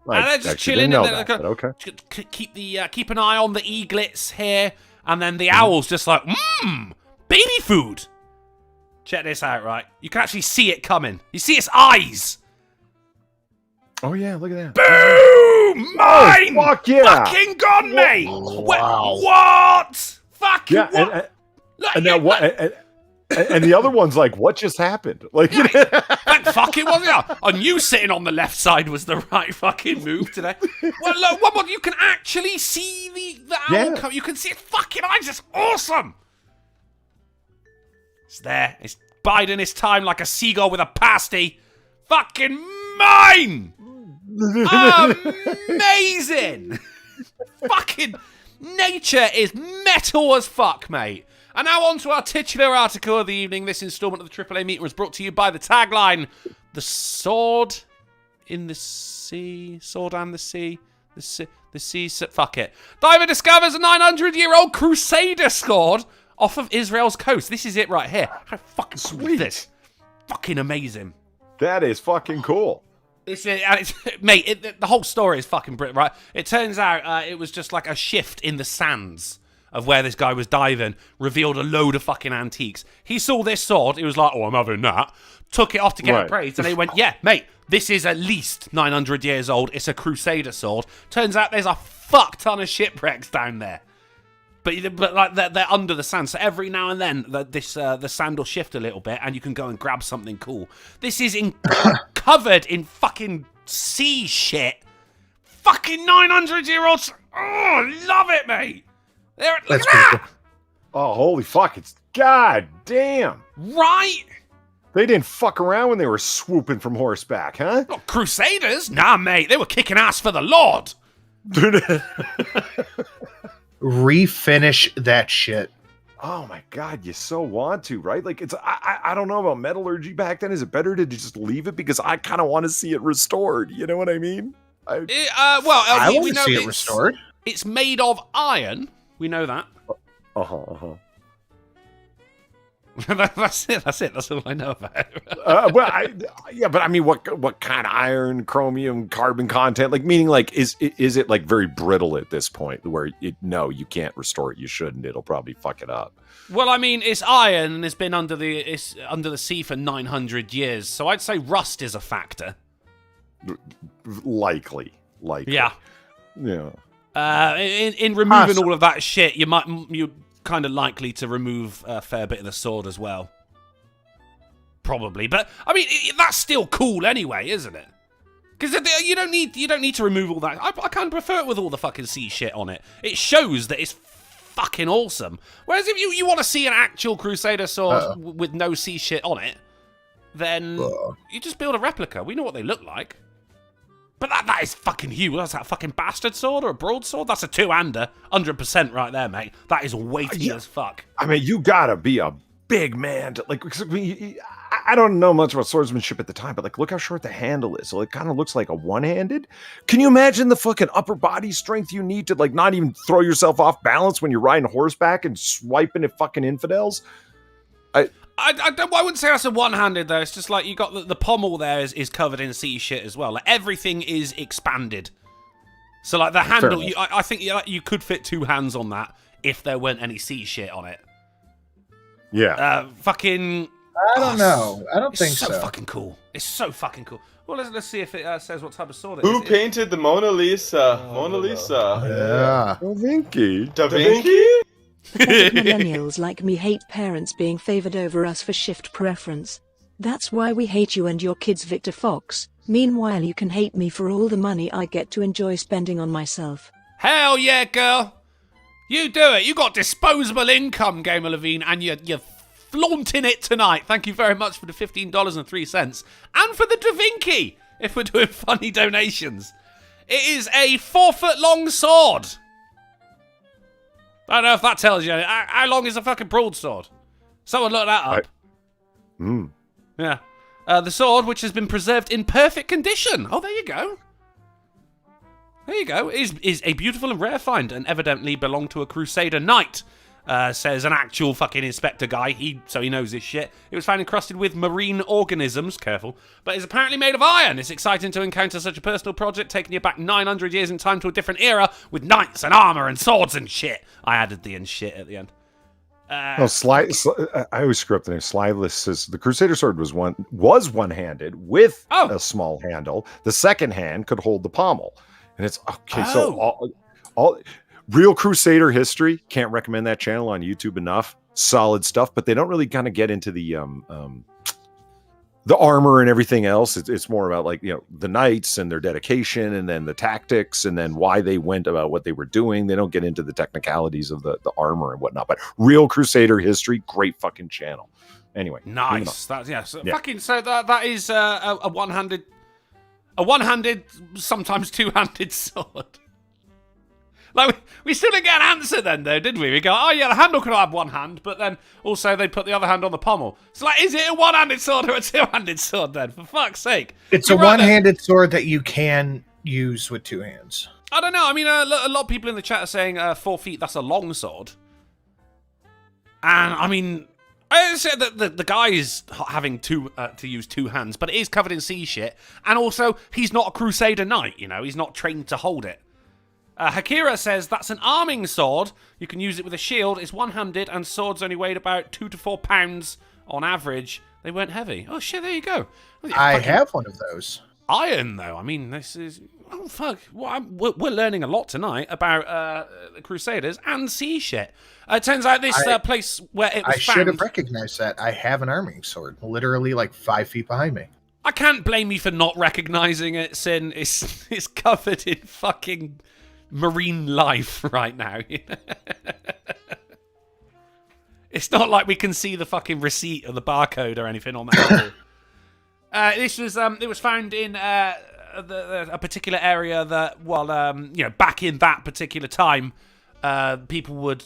And they're just chilling. Okay. Keep an eye on the eaglets here. And then the owl's just like, baby food. Check this out, right? You can actually see it coming. You see its eyes. Oh, yeah, look at that. Boom! Mine! Oh, fuck yeah! Fucking got me! Wow. What? Fucking yeah, what? And the other one's like, what just happened? Like, that fucking was it. And you sitting on the left side was the right fucking move today. Well, look, you can actually see the owl come. You can see its fucking eyes. It's awesome. It's there. It's biding its time like a seagull with a pasty. Fucking mine! Amazing! Fucking nature is metal as fuck, mate. And now on to our titular article of the evening. This installment of the AAA Meeting was brought to you by the tagline, "The sword in the sea, sword and the sea, the sea, fuck it. Diver discovers a 900-year-old Crusader sword off of Israel's coast." This is it right here. How fucking sweet is this? Fucking amazing. That is fucking cool. Mate, the whole story is fucking brilliant, right? It turns out it was just like a shift in the sands of where this guy was diving, revealed a load of fucking antiques. He saw this sword, he was like, "Oh, I'm having that." Took it off to get it appraised, and they went, "Yeah, mate, this is at least 900 years old. It's a Crusader sword." Turns out there's a fuck ton of shipwrecks down there. But like they're under the sand, so every now and then the sand will shift a little bit, and you can go and grab something cool. This is covered in fucking sea shit. Fucking 900-year-olds. Oh, love it, mate. Look at that. Oh, holy fuck! It's goddamn right. They didn't fuck around when they were swooping from horseback, huh? Not Crusaders? Nah, mate. They were kicking ass for the Lord. Refinish that shit. Oh my god, you so want to, right? Like I don't know about metallurgy back then. Is it better to just leave it because I kind of want to see it restored? You know what I mean? I want to see it restored. It's made of iron. We know that. That's it. That's all I know about it. But I mean, what kind of iron, chromium, carbon content? Like, meaning, like, is it like very brittle at this point? Where you can't restore it. You shouldn't. It'll probably fuck it up. Well, I mean, it's iron and it's been under the sea for 900 years. So I'd say rust is a factor. Likely. Yeah. Yeah. In removing all of that shit, you're kind of likely to remove a fair bit of the sword as well. Probably, but I mean that's still cool anyway, isn't it? Because you don't need to remove all that. I kind of prefer it with all the fucking sea shit on it. It shows that it's fucking awesome. Whereas if you want to see an actual Crusader sword with no sea shit on it, then you just build a replica. We know what they look like. But that is fucking huge. What's that, fucking bastard sword or a broadsword? That's a two-hander. 100% right there, mate. That is weighty as fuck. I mean, you gotta be a big man to, like, I don't know much about swordsmanship at the time, but like, look how short the handle is. So it kind of looks like a one-handed. Can you imagine the fucking upper body strength you need to, like, not even throw yourself off balance when you're riding horseback and swiping at fucking infidels? I wouldn't say that's a one-handed, though. It's just like you got the pommel there is covered in sea shit as well. Like, everything is expanded. So, like, the handle, I think you could fit two hands on that if there weren't any sea shit on it. Yeah. Fucking... I don't know. I don't think so. It's so fucking cool. It's so fucking cool. Well, let's see if it says what type of sword it is. Who painted the Mona Lisa? Mona Lisa. Yeah. Da Vinci. Da Vinci? Millennials like me hate parents being favored over us for shift preference. That's why we hate you and your kids, Victor Fox. Meanwhile, you can hate me for all the money I get to enjoy spending on myself. Hell yeah, girl. You do it. You got disposable income, Gamer Levine, and you're flaunting it tonight. Thank you very much for the $15.03. And for the Da Vinci, if we're doing funny donations. It is a 4-foot-long sword. I don't know if that tells you. How long is a fucking broadsword? Someone look that up. Yeah. The sword, which has been preserved in perfect condition. Oh, there you go. There you go. Is a beautiful and rare find and evidently belonged to a Crusader knight. Says an actual fucking inspector guy. So he knows his shit. It was found encrusted with marine organisms. Careful. But is apparently made of iron. It's exciting to encounter such a personal project, taking you back 900 years in time to a different era with knights and armor and swords and shit. I added the and shit at the end. I always screw up the name. Slyless says the Crusader sword was one-handed with a small handle. The second hand could hold the pommel. And it's okay. So all real Crusader history, can't recommend that channel on YouTube enough. Solid stuff, but they don't really kind of get into the the armor and everything else. It's more about like, the knights and their dedication, and then the tactics, and then why they went about what they were doing. They don't get into the technicalities of the armor and whatnot, but real Crusader history, great fucking channel. Anyway, nice. That fucking, so that is a one-handed, sometimes two-handed sword. Like, we still didn't get an answer then, though, did we? We go, oh yeah, the handle could have one hand, but then also they put the other hand on the pommel. So, like, is it a one-handed sword or a two-handed sword then? For fuck's sake. It's a one-handed sword that you can use with two hands. I don't know. I mean, a lot of people in the chat are saying 4 feet, that's a long sword. And, I mean, I said that the guy is having to use two hands, but it is covered in sea shit. And also, he's not a Crusader knight, he's not trained to hold it. Hakira says, that's an arming sword. You can use it with a shield. It's one-handed, and swords only weighed about 2 to 4 pounds on average. They weren't heavy. Oh, shit, there you go. I have one of those. Iron, though. I mean, this is... Oh, fuck. Well, we're learning a lot tonight about the Crusaders and sea shit. It turns out this place where it was found... I should have recognized that. I have an arming sword, literally like 5 feet behind me. I can't blame you for not recognizing it, Sin. It's covered in fucking... marine life right now. It's not like we can see the fucking receipt or the barcode or anything on that. This was it was found in a particular area that, back in that particular time, people would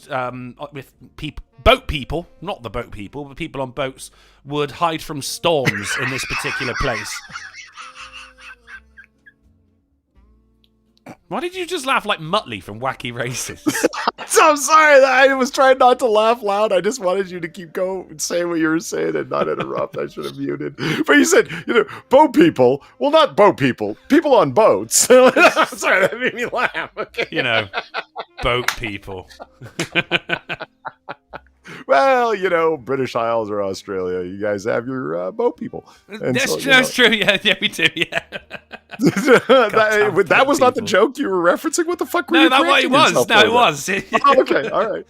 boat people, not the boat people, but people on boats would hide from storms in this particular place. Why did you just laugh like Muttley from Wacky Races? I'm sorry. I was trying not to laugh loud. I just wanted you to keep going and say what you were saying and not interrupt. I should have muted. But you said, boat people. Well, not boat people. People on boats. I'm sorry. That made me laugh. Okay. Boat people. Well, British Isles or Australia, you guys have your boat people. And that's true. Yeah, we do. Yeah. that was not the joke you were referencing. What the fuck were you it was. No, it was. Oh, okay, all right.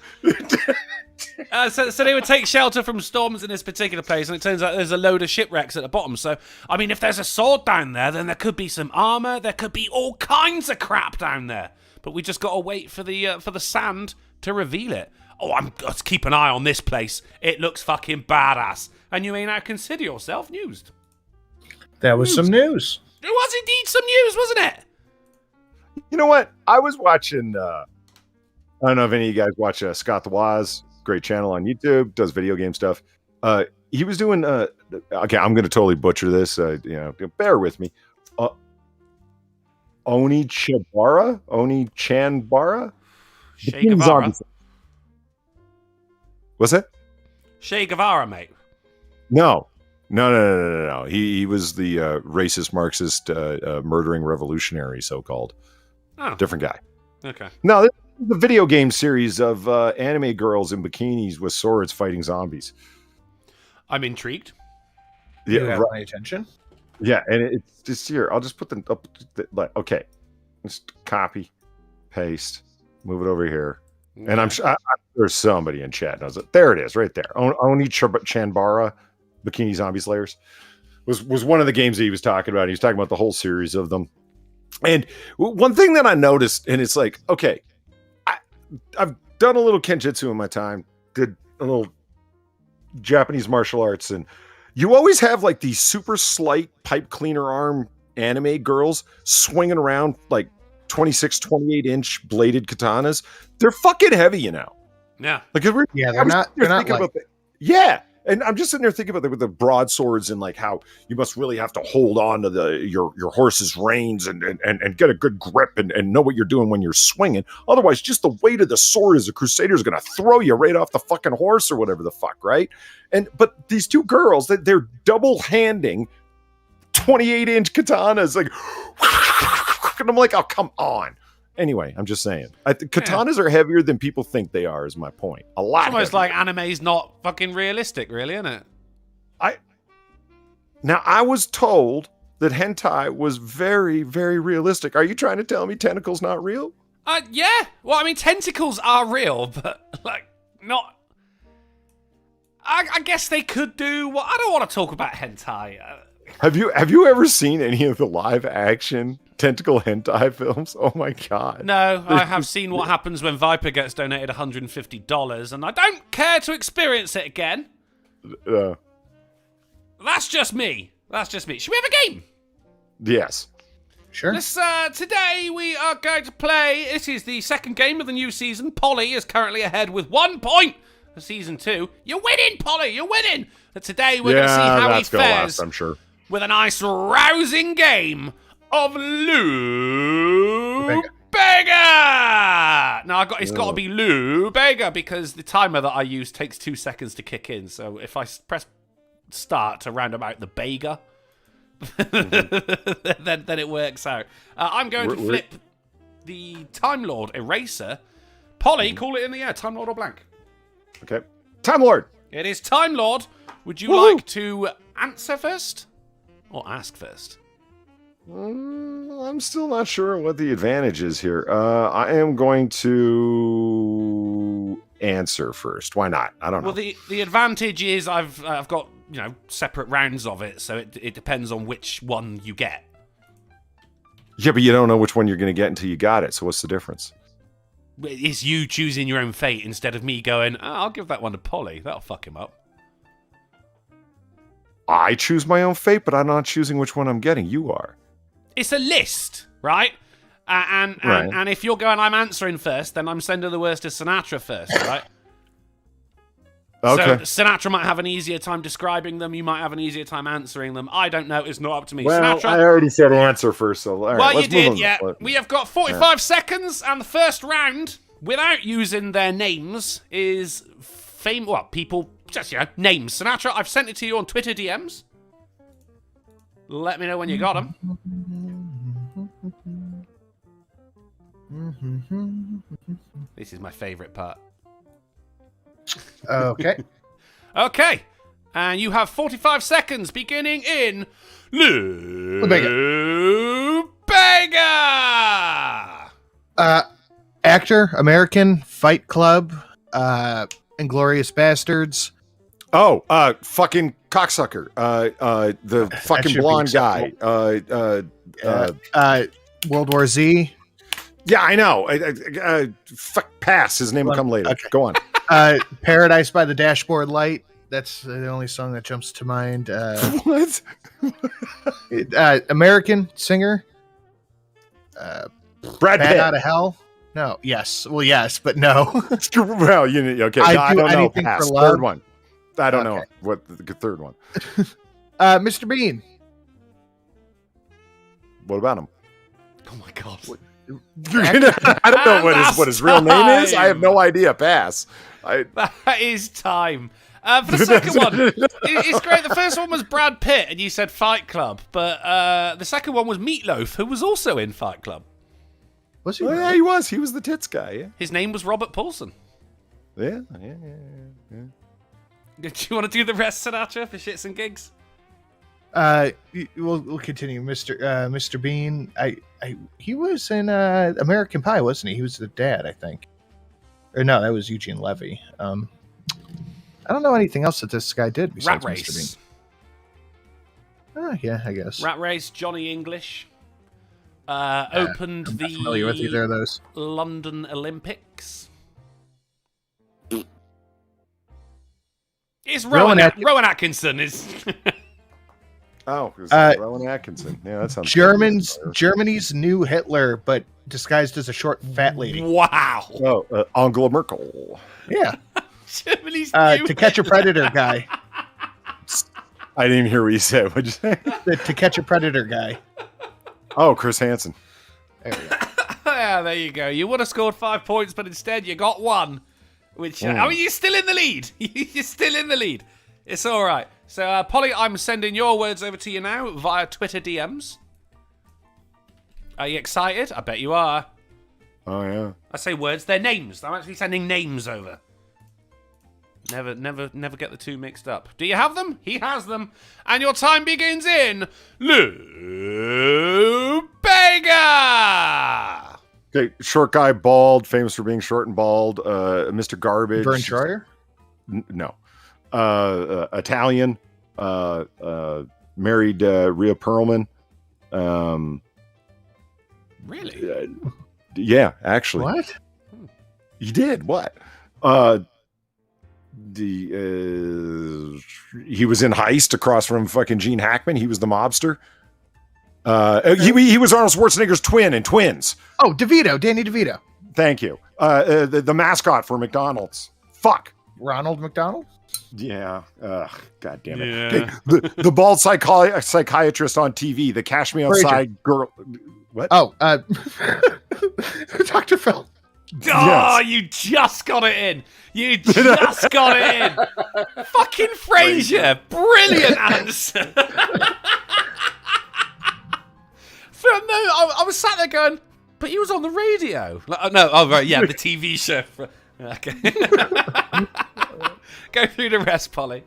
So they would take shelter from storms in this particular place, and it turns out there's a load of shipwrecks at the bottom. So, I mean, if there's a sword down there, then there could be some armor. There could be all kinds of crap down there. But we just got to wait for the sand to reveal it. Oh, let's keep an eye on this place. It looks fucking badass. And you may now consider yourself newsed. That was some news. It was indeed some news, wasn't it? You know what? I was watching, I don't know if any of you guys watch Scott the Waz, great channel on YouTube, does video game stuff. He was doing, okay, I'm going to totally butcher this, bear with me. Oni Chanbara? Che Guevara. What's that? Che Guevara, mate. No. He was the racist, Marxist, murdering revolutionary, so-called. Oh. Different guy. Okay. No, this is the video game series of anime girls in bikinis with swords fighting zombies. I'm intrigued. Yeah, you have my attention. Yeah, and it's just here. I'll just put them up. Okay, just copy, paste, move it over here. And I'm sure there's somebody in chat knows it. There it is, right there. Oni Chanbara, Bikini Zombie Slayers, was one of the games that he was talking about. He was talking about the whole series of them. And one thing that I noticed, and it's like, okay, I've done a little kenjutsu in my time, did a little Japanese martial arts, and you always have like these super slight pipe cleaner arm anime girls swinging around like 26, 28 inch bladed katanas. They're fucking heavy, Yeah. Like, they're not like... Yeah. And I'm just sitting there thinking about with the broadswords and like how you must really have to hold on to your horse's reins and get a good grip and know what you're doing when you're swinging. Otherwise, just the weight of the sword as a crusader is going to throw you right off the fucking horse or whatever the fuck, right? But these two girls, they're double handing 28-inch katanas, like, and I'm like, oh, come on. Anyway, I'm just saying. Katanas are heavier than people think they are, is my point. A lot. It's almost like anime's not fucking realistic, really, isn't it? Now, I was told that hentai was very, very realistic. Are you trying to tell me tentacles not real? Yeah. Well, I mean, tentacles are real, but, like, not... I guess they could do. Well, I don't want to talk about hentai. Have you ever seen any of the live action tentacle hentai films? Oh my god. No, I have seen what happens when Viper gets donated $150, and I don't care to experience it again. That's just me. Should we have a game? Yes. Sure. Today we are going to play. This is the second game of the new season. Polly is currently ahead with 1 point for season 2. You're winning, Polly. You're winning. But today we're going to see how he fares. I'm sure. With a nice rousing game of Lou Bega. Now it's got to be Lou Bega because the timer that I use takes 2 seconds to kick in. So if I press start to round about the Bega, then it works out. I'm going to flip the Time Lord Eraser. Polly, call it in the air. Time Lord or blank? Okay. Time Lord. It is Time Lord. Would you like to answer first? Or ask first? I'm still not sure what the advantage is here. I am going to answer first. Why not? I don't know. Well, the advantage is I've got separate rounds of it, so it depends on which one you get. Yeah, but you don't know which one you're going to get until you got it. So what's the difference? It's you choosing your own fate instead of me going, I'll give that one to Polly. That'll fuck him up. I choose my own fate, but I'm not choosing which one I'm getting. You are. It's a list, right? And if you're going, I'm answering first, then I'm sending the worst to Sinatra first, right? Okay. So Sinatra might have an easier time describing them. You might have an easier time answering them. I don't know. It's not up to me. Well, Sinatra, I already said answer first, so all right, you did, yeah. On. We have got 45 seconds, and the first round, without using their names, is people. Just, names. Sinatra, I've sent it to you on Twitter DMs. Let me know when you got them. This is my favorite part. Okay. Okay. And you have 45 seconds beginning in Lou Bega. Actor, American, Fight Club, Inglourious Bastards. Oh, fucking cocksucker. The fucking blonde guy. World War Z. Yeah, I know. Pass. His name will come later. Okay. Go on. Paradise by the Dashboard Light. That's the only song that jumps to mind. What? American singer. Brad Pitt. Out of Hell. No. Yes. Well, yes, but no. Well, okay. I don't know. Pass. Third one. I don't know what the third one. Mr. Bean. What about him? Oh my god. I don't know what his real name is. I have no idea. Pass. That is time. For the second one, it's great. The first one was Brad Pitt, and you said Fight Club, but the second one was Meatloaf, who was also in Fight Club. Was he? Oh, yeah, he was. He was the tits guy. Yeah. His name was Robert Paulson. Yeah. Do you want to do the rest, Sinatra, for shits and gigs? We'll continue. Mr. Bean. He was in American Pie, wasn't he? He was the dad, I think. Or no, that was Eugene Levy. I don't know anything else that this guy did besides Rat Mr. Race. Bean. Yeah, I guess. Rat Race, Johnny English. Opened I'm the not familiar with either of those. London Olympics. It's Rowan Atkinson. Is Rowan Atkinson. Yeah, that sounds. Germany's new Hitler, but disguised as a short, fat lady. Wow. Oh, Angela Merkel. Yeah. Germany's new To Catch a Predator guy. I didn't even hear what you said. What'd you say? The To Catch a Predator guy. Oh, Chris Hansen. There we go. Yeah, there you go. You would have scored 5 points, but instead you got 1. Which, you're still in the lead. You're still in the lead. It's all right. So, Polly, I'm sending your words over to you now via Twitter DMs. Are you excited? I bet you are. Oh, yeah. I say words, they're names. I'm actually sending names over. Never get the two mixed up. Do you have them? He has them. And your time begins in Lou Bega. Okay, short guy, bald, famous for being short and bald. Mr. Garbage. Vern Troyer? No. Italian, married Rhea Perlman. Really? Yeah, actually. What? You did what? He was in Heist across from fucking Gene Hackman. He was the mobster. He was Arnold Schwarzenegger's twin in Twins. Oh, DeVito, Danny DeVito. Thank you. The mascot for McDonald's. Fuck. Ronald McDonald? Yeah. God damn it. Yeah. The bald psychiatrist on TV, the Cash Me Outside girl. What? Oh, Dr. Phil. Oh, you just got it in. You just got it in. Fucking Frasier. Brilliant answer. I was sat there going, but he was on the radio. Right, yeah, the TV show. Okay. Go through the rest, Polly.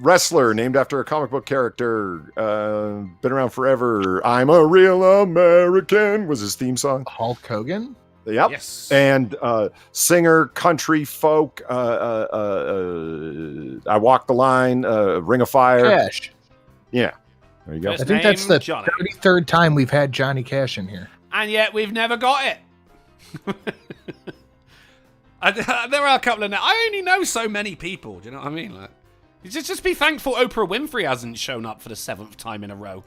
Wrestler named after a comic book character. Been around forever. I'm a real American was his theme song. Hulk Hogan? Yep. Yes. And singer, country, folk. I Walk the Line. Ring of Fire. Cash. Yeah. There you go. First I think that's the Johnny. 33rd time we've had Johnny Cash in here. And yet we've never got it. There are a couple of... I only know so many people. Do you know what I mean? Like, just be thankful Oprah Winfrey hasn't shown up for the 7th time in a row.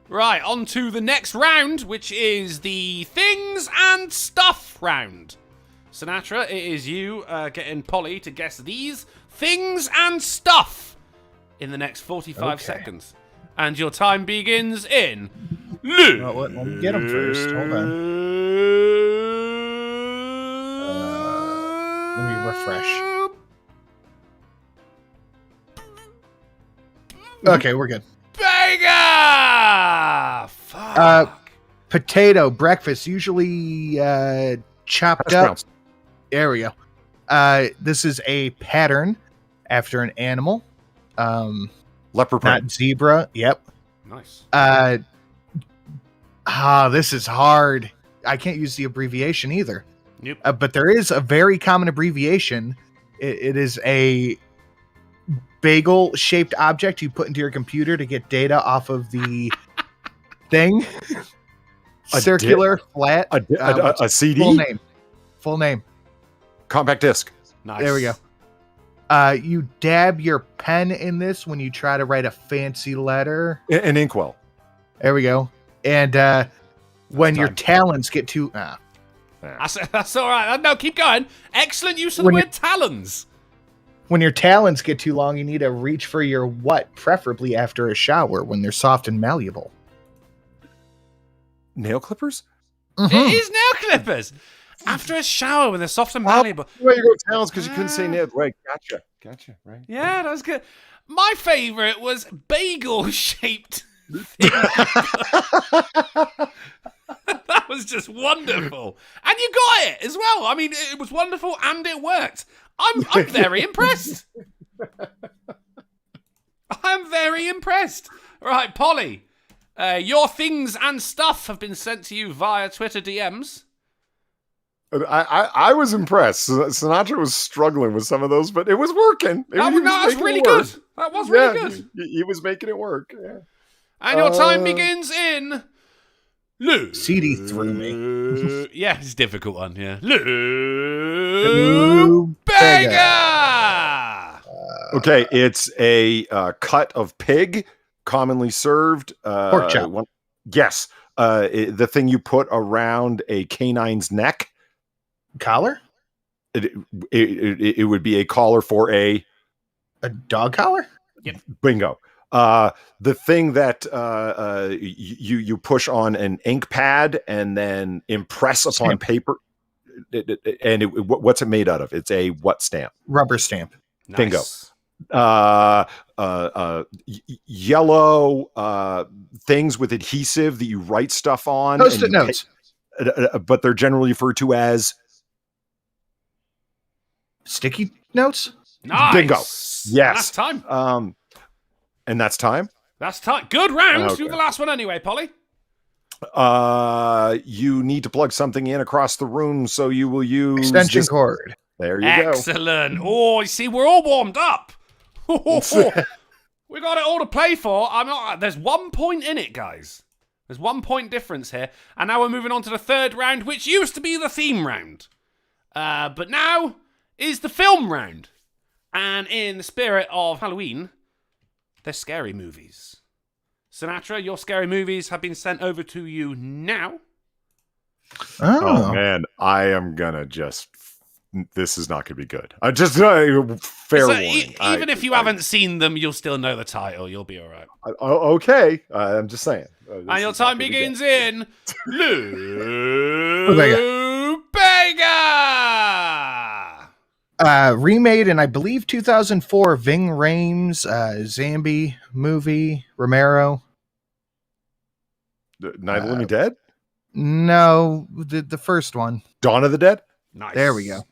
Right, on to the next round, which is the Things and Stuff round. Sinatra, it is you getting Polly to guess these things and stuff in the next 45 seconds. And your time begins in... Let me get them first. Hold on. Let me refresh. Okay, we're good. Bega! Fuck. Potato breakfast, usually chopped up. Browns. There we go. This is a pattern after an animal. Leopard print. Not zebra. Yep. Nice. This is hard. I can't use the abbreviation either. Yep. But there is a very common abbreviation. It is a bagel-shaped object you put into your computer to get data off of the thing. Circular, flat. A CD? Full name. Compact disc. Nice. There we go. You dab your pen in this when you try to write a fancy letter. An inkwell. There we go. And when your talons get too... That's all right. No, keep going. Excellent use of the word talons. When your talons get too long, you need to reach for your what, preferably after a shower when they're soft and malleable. Nail clippers? Mm-hmm. It is nail clippers. After a shower when they're soft and malleable. Well, you go talons because you couldn't say nail. Right, gotcha. Right. Yeah, that was good. My favorite was bagel-shaped thing. That was just wonderful. And you got it as well. I mean, it was wonderful and it worked. I'm very impressed. I'm very impressed. Right, Polly, your things and stuff have been sent to you via Twitter DMs. I was impressed. Sinatra was struggling with some of those, but it was working. That was really good. That was really good. He was making it work. Yeah. And your time begins in... CD threw me. Yeah, it's a difficult one, yeah. Lou Bega! Okay, it's a cut of pig, commonly served. Pork chop. Yes. The thing you put around a canine's neck. Collar? It would be a collar for a dog collar? Yep. Bingo. The thing that you push on an ink pad and then impress upon paper. And what's it made out of? It's a what stamp? Rubber stamp. Bingo. Nice. Yellow things with adhesive that you write stuff on. Post-it notes. But they're generally referred to as sticky notes. Nice. Bingo. Yes. That's time. And that's time? That's time. Good round. Okay. Do the last one anyway, Polly. You need to plug something in across the room, so you will use extension cord. There you Excellent. Oh, you see, we're all warmed up. We got it all to play for. There's 1 point in it, guys. There's 1 point difference here. And now we're moving on to the third round, which used to be the theme round. But now is the film round. And in the spirit of Halloween, they're scary movies. Sinatra, your scary movies have been sent over to you now. Oh man, I am gonna just. This is not gonna be good. Fair warning. Even if you haven't seen them, you'll still know the title. You'll be all right. Okay, I'm just saying. And your time begins in Lou Bega. Remade in, I believe, 2004. Ving Rhames, Zambi movie. Romero. Night of the Living Dead? No, the first one. Dawn of the Dead? Nice. There we go.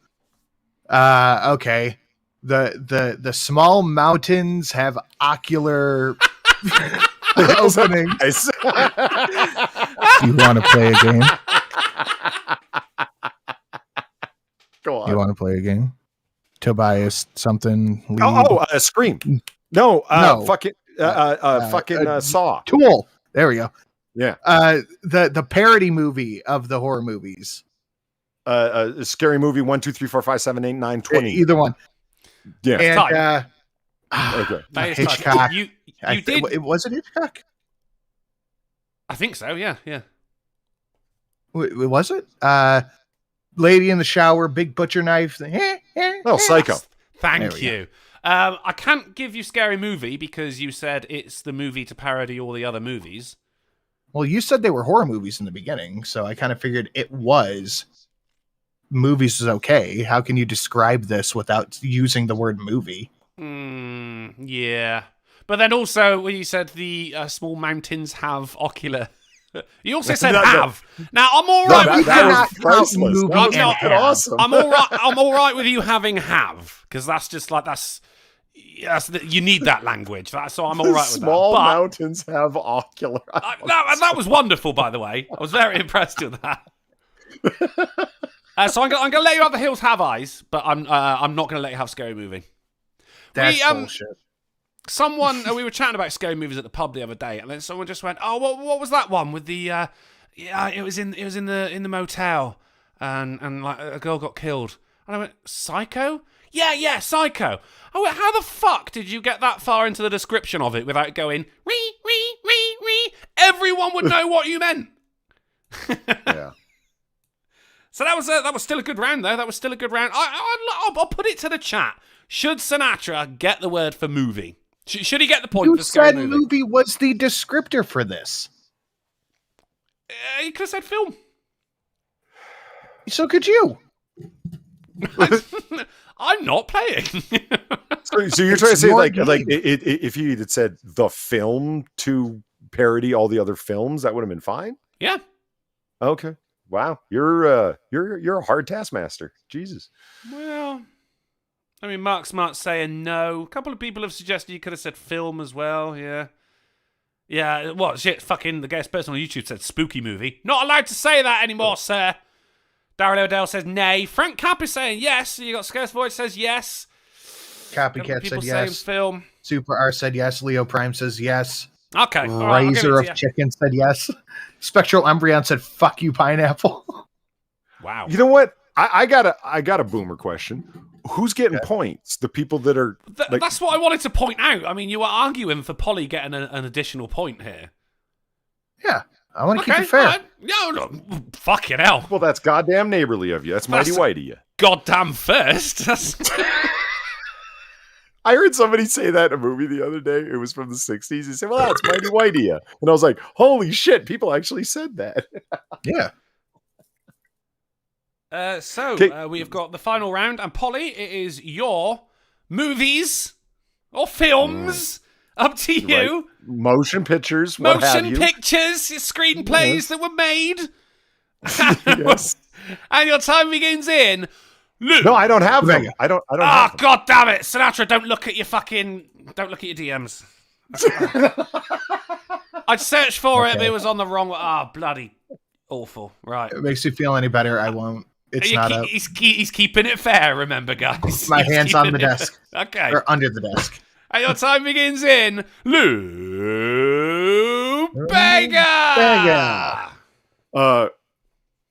Okay. The small mountains have ocular openings. Nice. You want to play a game? Go on. You want to play a game? Tobias something. Scream. No. Fucking Saw. Tool. There we go. Yeah. The parody movie of the horror movies. A scary movie 1, 2, 3, 4, 5, 7, 8, 9, 20. Either one. Yeah. And okay. Hitchcock. You did. Was it Hitchcock? I think so. Yeah. Was it? Lady in the Shower, Big Butcher Knife. Psycho. Thank you. I can't give you scary movie because you said it's the movie to parody all the other movies. Well, you said they were horror movies in the beginning, so I kind of figured it was. Movies is okay. How can you describe this without using the word movie? Yeah. But then also, when you said the small mountains have ocular... You also said have. Now, I'm all right with have. Awesome. I'm all right with you having have, because that's just like, you need that language. So I'm all right with that. Small mountains have ocular. That was wonderful, by the way. I was very impressed with that. So I'm going to let you have the hills have eyes, but I'm not going to let you have scary movie. That's bullshit. We were chatting about scary movies at the pub the other day, and then someone just went, "Oh, what was that one with the? It was in the motel, and like a girl got killed." And I went, "Psycho? Yeah, Psycho." I went, "How the fuck did you get that far into the description of it without going wee? Everyone would know what you meant." Yeah. So that was still a good round, though. That was still a good round. I'll put it to the chat. Should Sinatra get the word for movie? Should he get the point for scary movie? You said movie was the descriptor for this. He could have said film. So could you. I'm not playing. So you're trying to say like if you had said the film to parody all the other films, that would have been fine? Yeah. Okay. Wow, you're a hard taskmaster. Jesus. Well, I mean, Mark Smart's saying no. A couple of people have suggested you could have said film as well. Yeah. What shit? Fucking the guest person on YouTube said spooky movie. Not allowed to say that anymore, sir. Daryl O'Dell says nay. Frank Cap is saying yes. You got Scarce Voice says yes. Copycat said yes. Film. Super R said yes. Leo Prime says yes. Okay. Razor of Chicken said yes. Spectral Umbreon said fuck you, pineapple. Wow. You know what? I got a boomer question. Who's getting points? The people that are that's what I wanted to point out. I mean, you were arguing for Polly getting an additional point here. Yeah. I want to keep it fair. No, fucking hell. Well, that's goddamn neighborly of you. That's mighty white of you. Goddamn first. I heard somebody say that in a movie the other day. It was from the 60s. He said, well, that's mighty white of you. And I was like, holy shit, people actually said that. Yeah. We have got the final round. And Polly, it is your movies or films. Up to you. Right. Motion pictures, what have you. Motion pictures, screenplays that were made. Yes. And your time begins in... No, I don't have them. I don't have them. God damn it. Sinatra, don't look at your DMs. I'd search for it, but it was on the wrong one. Bloody awful. Right. If it makes you feel any better, I won't. It's not up. He's keeping it fair, remember, guys. My hand's on the desk. Okay. Or under the desk. And your time begins in Lou Bega.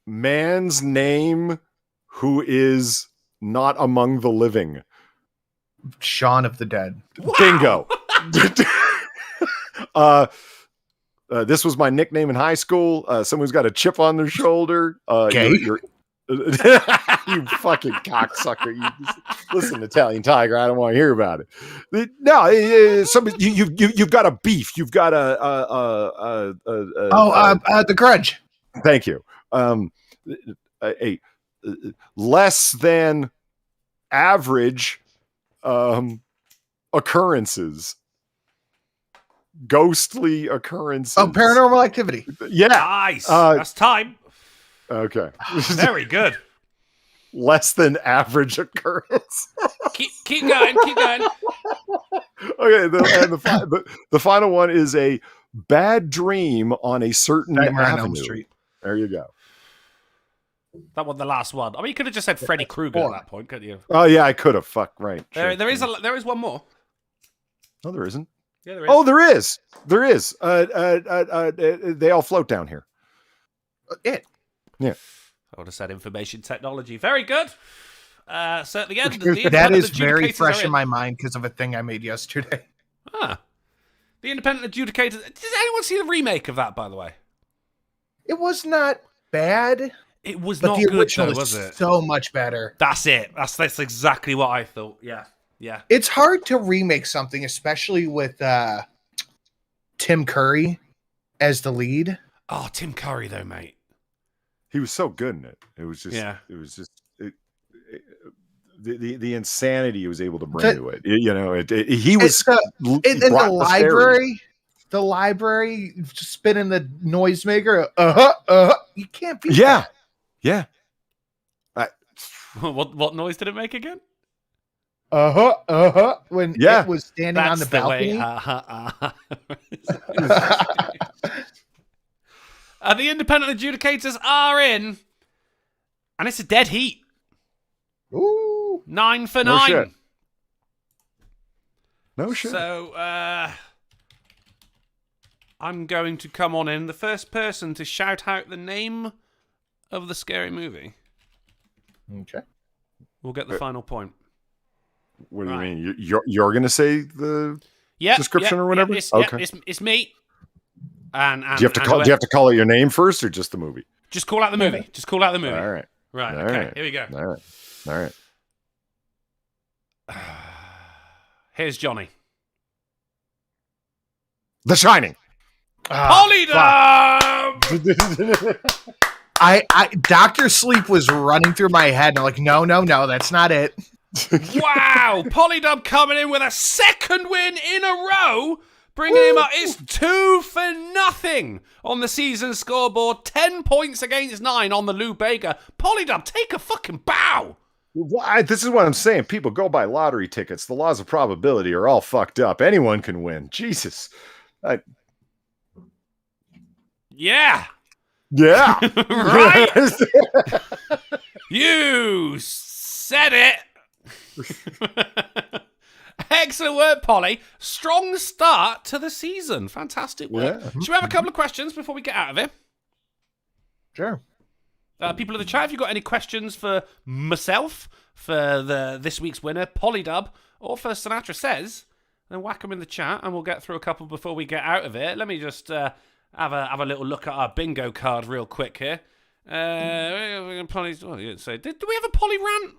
Man's name who is not among the living. Shaun of the Dead. Wow. Bingo. This was my nickname in high school. Someone's got a chip on their shoulder. Gay? You fucking cocksucker! Listen, Italian Tiger. I don't want to hear about it. No, you've got a beef. You've got The Grudge. Thank you. Less than average occurrences. Ghostly occurrences. Oh, Paranormal Activity. Yeah. Nice. That's time. Okay. Very good. Less than average occurrence. keep going. Okay. The final one is a bad dream on a certain Nightmare on Elm avenue. Street. There you go. That was the last one. I mean, you could have just said Freddy Krueger at that point, couldn't you? Oh yeah, I could have. Fuck right. There is one more. No, there isn't. Yeah, there is. Oh, there is. There is. They all float down here. It. Yeah. I would have said information technology. Very good. So at the end, that is very fresh in my mind because of a thing I made yesterday. Ah. The independent adjudicators. Did anyone see the remake of that, by the way? It was not bad. It was but not the good, original though, is was it? so much better. That's it. That's exactly what I thought. Yeah. Yeah. It's hard to remake something, especially with Tim Curry as the lead. Oh, Tim Curry, though, mate. He was so good in it. It was just. Yeah. It was just. The insanity he was able to bring to it. He was in the library. The library spinning the noisemaker. You can't beat that. Yeah. What noise did it make again? When it was standing on the balcony. The independent adjudicators are in, and it's a dead heat. Ooh, 9 for No 9. shit. No shit. So I'm going to come on in. The first person to shout out the name of the scary movie. Okay. We'll get the final point. What do you mean? You're going to say the description or whatever? Okay. It's me. And do you have to call it your name first or just the movie? Just call out the movie. Just call out the movie. All right. Right. All okay. right. Here we go. All right. Here's Johnny. The Shining. Polydub! I Dr. Sleep was running through my head, and I'm like, no, that's not it. Wow! Polydub coming in with a second win in a row, bringing him up. It's 2-0 on the season scoreboard. 10 points against 9 on the Lou Bega. Polydub, take a fucking bow. This is what I'm saying. People go buy lottery tickets. The laws of probability are all fucked up. Anyone can win. Jesus. Yeah. Yeah. Right. You said it. Excellent work, Polly. Strong start to the season. Fantastic work. Yeah. Should we have a couple of questions before we get out of here? Sure. People in the chat, if you've got any questions for myself, for this week's winner, Polydub, or for Sinatra Says, then whack them in the chat and we'll get through a couple before we get out of it. Let me just have a little look at our bingo card real quick here. Polly's, what did it say? Did we have a Polly rant?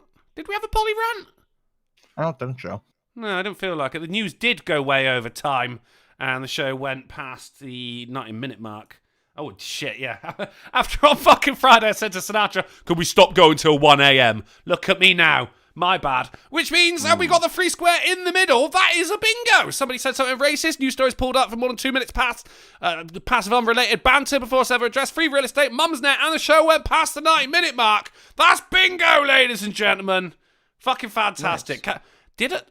I don't think so. No, I don't feel like it. The news did go way over time, and the show went past the 90-minute mark. Oh, shit, yeah. After on fucking Friday, I said to Sinatra, could we stop going till 1 a.m.? Look at me now. My bad. Which means we got the free square in the middle. That is a bingo. Somebody said something racist. News stories pulled up for more than 2 minutes past. The passive unrelated banter before us ever addressed. Free real estate, Mumsnet, and the show went past the 90-minute mark. That's bingo, ladies and gentlemen. Fucking fantastic. Nice. Did it?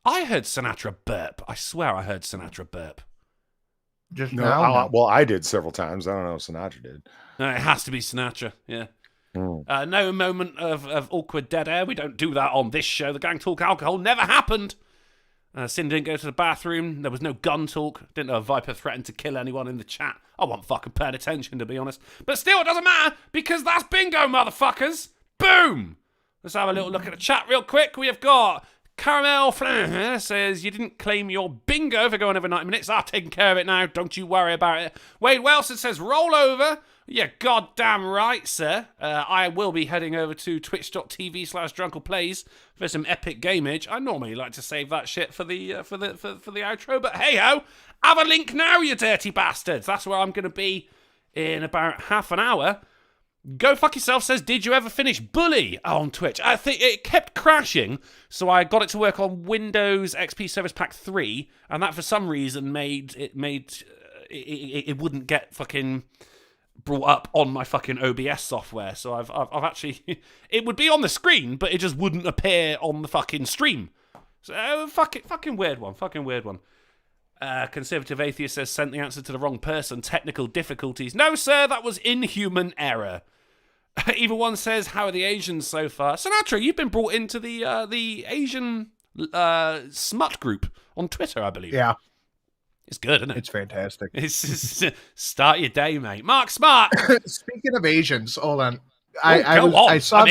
I heard Sinatra burp. I swear I heard Sinatra burp. Just no, now? well, I did several times. I don't know if Sinatra did. No, it has to be Sinatra. Yeah. No moment of awkward dead air. We don't do that on this show. The gang talk alcohol never happened. Sin didn't go to the bathroom. There was no gun talk. Didn't know a Viper threatened to kill anyone in the chat. I wasn't fucking paying attention, to be honest. But still, it doesn't matter, because that's bingo, motherfuckers. Boom! Let's have a little look at the chat real quick. We have got Caramel Flan says, you didn't claim your bingo for going over 90 minutes. I've taken care of it now. Don't you worry about it. Wade Wilson says, roll over. Yeah, goddamn right, sir. I will be heading over to twitch.tv/drunkleplays for some epic gameage. I normally like to save that shit for the outro, but hey ho, have a link now, you dirty bastards. That's where I'm going to be in about half an hour. Go fuck yourself says, did you ever finish Bully on Twitch? I think it kept crashing, so I got it to work on Windows XP Service Pack 3, and that for some reason made it wouldn't get fucking brought up on my fucking OBS software. So I've actually it would be on the screen, but it just wouldn't appear on the fucking stream. So fucking weird one. Conservative Atheist says, sent the answer to the wrong person. Technical difficulties. No, sir, that was inhuman error. Evil One says, how are the Asians so far? Sinatra, you've been brought into the Asian smut group on Twitter, I believe. Yeah. It's good, isn't it? It's fantastic. It's start your day, mate. Mark Smart. Speaking of Asians, hold on. I saw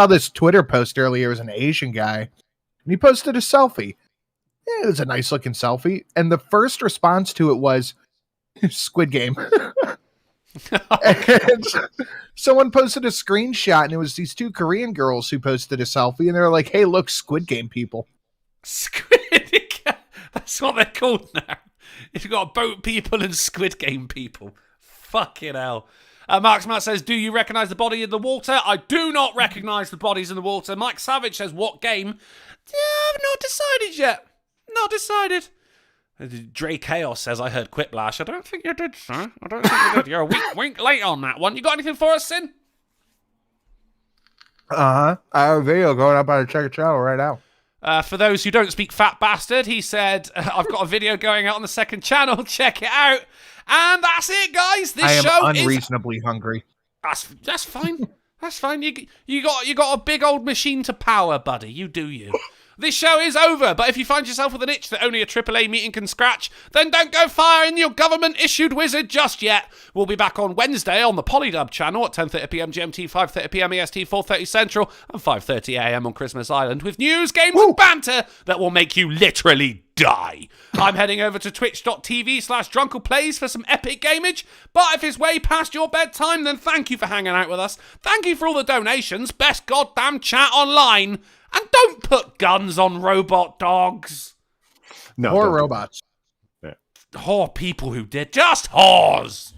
this Twitter post earlier. It was an Asian guy, and he posted a selfie. It was a nice looking selfie, and the first response to it was Squid Game. And someone posted a screenshot, and it was these two Korean girls who posted a selfie, and they were like, "Hey, look, Squid Game people." That's what they're called now. You've got boat people and Squid Game people. Fucking hell. Mark Smart says, do you recognise the body in the water? I do not recognise the bodies in the water. Mike Savage says, what game? I've not decided yet. Not decided. Dre Chaos says, I heard Quiplash. I don't think you did, sir. I don't think you did. You're a wink late on that one. You got anything for us, Sin? I have a video going up on the Checker channel right now. For those who don't speak fat bastard, he said, I've got a video going out on the second channel. Check it out. And that's it, guys. This show is unreasonably hungry. That's fine. That's fine. You got a big old machine to power, buddy. You do you. This show is over, but if you find yourself with an itch that only a AAA meeting can scratch, then don't go firing your government-issued wizard just yet. We'll be back on Wednesday on the Polydub channel at 10:30pm GMT, 5:30pm EST, 4:30 Central, and 5:30am on Christmas Island with news, games, and banter that will make you literally die. I'm heading over to twitch.tv/drunkleplays for some epic gameage, but if it's way past your bedtime, then thank you for hanging out with us. Thank you for all the donations. Best goddamn chat online. And don't put guns on robot dogs. No, or robots. Yeah. Whore people who did. Just whores.